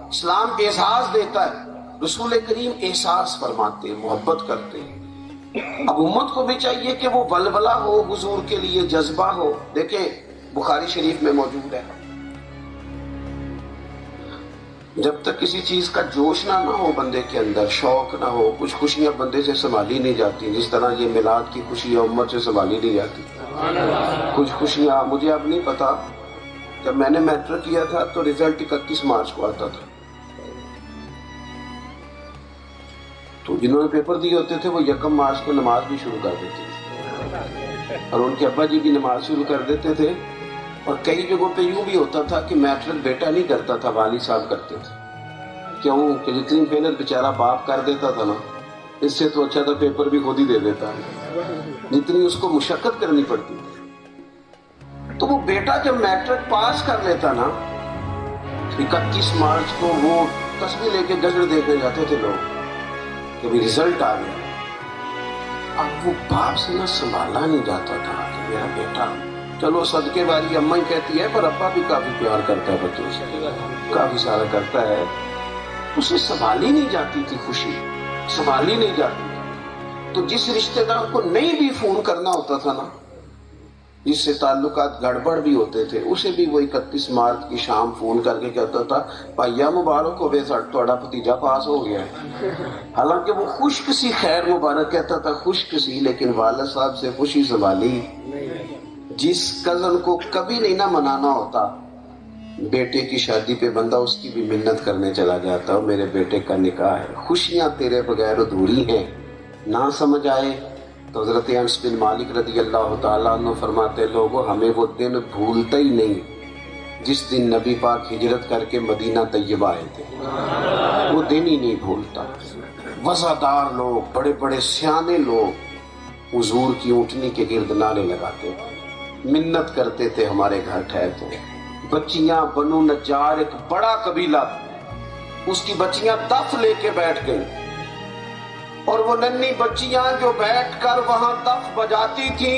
اسلام اعزاز دیتا ہے، رسول کریم احساس فرماتے ہیں، محبت کرتے ہیں۔ اب امت کو بھی چاہیے کہ وہ ولولہ ہو، حضور کے لیے جذبہ ہو۔ دیکھیں بخاری شریف میں موجود ہے، جب تک کسی چیز کا جوش نہ ہو بندے کے اندر، شوق نہ ہو، کچھ خوشیاں بندے سے سنبھالی نہیں جاتی، جس طرح یہ میلاد کی خوشی امت سے سنبھالی نہیں جاتی۔ کچھ خوشیاں مجھے اب نہیں پتا، جب میں نے میٹرک کیا تھا تو رزلٹ 31 مارچ کو آتا تھا، تو جنہوں نے پیپر دیے ہوتے تھے وہ 1 مارچ کو نماز بھی شروع کر دیتے تھے، اور ان کے ابا جی بھی نماز شروع کر دیتے تھے۔ اور کئی جگہوں پہ یوں بھی ہوتا تھا کہ میٹرک بیٹا نہیں کرتا تھا، والد صاحب کرتے تھے۔ کیوں کہ جتنی محنت بیچارہ باپ کر دیتا تھا نا، اس سے تو اچھا تھا پیپر بھی خود ہی دے دیتا، جتنی اس کو مشقت کرنی پڑتی تھی۔ تو وہ بیٹا جب میٹرک پاس کر لیتا نا، 31 مارچ کو وہ تسبیح لے کے گجر دے کے جاتے تھے لوگ کہ بھی رزلٹ آ گیا۔ اب وہ باپ سے نہ سنبھالا نہیں جاتا تھا کہ میرا بیٹا، چلو صدقے والی اماں ہی کہتی ہے پر ابا بھی کافی پیار کرتا ہے بچوں سے، کافی سارا کرتا ہے، اسے سنبھالی نہیں جاتی تھی، خوشی سنبھالی نہیں جاتی تھی۔ تو جس رشتہ دار کو نہیں بھی فون کرنا ہوتا تھا نا، جس سے تعلقات گڑبڑ بھی ہوتے تھے، اسے بھی وہ 31 مارچ کی شام فون کر کے کہتا تھا بھائیا مبارک ہوئے تھوڑا بھتیجا پاس ہو گیا ہے۔ حالانکہ وہ خشک سی خیر مبارک کہتا تھا، خشک سی، لیکن والد صاحب سے خوشی سنبھالی۔ جس کزن کو کبھی نہیں نہ منانا ہوتا، بیٹے کی شادی پہ بندہ اس کی بھی منت کرنے چلا جاتا ہے، میرے بیٹے کا نکاح ہے، خوشیاں تیرے بغیر ادھوری ہیں، نہ سمجھ آئے تو حضرت انس بن مالک رضی اللہ تعالیٰ عنہ فرماتے، لوگوں ہمیں وہ دن بھولتا ہی نہیں جس دن نبی پاک ہجرت کر کے مدینہ طیبہ آئے تھے، وہ دن ہی نہیں بھولتا۔ وزادار لوگ، بڑے بڑے سیانے لوگ حضور کی اونٹنی کے گرد نعرے لگاتے تھے، منت کرتے تھے ہمارے گھر ٹھہر تو۔ بچیاں بنو نجار ایک بڑا قبیلہ، اس کی بچیاں دف لے کے بیٹھ گئی، اور وہ ننھی بچیاں جو بیٹھ کر وہاں دف بجاتی تھی،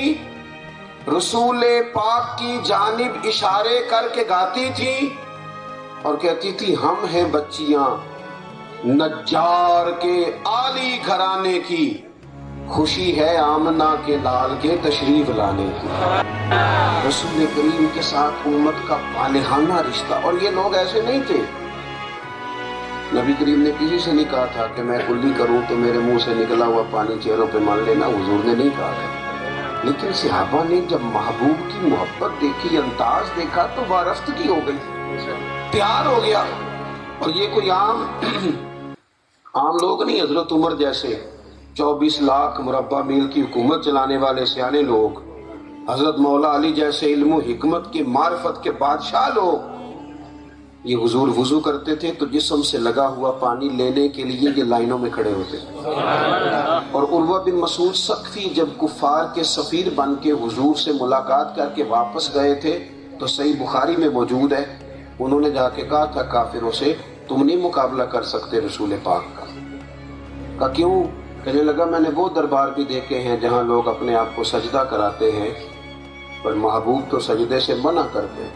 رسول پاک کی جانب اشارے کر کے گاتی تھی اور کہتی تھی ہم ہیں بچیاں نجار کے عالی گھرانے کی، خوشی ہے آمنہ کے لال کے تشریف لانے کی۔ رسول کریم کے ساتھ امت کا بالغانہ رشتہ، اور یہ لوگ ایسے نہیں تھے۔ نبی کریم نے کسی سے نہیں کہا تھا کہ میں کلی کروں تو میرے منہ سے نکلا ہوا پانی چہروں پہ مان لینا، حضور نے نہیں کہا تھا۔ لیکن صحابہ نے جب محبوب کی محبت دیکھی، انداز دیکھا تو وارفتگی ہو گئی، پیار ہو گیا۔ اور یہ کوئی عام لوگ نہیں، حضرت عمر جیسے 24 لاکھ مربع میل کی حکومت چلانے والے سیانے لوگ، حضرت مولا علی جیسے علم و حکمت کے معرفت کے بادشاہ لوگ، یہ حضور وضو کرتے تھے تو جسم سے لگا ہوا پانی لینے کے لیے یہ لائنوں میں کھڑے ہوتے تھے۔ اور عروہ بن مسعود ثقفی جب کفار کے سفیر بن کے حضور سے ملاقات کر کے واپس گئے تھے تو صحیح بخاری میں موجود ہے، انہوں نے جا کے کہا تھا کافروں سے تم نہیں مقابلہ کر سکتے رسول پاک کا۔ کہا کیوں؟ کہنے لگا میں نے وہ دربار بھی دیکھے ہیں جہاں لوگ اپنے آپ کو سجدہ کراتے ہیں، پر محبوب تو سجدے سے منع کرتے ہیں،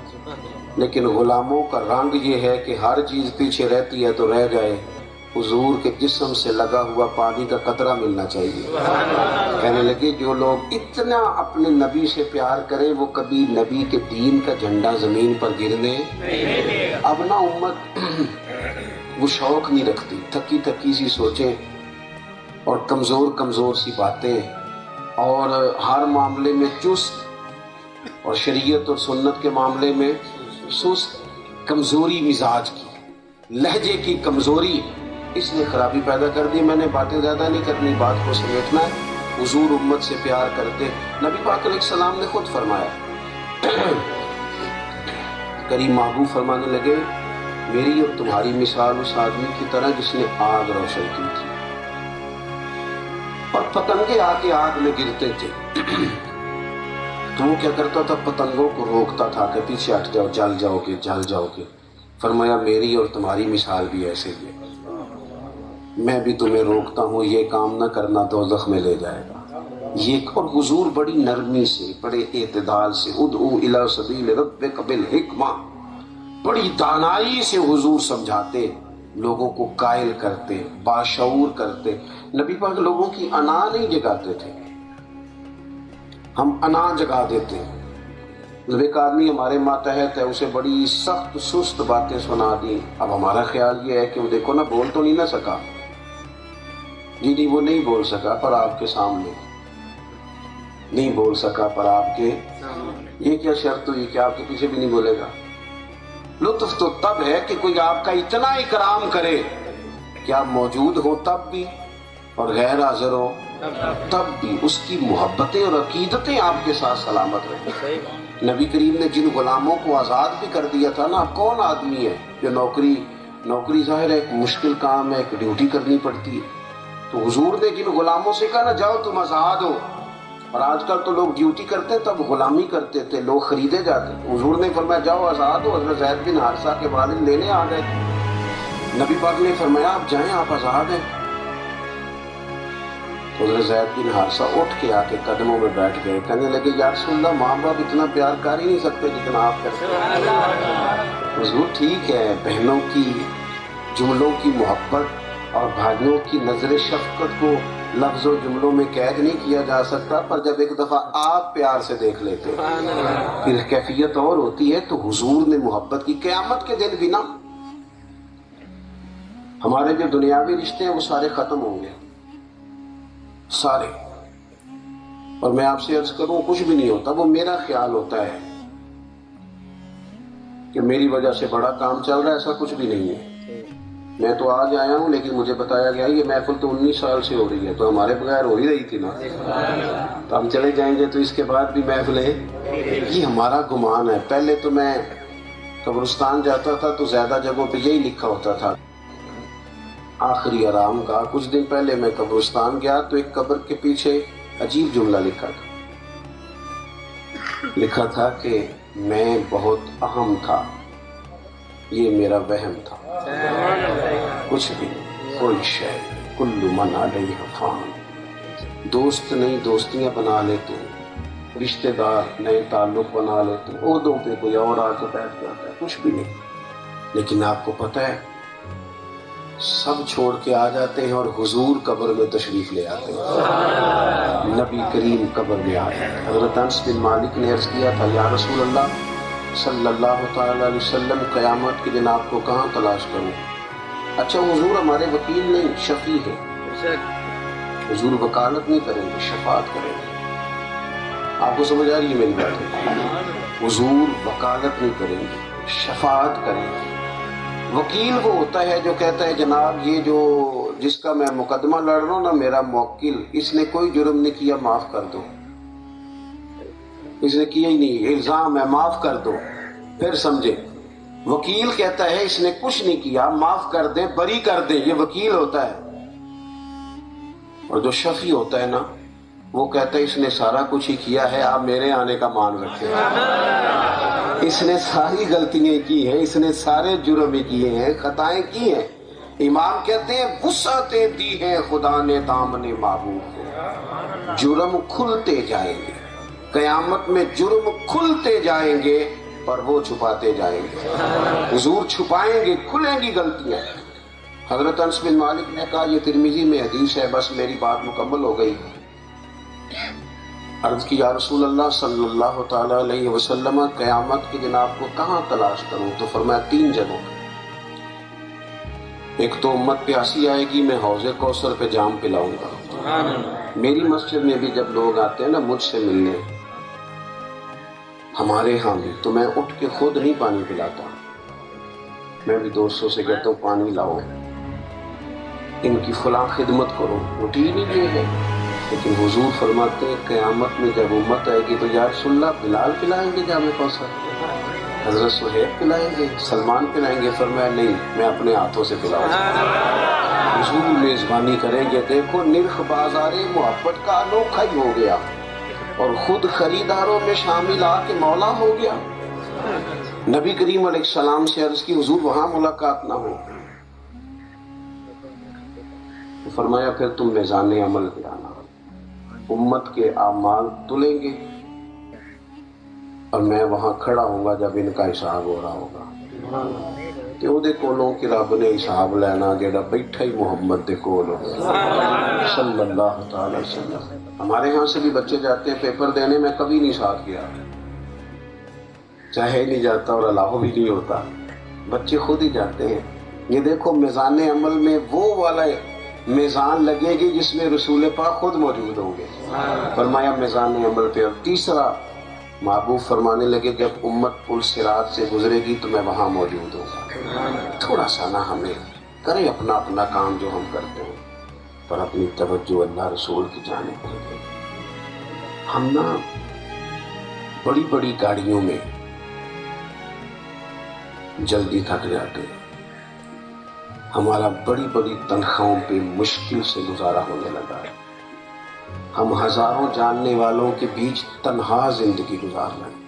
لیکن غلاموں کا رنگ یہ ہے کہ ہر چیز پیچھے رہتی ہے تو رہ جائے، حضور کے جسم سے لگا ہوا پانی کا قطرہ ملنا چاہیے۔ کہنے لگے جو لوگ اتنا اپنے نبی سے پیار کریں وہ کبھی نبی کے دین کا جھنڈا زمین پر گرنے۔ اب نہ امت وہ شوق نہیں رکھتی، تھکی تھکی سی سوچیں اور کمزور سی باتیں، اور ہر معاملے میں چست، اور شریعت اور سنت کے معاملے میں سست۔ کمزوری مزاج کی، لہجے کی کمزوری، اس نے خرابی پیدا کر دی۔ میں نے باتیں زیادہ نہیں کرنی، بات کو سمیٹنا ہے۔ حضور امت سے پیار کرتے، نبی پاک علیہ السلام نے خود فرمایا، کریم محبوب فرمانے لگے میری اور تمہاری مثال اس آدمی کی طرح جس نے آگ روشن کی تھی اور پتنگے آ کے آگ میں گرتے تھے، تو وہ کیا کرتا تھا؟ پتنگوں کو روکتا تھا کہ پیچھے ہٹ جاؤ، جل جاؤ گے، جل جاؤ گے۔ فرمایا میری اور تمہاری مثال بھی ایسے ہی ہے، میں بھی تمہیں روکتا ہوں، یہ کام نہ کرنا دوزخ میں لے جائے گا۔ یہ اور حضور بڑی نرمی سے، بڑے اعتدال سے، ادعو الی سبیل ربک بالحکمہ، بڑی دانائی سے حضور سمجھاتے، لوگوں کو قائل کرتے، باشعور کرتے۔ نبی پاک لوگوں کی انا نہیں جگاتے تھے، ہم انا جگا دیتے۔ جب ایک آدمی ہمارے ماتحت ہے، اسے بڑی سخت سست باتیں سنا دی، اب ہمارا خیال یہ ہے کہ وہ دیکھو نا، بول تو نہیں نہ سکا، جی نہیں وہ نہیں بول سکا، پر آپ کے سامنے نہیں بول سکا، پر آپ کے، یہ کیا شرط ہوئی کہ آپ کے پیچھے بھی نہیں بولے گا؟ لطف تو تب ہے کہ کوئی آپ کا اتنا اکرام کرے کہ آپ موجود ہو تب بھی اور غیر حاضر ہو تب بھی، اس کی محبتیں اور عقیدتیں آپ کے ساتھ سلامت رہیں۔ نبی کریم نے جن غلاموں کو آزاد بھی کر دیا تھا نا، کون آدمی ہے جو نوکری ظاہر ہے ایک مشکل کام ہے، ایک ڈیوٹی کرنی پڑتی ہے، تو حضور نے جن غلاموں سے کہا نا جاؤ تم آزاد ہو، اور آج کل تو لوگ ڈیوٹی کرتے تب غلامی کرتے تھے، لوگ خریدے جاتے تھے، حضور نے فرمایا جاؤ آزاد ہو۔ حضرت زید بن حارثہ کے والد لینے آ گئے، نبی پاک نے فرمایا آپ جائیں، آپ آزاد ہیں۔ حضرت زید بن حارثہ اٹھ کے آ کے قدموں میں بیٹھ گئے، کہنے لگے یا رسول اللہ، ماں باپ اتنا پیار کر ہی نہیں سکتے جتنا آپ کرتے ہیں۔ حضور ٹھیک ہے، بہنوں کی جملوں کی محبت اور بھائیوں کی نظر شفقت کو لفظ و جملوں میں قید نہیں کیا جا سکتا، پر جب ایک دفعہ آپ پیار سے دیکھ لیتے پھر کیفیت اور ہوتی ہے۔ تو حضور نے محبت کی، قیامت کے دن بھی نا ہمارے جو دنیاوی رشتے ہیں وہ سارے ختم ہوں گے، سارے، اور میں آپ سے عرض کروں کچھ بھی نہیں ہوتا، وہ میرا خیال ہوتا ہے کہ میری وجہ سے بڑا کام چل رہا ہے، ایسا کچھ بھی نہیں ہے۔ میں تو آج آیا ہوں لیکن مجھے بتایا گیا یہ محفل تو 19 سال سے ہو رہی ہے، تو ہمارے بغیر ہو ہی رہی تھی نا، تو ہم چلے جائیں گے تو اس کے بعد بھی محفلیں، یہ ہمارا گمان ہے۔ پہلے تو میں قبرستان جاتا تھا تو زیادہ جگہوں پہ یہی لکھا ہوتا تھا آخری آرام کا۔ کچھ دن پہلے میں قبرستان گیا تو ایک قبر کے پیچھے عجیب جملہ لکھا تھا کہ میں بہت اہم تھا، یہ میرا وہم تھا، کچھ بھی کوئی شے، کل من علیہ فان۔ دوست نہیں دوستیاں بنا لیتے ہیں، رشتہ دار نئے تعلق بنا لیتے ہیں، عہدوں پہ کوئی اور آ کے بیٹھ جاتا ہے، کچھ بھی نہیں۔ لیکن آپ کو پتہ ہے سب چھوڑ کے آ جاتے ہیں اور حضور قبر میں تشریف لے آتے ہیں، نبی کریم قبر میں آئے۔ حضرت انس بن مالک نے عرض کیا تھا یا رسول اللہ صلی اللہ تعالی علیہ وسلم، قیامت کے دن آپ کو کہاں تلاش کروں؟ اچھا حضور ہمارے وکیل نہیں، شفیع ہے، حضور وکالت نہیں کریں گے، شفاعت کریں گے۔ آپ کو سمجھ آ رہی ہے میری بات؟ حضور وکالت نہیں کریں گے، شفاعت کریں گے۔ وکیل وہ ہوتا ہے جو کہتا ہے جناب یہ جو جس کا میں مقدمہ لڑ رہا ہوں نا، میرا موکل، اس نے کوئی جرم نہیں کیا، معاف کر دو، اس نے کیا ہی نہیں، الزام ہے، معاف کر دو۔ پھر سمجھے، وکیل کہتا ہے اس نے کچھ نہیں کیا، معاف کر دیں، بری کر دیں، یہ وکیل ہوتا ہے۔ اور جو شفیع ہوتا ہے نا، وہ کہتا ہے اس نے سارا کچھ ہی کیا ہے، آپ میرے آنے کا مان رکھیں، اس نے ساری غلطیاں کی ہیں، اس نے سارے جرم کیے ہیں، خطائیں کی ہیں۔ امام کہتے ہیں وسعتیں دی ہیں خدا نے دامن محبوب کو، جرم کھلتے جائیں گے، قیامت میں جرم کھلتے جائیں گے پر وہ چھپاتے جائیں گے، حضور چھپائیں گے، کھلیں گی غلطیاں۔ حضرت انس بن مالک نے کہا یہ ترمذی میں حدیث ہے، بس میری بات مکمل ہو گئی۔ عرض کی یا رسول اللہ صلی اللہ تعالی علیہ وسلم، قیامت کے دن آپ کو کہاں تلاش کروں؟ تو فرمایا 3 جگہوں پہ، ایک تو امت پیاسی آئے گی، میں حوض کوثر پہ جام پلاؤں گا۔ میری مسجد میں بھی جب لوگ آتے ہیں نا مجھ سے ملنے، ہمارے ہاں بھی، تو میں اٹھ کے خود نہیں پانی پلاتا، میں بھی دوستوں سے کہتا ہوں پانی لاؤ، ان کی فلاں خدمت کرو، روٹین ہی یہ ہے۔ لیکن حضور فرماتے ہیں قیامت میں جب امت آئے گی تو یا رسول اللہ بلال پلائیں گے جامع کوثر، حضرت سہیب پلائیں گے، سلمان پلائیں گے؟ فرمایا نہیں، میں اپنے ہاتھوں سے پلاؤں گا۔ حضور میزبانی کریں گے۔ دیکھو نرخ بازار محبت کا انوکھا ہی ہو گیا، اور خود خریداروں میں شامل آ کے مولا ہو گیا۔ نبی کریم علیہ السلام سے عرض کی حضور وہاں ملاقات نہ ہو، تو فرمایا پھر تم میزان عمل پہ آنا، امت کے اعمال تلیں گے اور میں وہاں کھڑا ہوں گا جب ان کا حساب ہو رہا ہوگا۔ تے او دے کولوں کہ رب نے حساب لینا جڑا بیٹھا ہی محمد دے کول ہو صلی اللہ تعالی وسلم۔ ہمارے ہاں سے بھی بچے جاتے ہیں پیپر دینے، میں کبھی نہیں ساتھ گیا، چاہے نہیں جاتا اور اللہ بھی نہیں ہوتا، بچے خود ہی جاتے ہیں۔ یہ دیکھو میزان عمل میں وہ والا میزان لگے گی جس میں رسول پاک خود موجود ہوں گے، فرمایا میزان عمل پہ۔ اور تیسرا محبوب فرمانے لگے جب امت پل صراط سے گزرے گی تو میں وہاں موجود ہوں گا۔ تھوڑا سا نہ ہمیں کریں اپنا اپنا کام جو ہم کرتے ہیں، پر اپنی توجہ اللہ رسول کی جانب دیں۔ ہم نا بڑی بڑی گاڑیوں میں جلدی تھک جاتے ہیں، ہمارا بڑی بڑی تنخواہوں پہ مشکل سے گزارا ہونے لگا ہے، ہم ہزاروں جاننے والوں کے بیچ تنہا زندگی گزار رہے ہیں۔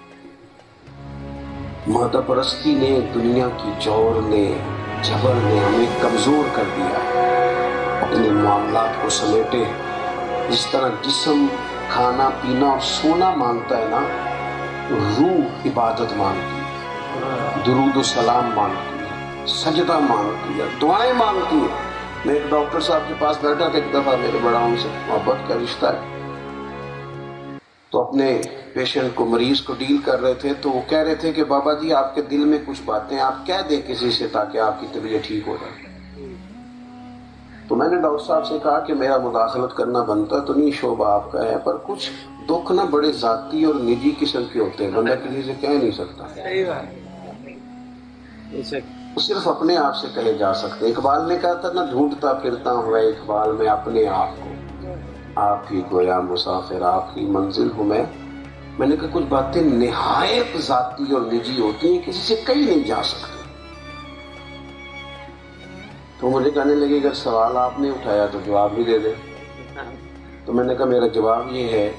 مادہ پرستی نے، دنیا کی جور نے، جبر نے ہمیں کمزور کر دیا، اپنے معاملات کو سمیٹے۔ جس طرح جسم کھانا پینا اور سونا مانگتا ہے نا، روح عبادت مانگتی ہے، درود و سلام مانگتی ہے، سجدہ مانگتی ہے، دعائیں مانگتی ہے۔ میں ایک ڈاکٹر صاحب کے پاس بیٹھا تھا ایک دفعہ، میرے بڑا ان سے محبت کا رشتہ ہے، تو اپنے پیشنٹ کو، مریض کو ڈیل کر رہے تھے، تو وہ کہہ رہے تھے کہ بابا جی آپ کے دل میں کچھ باتیں آپ کہہ دیں کسی سے تاکہ آپ کی طبیعت ٹھیک ہو جائے۔ تو میں نے ڈاکٹر صاحب سے کہا کہ میرا مداخلت کرنا بنتا تو نہیں، شعبہ آپ کا ہے، پر کچھ دکھ نا بڑے ذاتی اور نجی قسم کے ہوتے ہیں، بندہ کسی سے کہہ نہیں سکتا، وہ صرف اپنے آپ سے کہے جا سکتے۔ اقبال نے کہا تھا نا، ڈھونڈتا پھرتا ہوا اقبال میں اپنے آپ کو، آپ ہی گویا مسافر آپ کی منزل ہوں میں نے کہا کچھ باتیں نہایت ذاتی اور نجی ہوتی ہیں، کسی سے کہی نہیں جا سکتی۔ تو مجھے کہنے لگے اگر سوال آپ نے اٹھایا تو جواب بھی دے دیں۔ تو میں نے کہا میرا جواب یہ ہے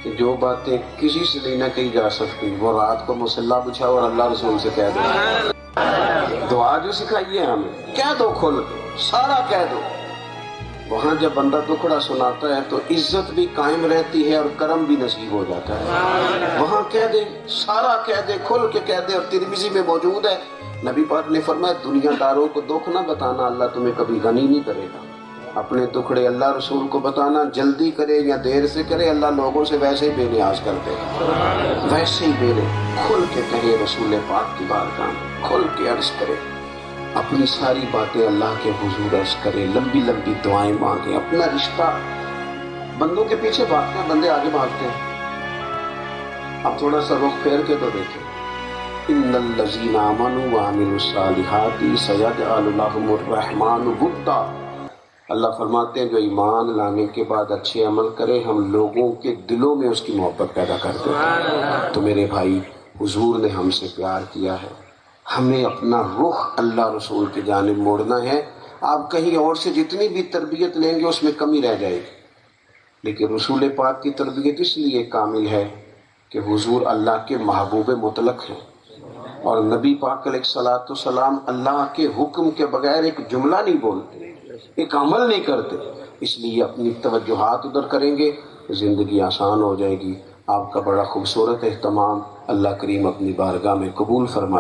کہ جو باتیں کسی سے نہیں نہ کہی جا سکتی وہ رات کو مصلی بچھاؤ اور اللہ رسول سے کہہ دو۔ دعا جو سکھائی ہے ہمیں، کہہ دو، کھل سارا کہہ دو۔ وہاں جب بندہ دکھڑا سناتا ہے تو عزت بھی قائم رہتی ہے اور کرم بھی نصیب ہو جاتا ہے۔ وہاں کہہ دے، سارا کہہ دے، کھل کے کہہ دے۔ اور ترمذی میں موجود ہے، نبی پاک نے فرمایا دنیا داروں کو دکھ نہ بتانا، اللہ تمہیں کبھی غنی نہیں کرے گا۔ اپنے دکھڑے اللہ رسول کو بتانا، جلدی کرے یا دیر سے کرے، اللہ لوگوں سے ویسے ہی بے نیاز کر دے گا، ویسے ہی بے نیاز۔ کھل کے کہے رسول پاک کی بارگاہ میں، کھل کے عرض کرے، اپنی ساری باتیں اللہ کے حضور عرض کرے، لمبی لمبی دعائیں مانگے۔ اپنا رشتہ، بندوں کے پیچھے بھاگتے ہیں، بندے آگے بھاگتے ہیں۔ اب تھوڑا سا رخ پھیر کے تو دیکھیں، ان الذین آمنوا وعملوا الصالحات سیجعل لهم الرحمن ودا۔ اللہ فرماتے ہیں جو ایمان لانے کے بعد اچھے عمل کرے، ہم لوگوں کے دلوں میں اس کی محبت پیدا کرتے ہیں۔ تو میرے بھائی، حضور نے ہم سے پیار کیا ہے، ہمیں اپنا رخ اللہ رسول کی جانب موڑنا ہے۔ آپ کہیں اور سے جتنی بھی تربیت لیں گے اس میں کمی رہ جائے گی، لیکن رسول پاک کی تربیت اس لیے کامل ہے کہ حضور اللہ کے محبوب مطلق ہیں، اور نبی پاک علیہ الصلوۃ والسلام اللہ کے حکم کے بغیر ایک جملہ نہیں بولتے، ایک عمل نہیں کرتے۔ اس لیے اپنی توجہات ادھر کریں گے، زندگی آسان ہو جائے گی۔ آپ کا بڑا خوبصورت اہتمام اللہ کریم اپنی بارگاہ میں قبول فرمائے۔